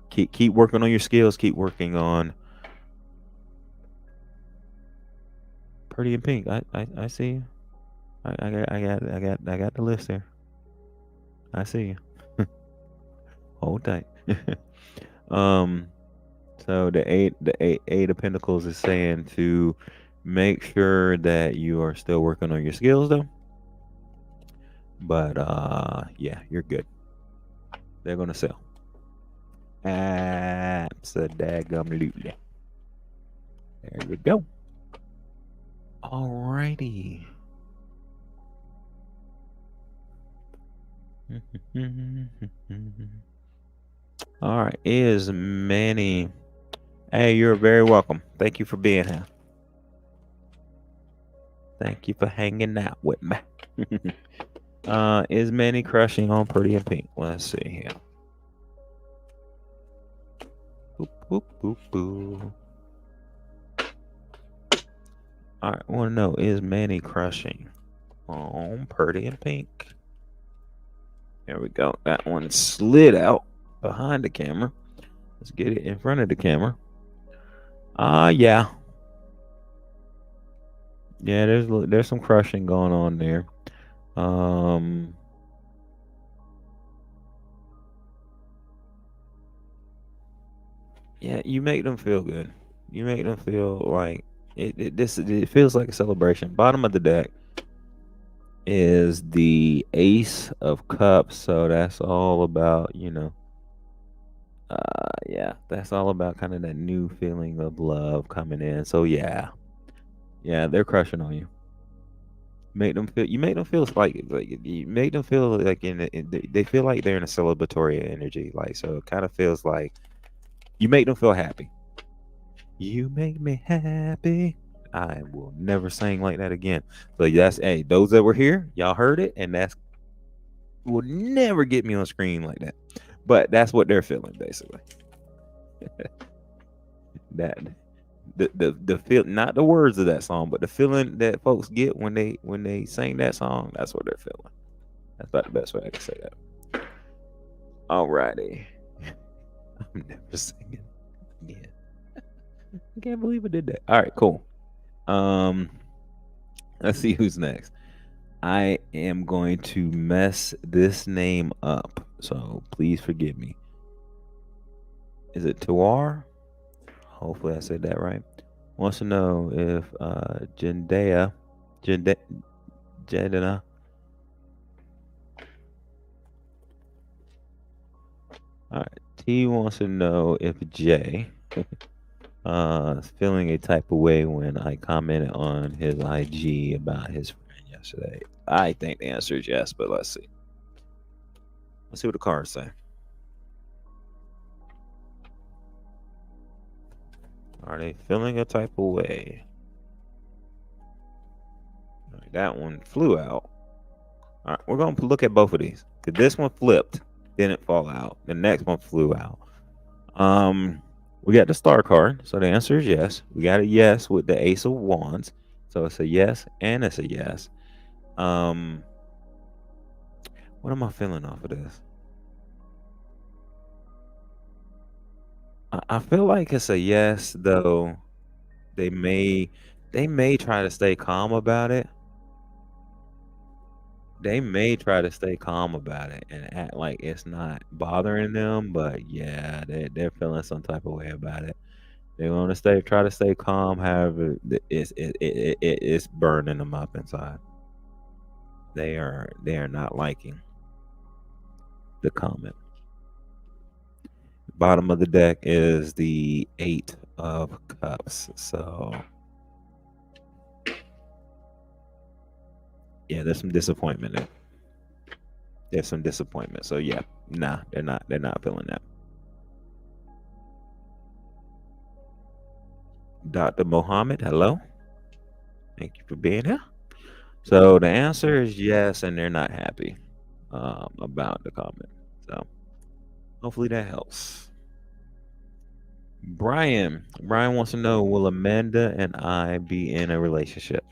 keep working on your skills, keep working on Pretty in Pink. I see you. I got the list there. I see you. Hold tight. So the eight of Pentacles is saying to make sure that you are still working on your skills though. But yeah, you're good. They're gonna sell. Absolutely. There you go. Alrighty. All right. Is Manny. Hey, you're very welcome. Thank you for being here. Thank you for hanging out with me. Is Manny crushing on Pretty in Pink? Let's see here. Boop, boop, boop, boop. All right, I want to know, is Manny crushing on Pretty in Pink? There we go. That one slid out behind the camera. Let's get it in front of the camera. Yeah. Yeah, there's some crushing going on there. Yeah, you make them feel good. You make them feel like it feels like a celebration. Bottom of the deck is the Ace of Cups, so that's all about, yeah, that's all about kind of that new feeling of love coming in. So yeah, they're crushing on you. You make them feel like you make them feel like they feel like they're in a celebratory energy, like, so it kind of feels like you make them feel happy. You make me happy. I will never sing like that again. So that's, hey, those that were here, y'all heard it, and that's will never get me on screen like that. But that's what they're feeling basically. That the feel, not the words of that song, but the feeling that folks get when they sing that song, that's what they're feeling. That's about the best way I can say that. Alrighty. I'm never singing again. I can't believe I did that. All right, cool. Let's see who's next. I am going to mess this name up, so please forgive me. Is it Tawar? Hopefully I said that right. Wants to know if Jendana. All right. T wants to know if Jay is feeling a type of way when I commented on his IG about his friend yesterday. I think the answer is yes, but let's see. Let's see what the cards say. Are they feeling a type of way? All right, that one flew out. All right, we're going to look at both of these. Because this one flipped, didn't fall out. The next one flew out. We got the star card, so the answer is yes. We got a yes with the Ace of Wands, so it's a yes and it's a yes. What am I feeling off of this? I feel like it's a yes, though. They may try to stay calm about it. They may try to stay calm about it and act like it's not bothering them, but yeah, they're feeling some type of way about it. They want to try to stay calm. However, it's burning them up inside. They are not liking the comment. Bottom of the deck is the Eight of Cups. So yeah, there's some disappointment there. There's some disappointment. So yeah, nah, they're not feeling that. Dr. Mohammed, hello. Thank you for being here. So the answer is yes, and they're not happy about the comment. So hopefully that helps. Brian wants to know, will Amanda and I be in a relationship?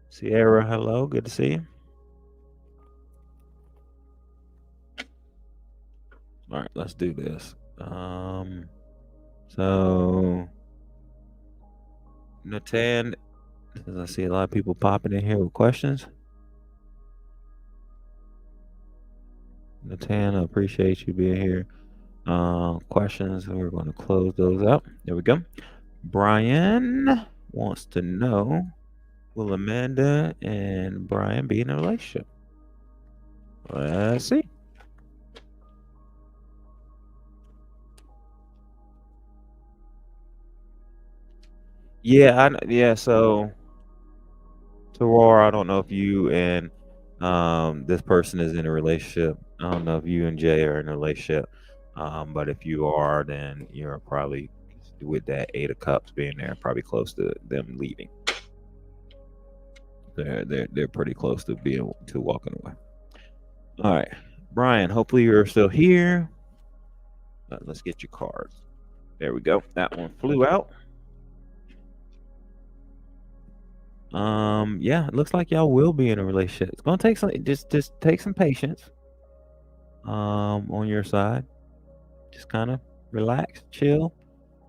Sierra, hello. Good to see you. All right, let's do this. So Natan, I see a lot of people popping in here with questions. Natan, I appreciate you being here. Questions, we're going to close those out. There we go. Brian wants to know, will Amanda and Brian be in a relationship? Let's see. Yeah. So, Terroir, I don't know if you and this person is in a relationship. I don't know if you and Jay are in a relationship. But if you are, then you're probably with that Eight of Cups being there, probably close to them leaving. They're pretty close to walking away. All right, Brian. Hopefully you're still here. Let's get your cards. There we go. That one flew out. Yeah, it looks like y'all will be in a relationship. It's gonna take some just take some patience. On your side. Just kind of relax, chill,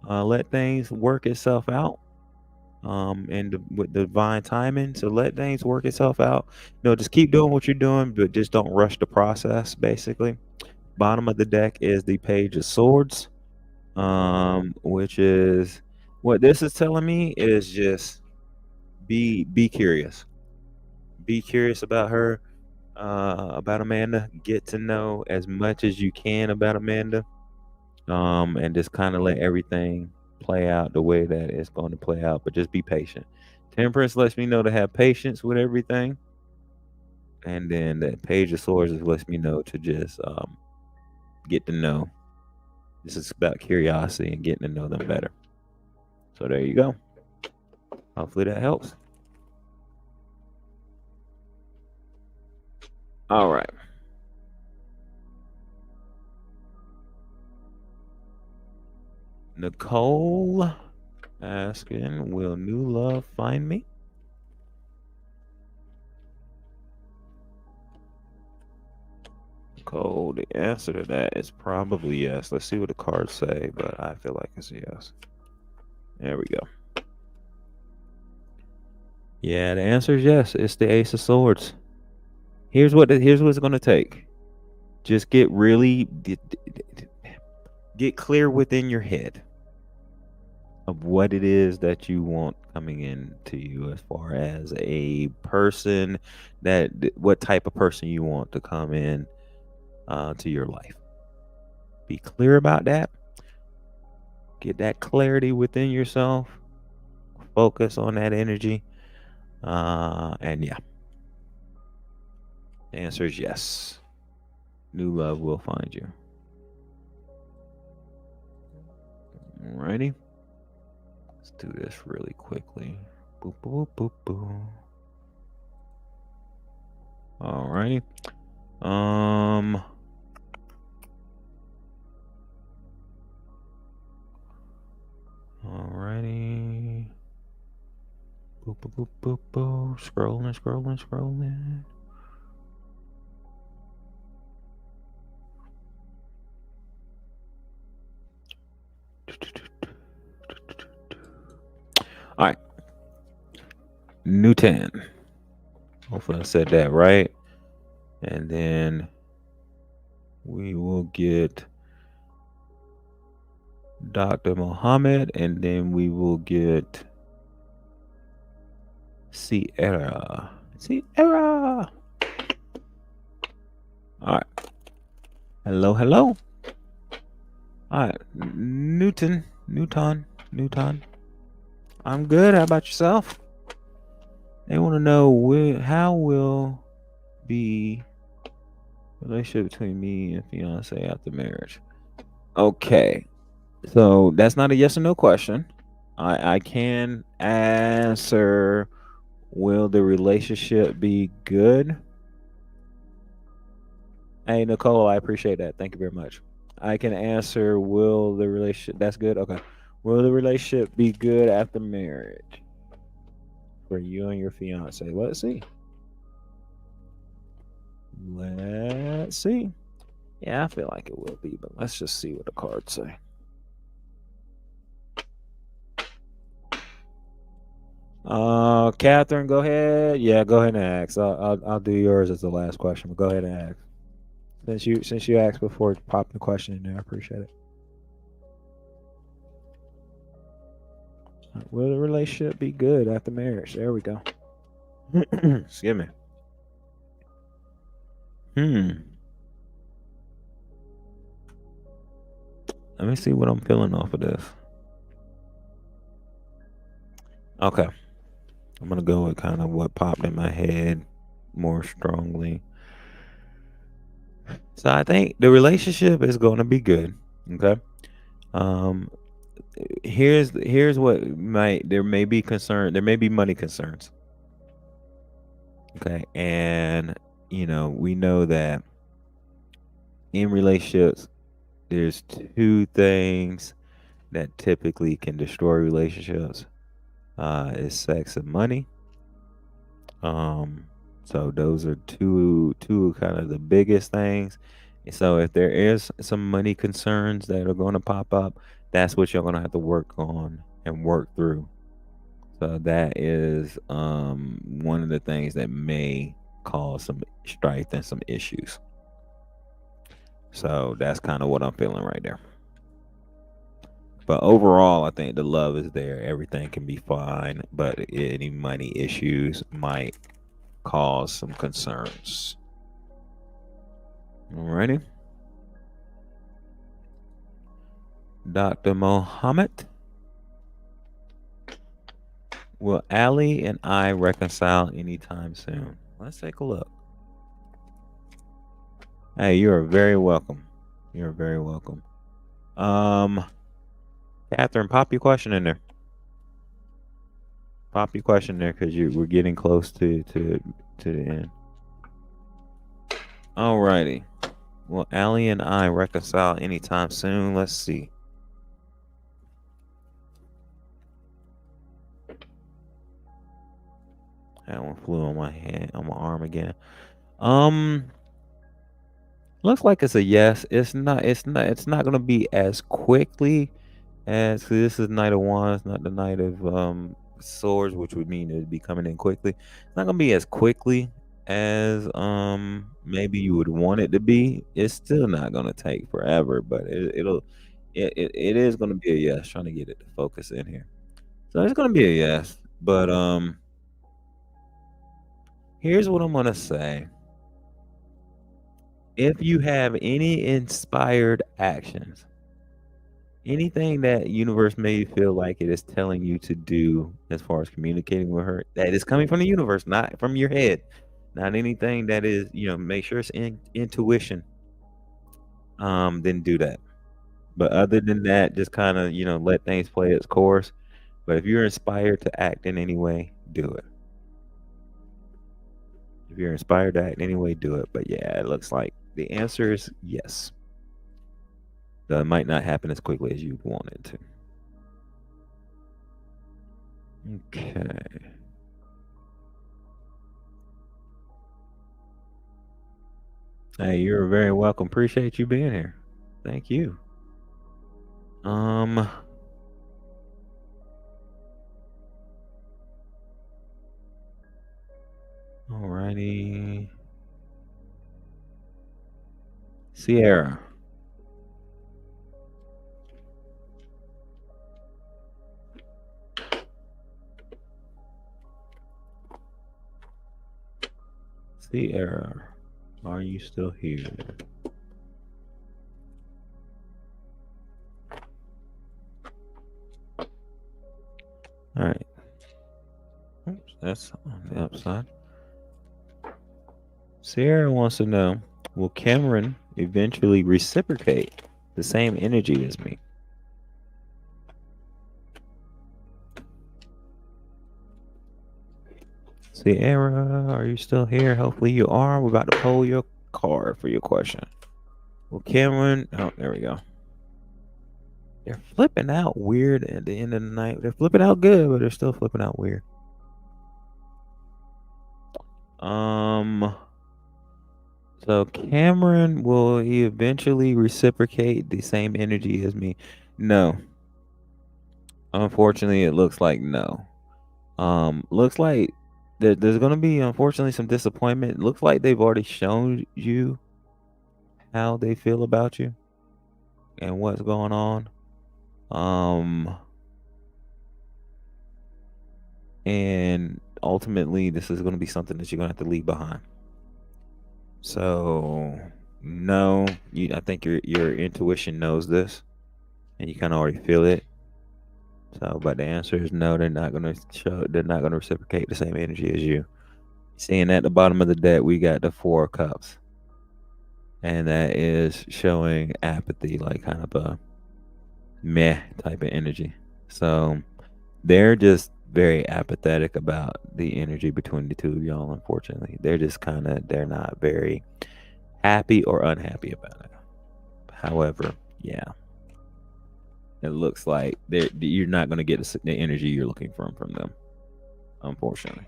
let things work itself out. And with divine timing, so let things work itself out. Just keep doing what you're doing, but just don't rush the process. Basically, bottom of the deck is the Page of Swords, which is what this is telling me is just be curious, be curious about her, about Amanda. Get to know as much as you can about Amanda, and just kind of let everything play out the way that it's going to play out. But just be patient. Temperance lets me know to have patience with everything, and then that Page of Swords lets me know to just get to know. This is about curiosity and getting to know them better. So there you go. Hopefully that helps. All right. Nicole asking, will new love find me? Nicole, the answer to that is probably yes. Let's see what the cards say, but I feel like it's a yes. There we go. Yeah, the answer is yes. It's the Ace of Swords. Here's what it's going to take. Just get clear within your head of what it is that you want coming into you, as far as a person, what type of person you want to come in to your life. Be clear about that. Get that clarity within yourself. Focus on that energy. And yeah, the answer is yes. New love will find you. Alrighty. Let's do this really quickly. Boop, boop, boop, boop. Alrighty. Alrighty. Boop, boop, boop, boop, boop. Scrolling. All right. Newton. Hopefully I said that right. And then we will get Dr. Mohammed, and then we will get Sierra. All right. Hello. All right. Newton. I'm good. How about yourself? They want to know how will be relationship between me and fiance after marriage. Okay. So that's not a yes or no question. I can answer, will the relationship be good? Hey, Nicole, I appreciate that. Thank you very much. I can answer, will the relationship, that's good? Okay. Will the relationship be good after marriage for you and your fiance? Let's see. Yeah, I feel like it will be, but let's just see what the cards say. Catherine, go ahead. Yeah, go ahead and ask. I'll do yours as the last question, but go ahead and ask. Since you asked before popping the question in there, I appreciate it. Will the relationship be good after marriage? There we go. Excuse me. Let me see what I'm feeling off of this. Okay. I'm going to go with kind of what popped in my head more strongly. So I think the relationship is going to be good. Okay. Um, here's what there may be concern. There may be money concerns. Okay. And, we know that in relationships, there's two things that typically can destroy relationships. Is sex and money. So those are two kind of the biggest things. And so if there is some money concerns that are going to pop up, that's what you're going to have to work on and work through. So that is one of the things that may cause some strife and some issues. So that's kind of what I'm feeling right there. But overall, I think the love is there. Everything can be fine, but any money issues might cause some concerns. Alrighty. Dr. Mohammed, will Ali and I reconcile anytime soon? Let's take a look. Hey, you are very welcome. You're very welcome. Catherine, pop your question in there. Pop your question there because we're getting close to the end. Alrighty. Will Ali and I reconcile anytime soon? Let's see. That one flew on my arm again. Looks like it's a yes. It's not gonna be as quickly as 'cause this is Knight of Wands, not the Knight of Swords, which would mean it'd be coming in quickly. It's not gonna be as quickly as maybe you would want it to be. It's still not gonna take forever, but it is gonna be a yes. Trying to get it to focus in here. So it's gonna be a yes. But here's what I'm gonna say. If you have any inspired actions, anything that universe may feel like it is telling you to do as far as communicating with her, that is coming from the universe, not from your head, not anything that is, make sure it's intuition. Then do that. But other than that, just kind of, let things play its course. But if you're inspired to act in any way, do it. If you're inspired to act in any way, do it. But yeah, it looks like the answer is yes. Though it might not happen as quickly as you want it to. Okay. Hey, you're very welcome. Appreciate you being here. Thank you. Alrighty. Sierra. Sierra, are you still here? All right. Oops, that's on the upside. Sierra wants to know, will Cameron eventually reciprocate the same energy as me? Sierra, are you still here? Hopefully you are. We're about to pull your card for your question. Well, Cameron, oh, there we go. They're flipping out weird at the end of the night. They're flipping out good, but they're still flipping out weird. So Cameron, will he eventually reciprocate the same energy as me? No. Unfortunately, it looks like no. Looks like there's gonna be unfortunately some disappointment. Looks like they've already shown you how they feel about you and what's going on. And ultimately, this is going to be something that you're going to have to leave behind. So, no, I think your intuition knows this, and you kind of already feel it. So, but the answer is no. They're not going to show. They're not going to reciprocate the same energy as you. Seeing at the bottom of the deck, we got the 4 of Cups, and that is showing apathy, like kind of a meh type of energy. So they're just very apathetic about the energy between the two of y'all. Unfortunately, they're just they're not very happy or unhappy about it. However, yeah, it looks like you're not going to get the energy you're looking from them. Unfortunately,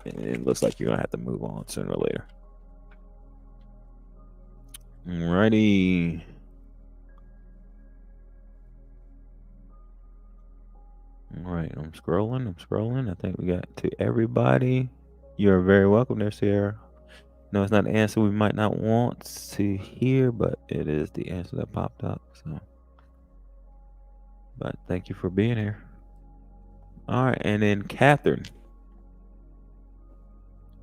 it looks like you're going to have to move on sooner or later. Alrighty. All right, I'm scrolling. I think we got to everybody. You're very welcome there, Sierra. No, it's not the answer we might not want to hear, but it is the answer that popped up. So, but thank you for being here. All right, and then Catherine.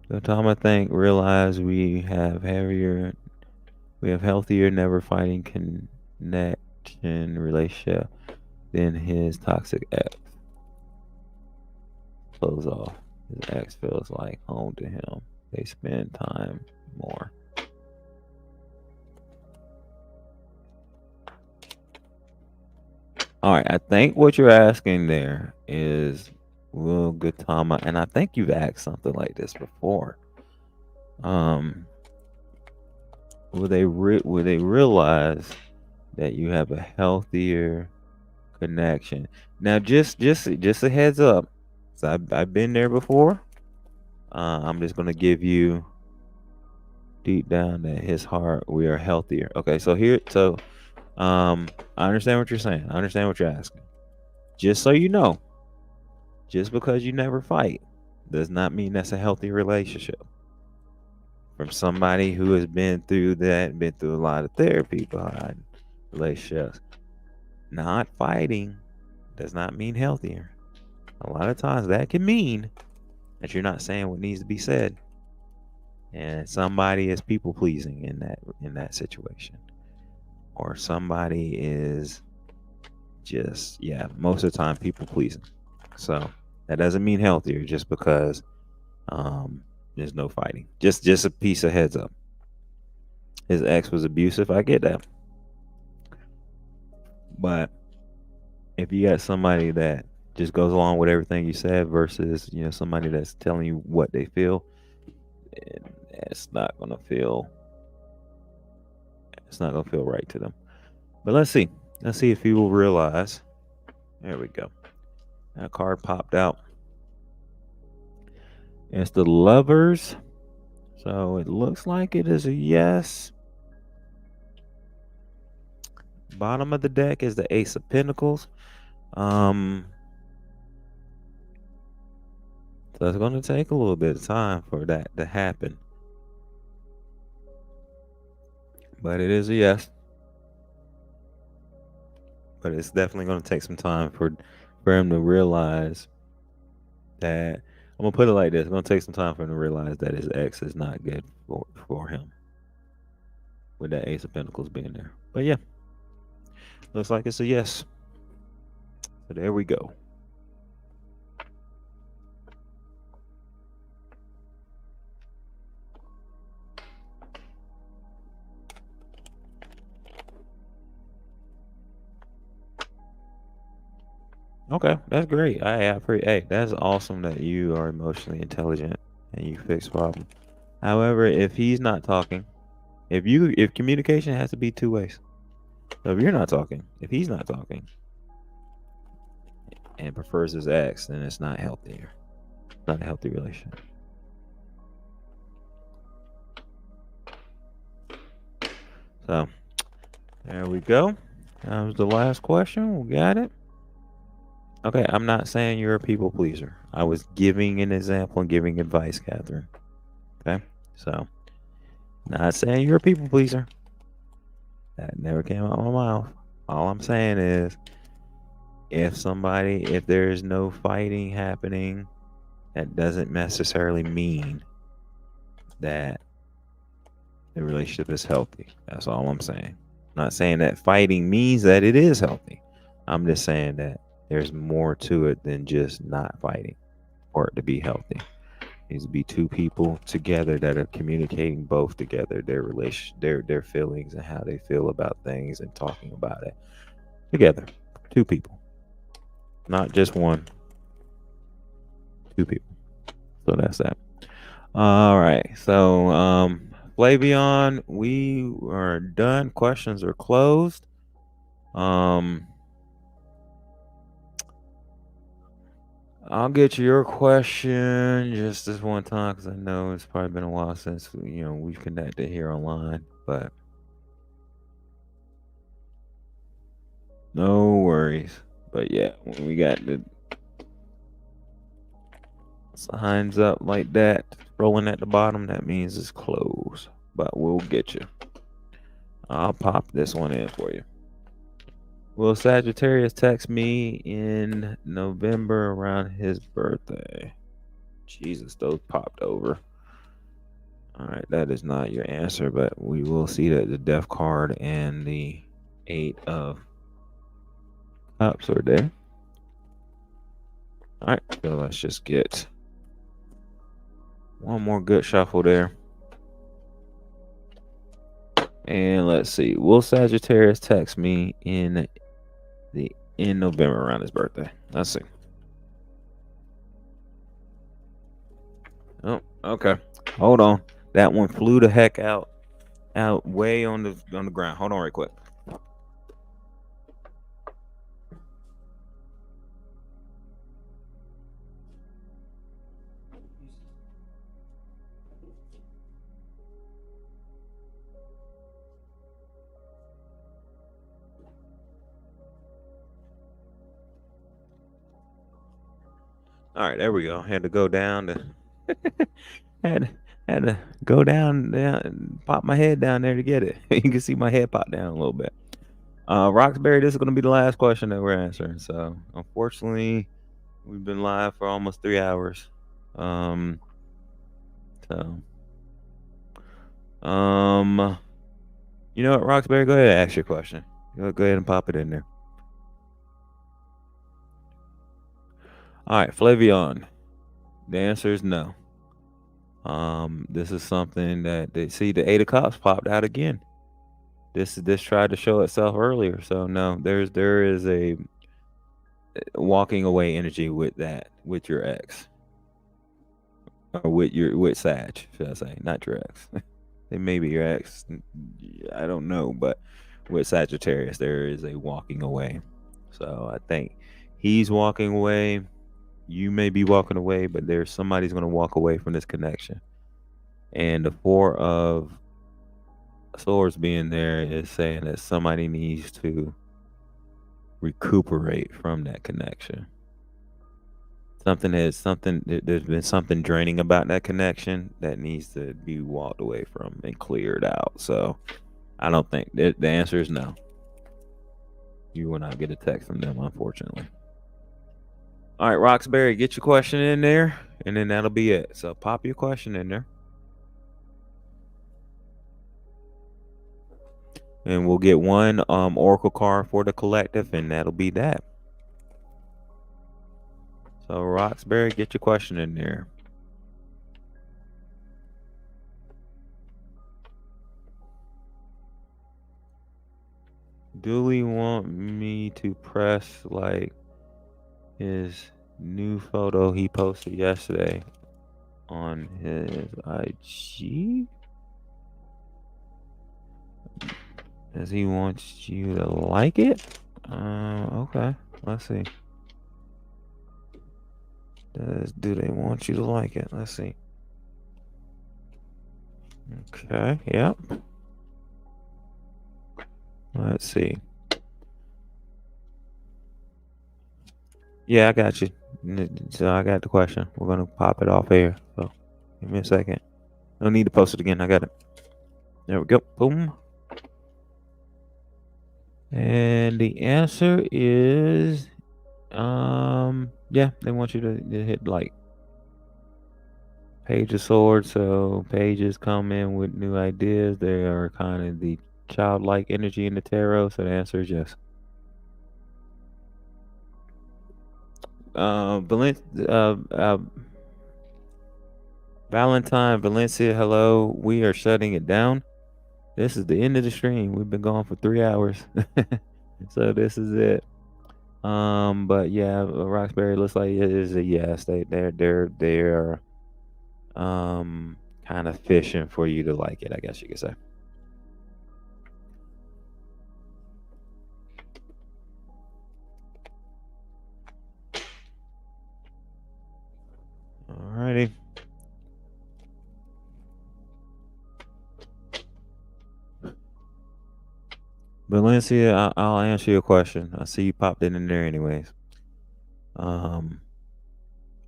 So Tom, I think, realize we have healthier, never fighting connection relationship than his toxic ex. Close off. His ex feels like home to him. They spend time more. All right, I think what you're asking there is, will Gautama, and I think you've asked something like this before. Will they realize that you have a healthier connection? Now, just a heads up, so I've been there before. I'm just gonna give you deep down that his heart, we are healthier. Okay, so I understand what you're saying. I understand what you're asking. Just so you know, just because you never fight does not mean that's a healthy relationship. From somebody who has been through that, been through a lot of therapy behind relationships, not fighting does not mean healthier. A lot of times that can mean that you're not saying what needs to be said, and somebody is people pleasing in that situation, or somebody is just most of the time people pleasing. So that doesn't mean healthier just because there's no fighting. Just a piece of heads up. His ex was abusive. I get that. But if you got somebody that just goes along with everything you said versus, somebody that's telling you what they feel, it's not gonna feel right to them. But let's see if he will realize. There we go. That card popped out. It's the Lovers. So it looks like it is a yes. Bottom of the deck is the Ace of Pentacles. So it's going to take a little bit of time for that to happen. But it is a yes. But it's definitely going to take some time for him to realize that. I'm going to put it like this. It's going to take some time for him to realize that his ex is not good for him. With that Ace of Pentacles being there. But yeah. Looks like it's a yes. So there we go. Okay, that's great. Hey, that's awesome that you are emotionally intelligent and you fix problems. However, if he's not talking, if communication has to be 2 ways. So if you're not talking, if he's not talking, and prefers his ex, then it's not healthier. Not a healthy relationship. So there we go. That was the last question. We got it. Okay, I'm not saying you're a people pleaser. I was giving an example and giving advice, Catherine. Okay, so not saying you're a people pleaser. That never came out of my mouth. All I'm saying is, if there is no fighting happening, that doesn't necessarily mean that the relationship is healthy. That's all I'm saying. I'm not saying that fighting means that it is healthy. I'm just saying that there's more to it than just not fighting for it to be healthy. It needs to be two people together that are communicating both together, their feelings and how they feel about things and talking about it together. Two people. Not just one. Two people. So that's that. All right. So Flavion, we are done. Questions are closed. I'll get your question just this one time because I know it's probably been a while since we've connected here online, but no worries. But yeah, when we got the signs up like that, rolling at the bottom, that means it's closed. But we'll get you. I'll pop this one in for you. Will Sagittarius text me in November around his birthday? Jesus, those popped over. All right, that is not your answer, but we will see that the Death card and the 8 of Cups are there. All right, so let's just get one more good shuffle there. And let's see. Will Sagittarius text me in November around his birthday? Let's see. Oh, okay. Hold on. That one flew the heck out way on the ground. Hold on right quick. All right, there we go. Had to go down to had to go down, pop my head down there to get it. You can see my head pop down a little bit. Roxbury, this is going to be the last question that we're answering. So, unfortunately, we've been live for almost 3 hours. You know what, Roxbury, go ahead and ask your question. Go ahead and pop it in there. All right, Flavion. The answer is no. This is something that the 8 of Cups popped out again. This tried to show itself earlier. So no, there is a walking away energy with your ex. Or with Sag, should I say, not your ex. It may be your ex. I don't know, but with Sagittarius, there is a walking away. So I think he's walking away. You may be walking away, but there's somebody's going to walk away from this connection. And the 4 of Swords being there is saying that somebody needs to recuperate from that connection. There's been something draining about that connection that needs to be walked away from and cleared out. So I don't think the answer is no. You will not get a text from them, unfortunately. All right, Roxbury, get your question in there, and then that'll be it. So pop your question in there. And we'll get one oracle card for the collective, and that'll be that. So Roxbury, get your question in there. Dooley want me to press like his new photo he posted yesterday on his IG? Does he want you to like it? Okay. Let's see. Do they want you to like it? Let's see. Okay. Yep. Let's see. Yeah, I got you. So I got the question. We're gonna pop it off here. So give me a second. No need to post it again. I got it. There we go. Boom. And the answer is, yeah, they want you to hit like Page of Swords. So pages come in with new ideas. They are kind of the childlike energy in the tarot. So the answer is yes. Valentine Valencia, hello. We are shutting it down. This is the end of the stream. We've been going for 3 hours. So this is it. But yeah, Roxbury looks like it is a yes. They're kind of fishing for you to like it, I guess you could say. Alrighty. Valencia, I'll answer your question. I see you popped it in there anyways. I'll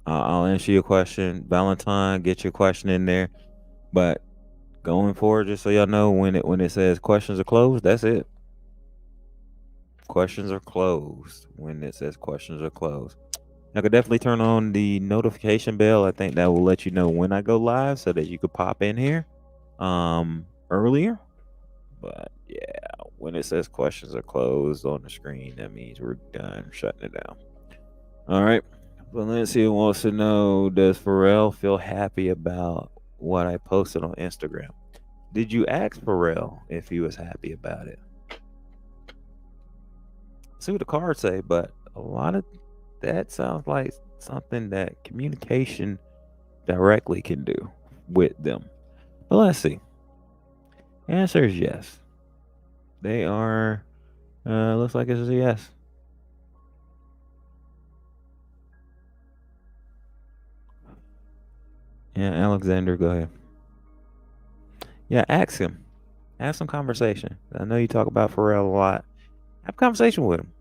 answer your question. Valentine, get your question in there. But going forward, just so y'all know, when it says questions are closed, that's it. Questions are closed when it says questions are closed. I could definitely turn on the notification bell. I think that will let you know when I go live so that you could pop in here earlier. But yeah, when it says questions are closed on the screen, that means we're done shutting it down. All right. Valencia wants to know, does Pharrell feel happy about what I posted on Instagram? Did you ask Pharrell if he was happy about it? See what the cards say, but a lot of that sounds like something that communication directly can do with them. But let's see. Answer is yes. They are, looks like it's a yes. Yeah, Alexander, go ahead. Yeah, ask him. Have some conversation. I know you talk about Pharrell a lot. Have a conversation with him.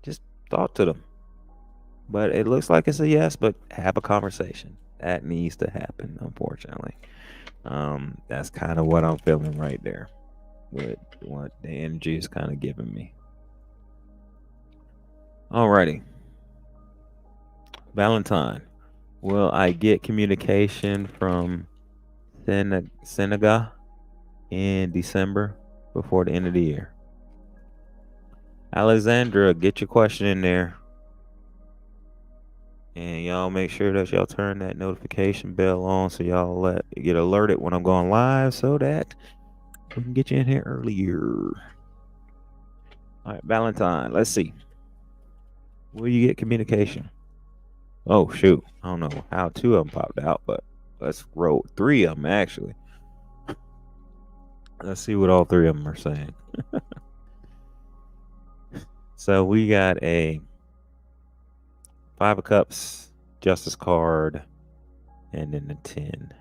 Just talk to them. But it looks like it's a yes, but have a conversation. That needs to happen, unfortunately. That's kind of what I'm feeling right there with what the energy is kind of giving me. Alrighty. Valentine. Will I get communication from Senegal in December before the end of the year? Alexandra, get your question in there. And y'all make sure that y'all turn that notification bell on so y'all get alerted when I'm going live so that we can get you in here earlier. All right, Valentine, let's see. Will you get communication? Oh, shoot. I don't know how 2 of them popped out, but let's roll 3 of them, actually. Let's see what all 3 of them are saying. So we got a 5 of Cups, Justice card, and then the 10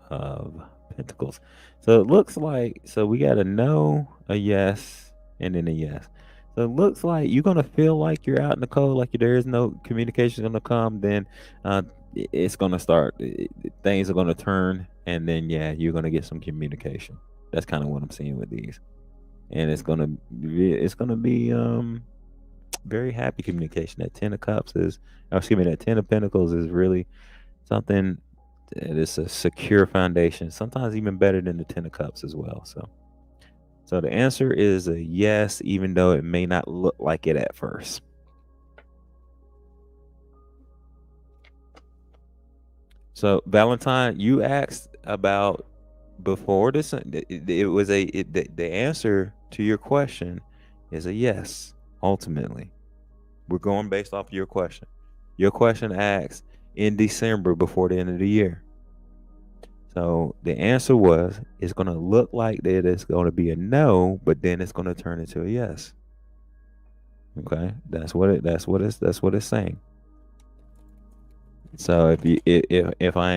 of Pentacles. So it looks like, so we got a no, a yes, and then a yes. So it looks like you're gonna feel like you're out in the cold, like there is no communication gonna come. Then it's gonna start. Things are gonna turn, and then yeah, you're gonna get some communication. That's kind of what I'm seeing with these, and it's gonna be very happy communication. That 10 of Cups is, that 10 of Pentacles is really something. It's a secure foundation, sometimes even better than the 10 of Cups as well. So the answer is a yes, even though it may not look like it at first. So Valentine, you asked about before this. It was the answer to your question is a yes. Ultimately, we're going based off of your question. Your question asks in December before the end of the year. So the answer was, it's going to look like that it's going to be a no, but then it's going to turn into a yes. Okay, that's what it's saying. So if I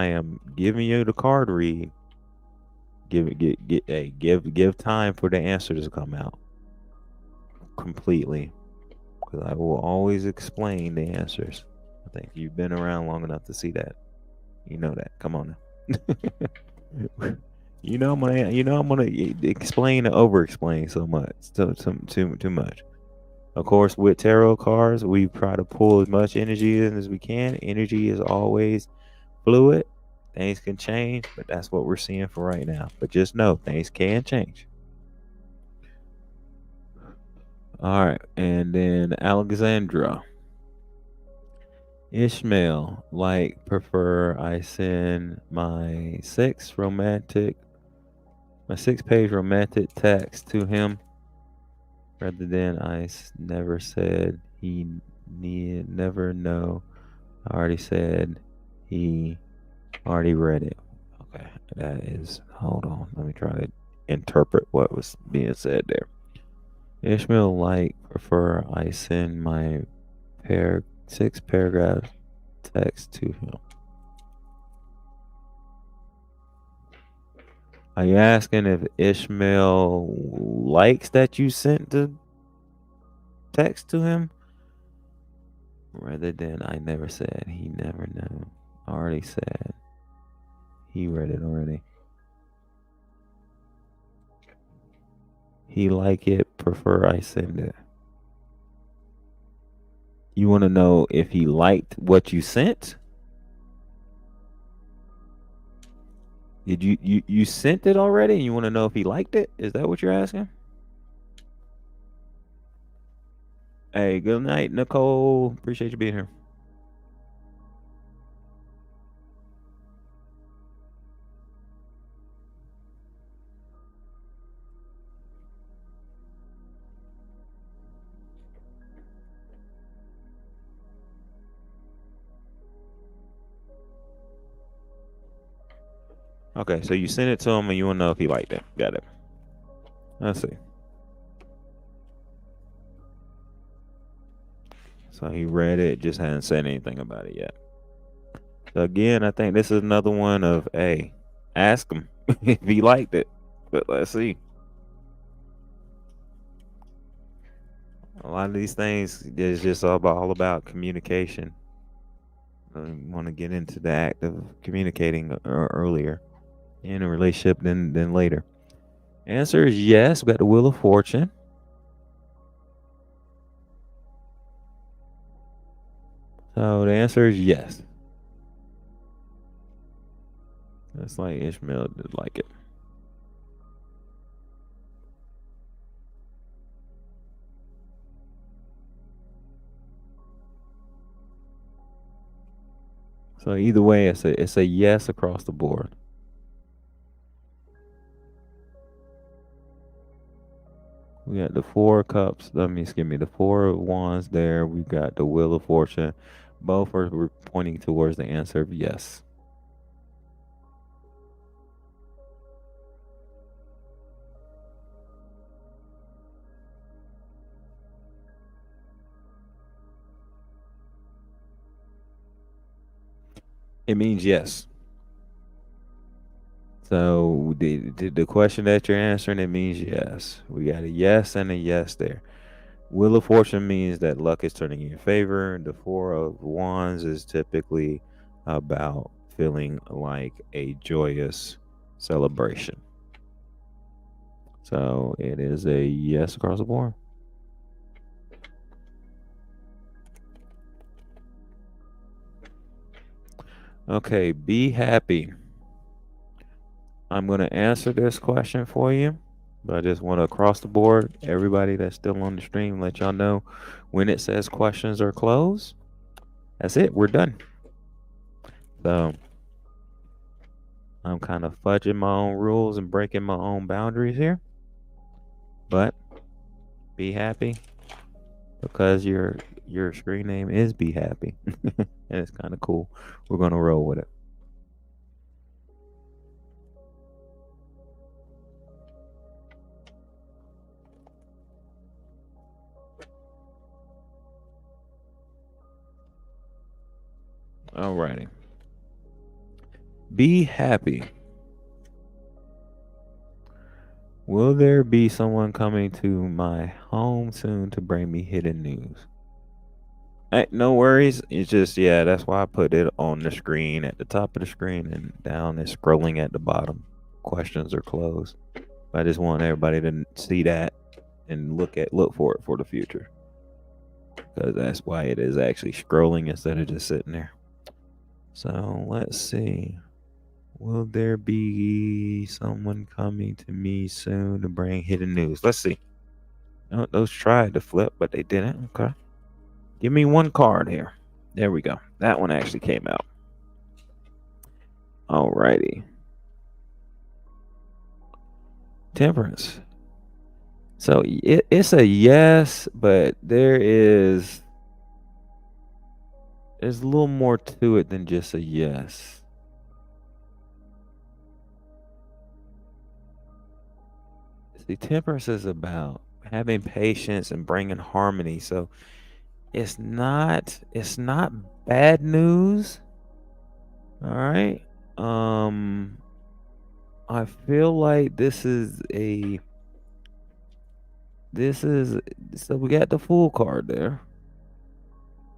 am giving you the card read, give time for the answer to come out completely, because I will always explain the answers. I think you've been around long enough to see that. You know that. Come on now. I'm gonna explain and over explain so much, too much. Of course, with tarot cards, we try to pull as much energy in as we can. Energy is always fluid. Things can change, but that's what we're seeing for right now. But just know things can change. All right, and then Alexandra. Ishmael, like, prefer I send my 6-page romantic text to him rather than never said he need never know. I already said he already read it. Okay, that is, hold on, let me try to interpret what was being said there. Ishmael, like, prefer I send my 6-paragraph text to him. Are you asking if Ishmael likes that you sent the text to him? Rather than I never said, he never knew. I already said. He read it already. He like it, prefer I send it. You want to know if he liked what you sent? Did you sent it already and you want to know if he liked it? Is that what you're asking? Hey, good night, Nicole. Appreciate you being here. Okay, so you sent it to him and you want to know if he liked it. Got it. Let's see. So he read it, just hadn't said anything about it yet. So again, I think this is another one of, hey, ask him if he liked it. But let's see. A lot of these things is just all about communication. I want to get into the act of communicating earlier in a relationship than later. Answer is yes. We got the Wheel of Fortune. So the answer is yes. That's like Ishmael did like it. So either way, it's a yes across the board. We got the 4 cups. Excuse me, the 4 wands there. We got the Wheel of Fortune. Both are pointing towards the answer of yes. It means yes. So the question that you're answering, it means yes. We got a yes and a yes there. Wheel of Fortune means that luck is turning in your favor. The 4 of Wands is typically about feeling like a joyous celebration. So it is a yes across the board. Okay, be happy. I'm going to answer this question for you, but I just want to across the board, everybody that's still on the stream, let y'all know when it says questions are closed, that's it. We're done. So I'm kind of fudging my own rules and breaking my own boundaries here. But be happy because your screen name is Be Happy. And it's kind of cool. We're going to roll with it. Alrighty. Be happy. Will there be someone coming to my home soon to bring me hidden news? Hey, no worries. It's just, yeah, that's why I put it on the screen at the top of the screen and down and scrolling at the bottom. questions are closed. I just want everybody to see that and look for it for the future, because that's why it is actually scrolling instead of just sitting there. So let's see. Will there be someone coming to me soon to bring hidden news? Let's see. Oh, those tried to flip, but they didn't. Okay. Give me one card here. There we go. That one actually came out. Alrighty. Temperance. So it's a yes, but there's a little more to it than just a yes. See, temperance is about having patience and bringing harmony. So it's not bad news. All right. I feel like so we got the Fool card there,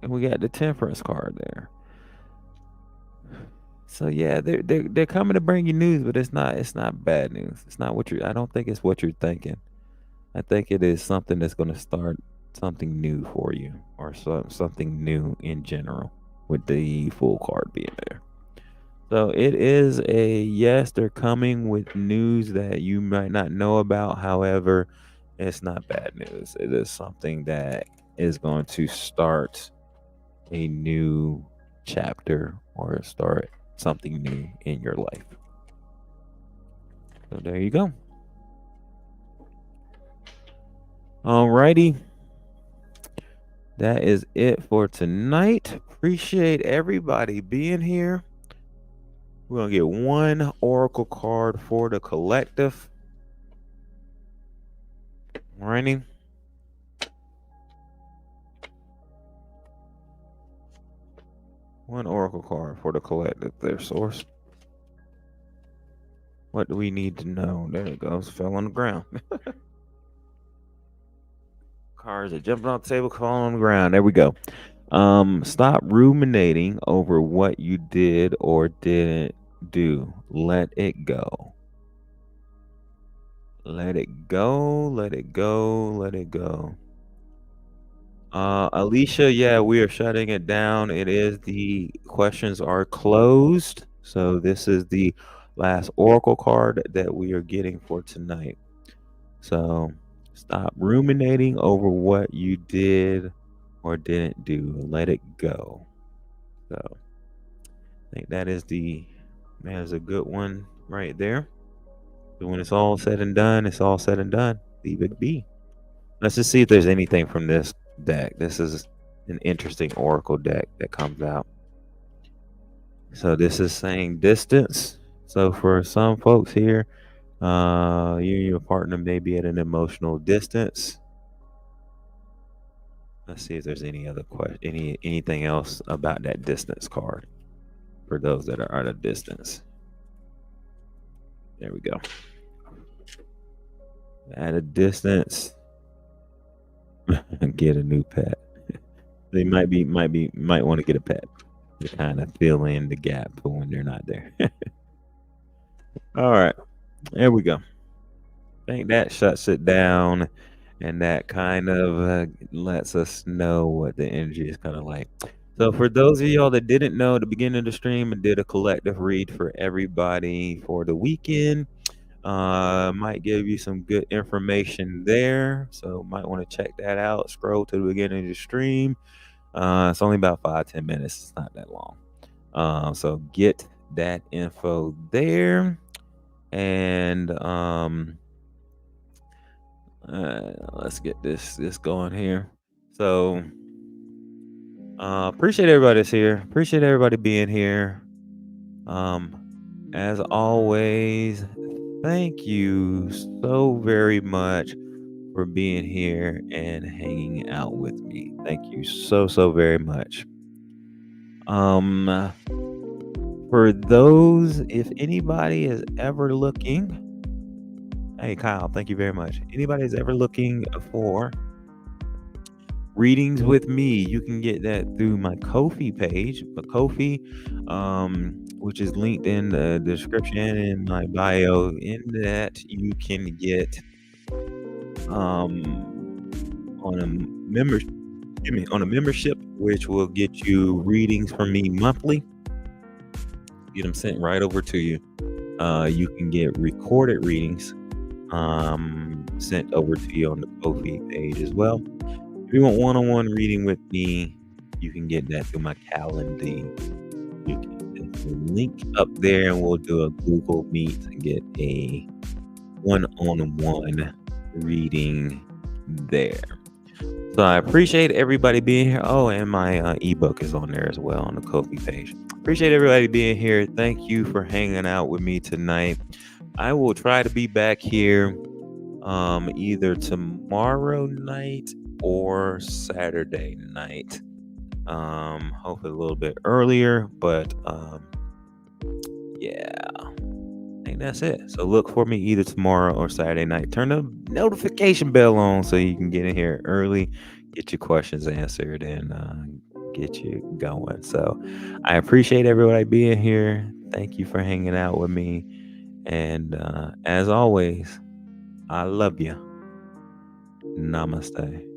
and we got the Temperance card there. So yeah, they're coming to bring you news, but it's not bad news. It's not I don't think it's what you're thinking. I think it is something that's going to start something new for you, or something new in general, with the Fool card being there. So it is a yes, they're coming with news that you might not know about. However, it's not bad news. It is something that is going to start a new chapter or start something new in your life. So there you go. Alrighty. That is it for tonight. Appreciate everybody being here. We're going to get one oracle card for the collective. Alrighty. One oracle card for the collective there, source. What do we need to know? There it goes. Fell on the ground. Cards are jumping off the table, falling on the ground. There we go. Stop ruminating over what you did or didn't do. Let it go. Let it go. Let it go. Let it go. Alicia, yeah, we are shutting it down. The questions are closed. So this is the last oracle card that we are getting for tonight. So stop ruminating over what you did or didn't do. Let it go. So I think that is a good one right there. So when it's all said and done, it's all said and done. Leave it be. Let's just see if there's anything from this deck. This is an interesting oracle deck that comes out. So this is saying distance. So for some folks here, you and your partner may be at an emotional distance. Let's see if there's any other anything else about that distance card for those that are at a distance. There we go. At a distance, get a new pet. They might want to get a pet to kind of fill in the gap for when they're not there. All right, there we go. I think that shuts it down, and that kind of lets us know what the energy is kind of like. So for those of y'all that didn't know, at the beginning of the stream, I did a collective read for everybody for the weekend. Might give you some good information there, so might want to check that out. Scroll to the beginning of the stream. It's only about 5-10 minutes. It's not that long. So get that info there, and let's get this going here. So appreciate everybody that's here. Appreciate everybody being here. As always, thank you so very much for being here and hanging out with me. Thank you so very much. For those, if anybody is ever looking, hey Kyle, thank you very much. Anybody is ever looking for readings with me, you can get that through my Ko-fi page, my Ko-fi, which is linked in the description and in my bio. In that, you can get on a membership. Excuse me, on a membership, which will get you readings from me monthly. Get them sent right over to you. You can get recorded readings sent over to you on the Ko-fi page as well. If you want one-on-one reading with me, you can get that through my calendar. You can link up there and we'll do a Google Meet and get a one-on-one reading there. So I appreciate everybody being here. Oh, and my ebook is on there as well on the Ko-fi page. Appreciate everybody being here. Thank you for hanging out with me tonight. I will try to be back here either tomorrow night or Saturday night. Hopefully a little bit earlier, but yeah, I think that's it. So look for me either tomorrow or Saturday night. Turn the notification bell on so you can get in here early, get your questions answered, and get you going. So I appreciate everybody being here. Thank you for hanging out with me. And as always, I love you. Namaste.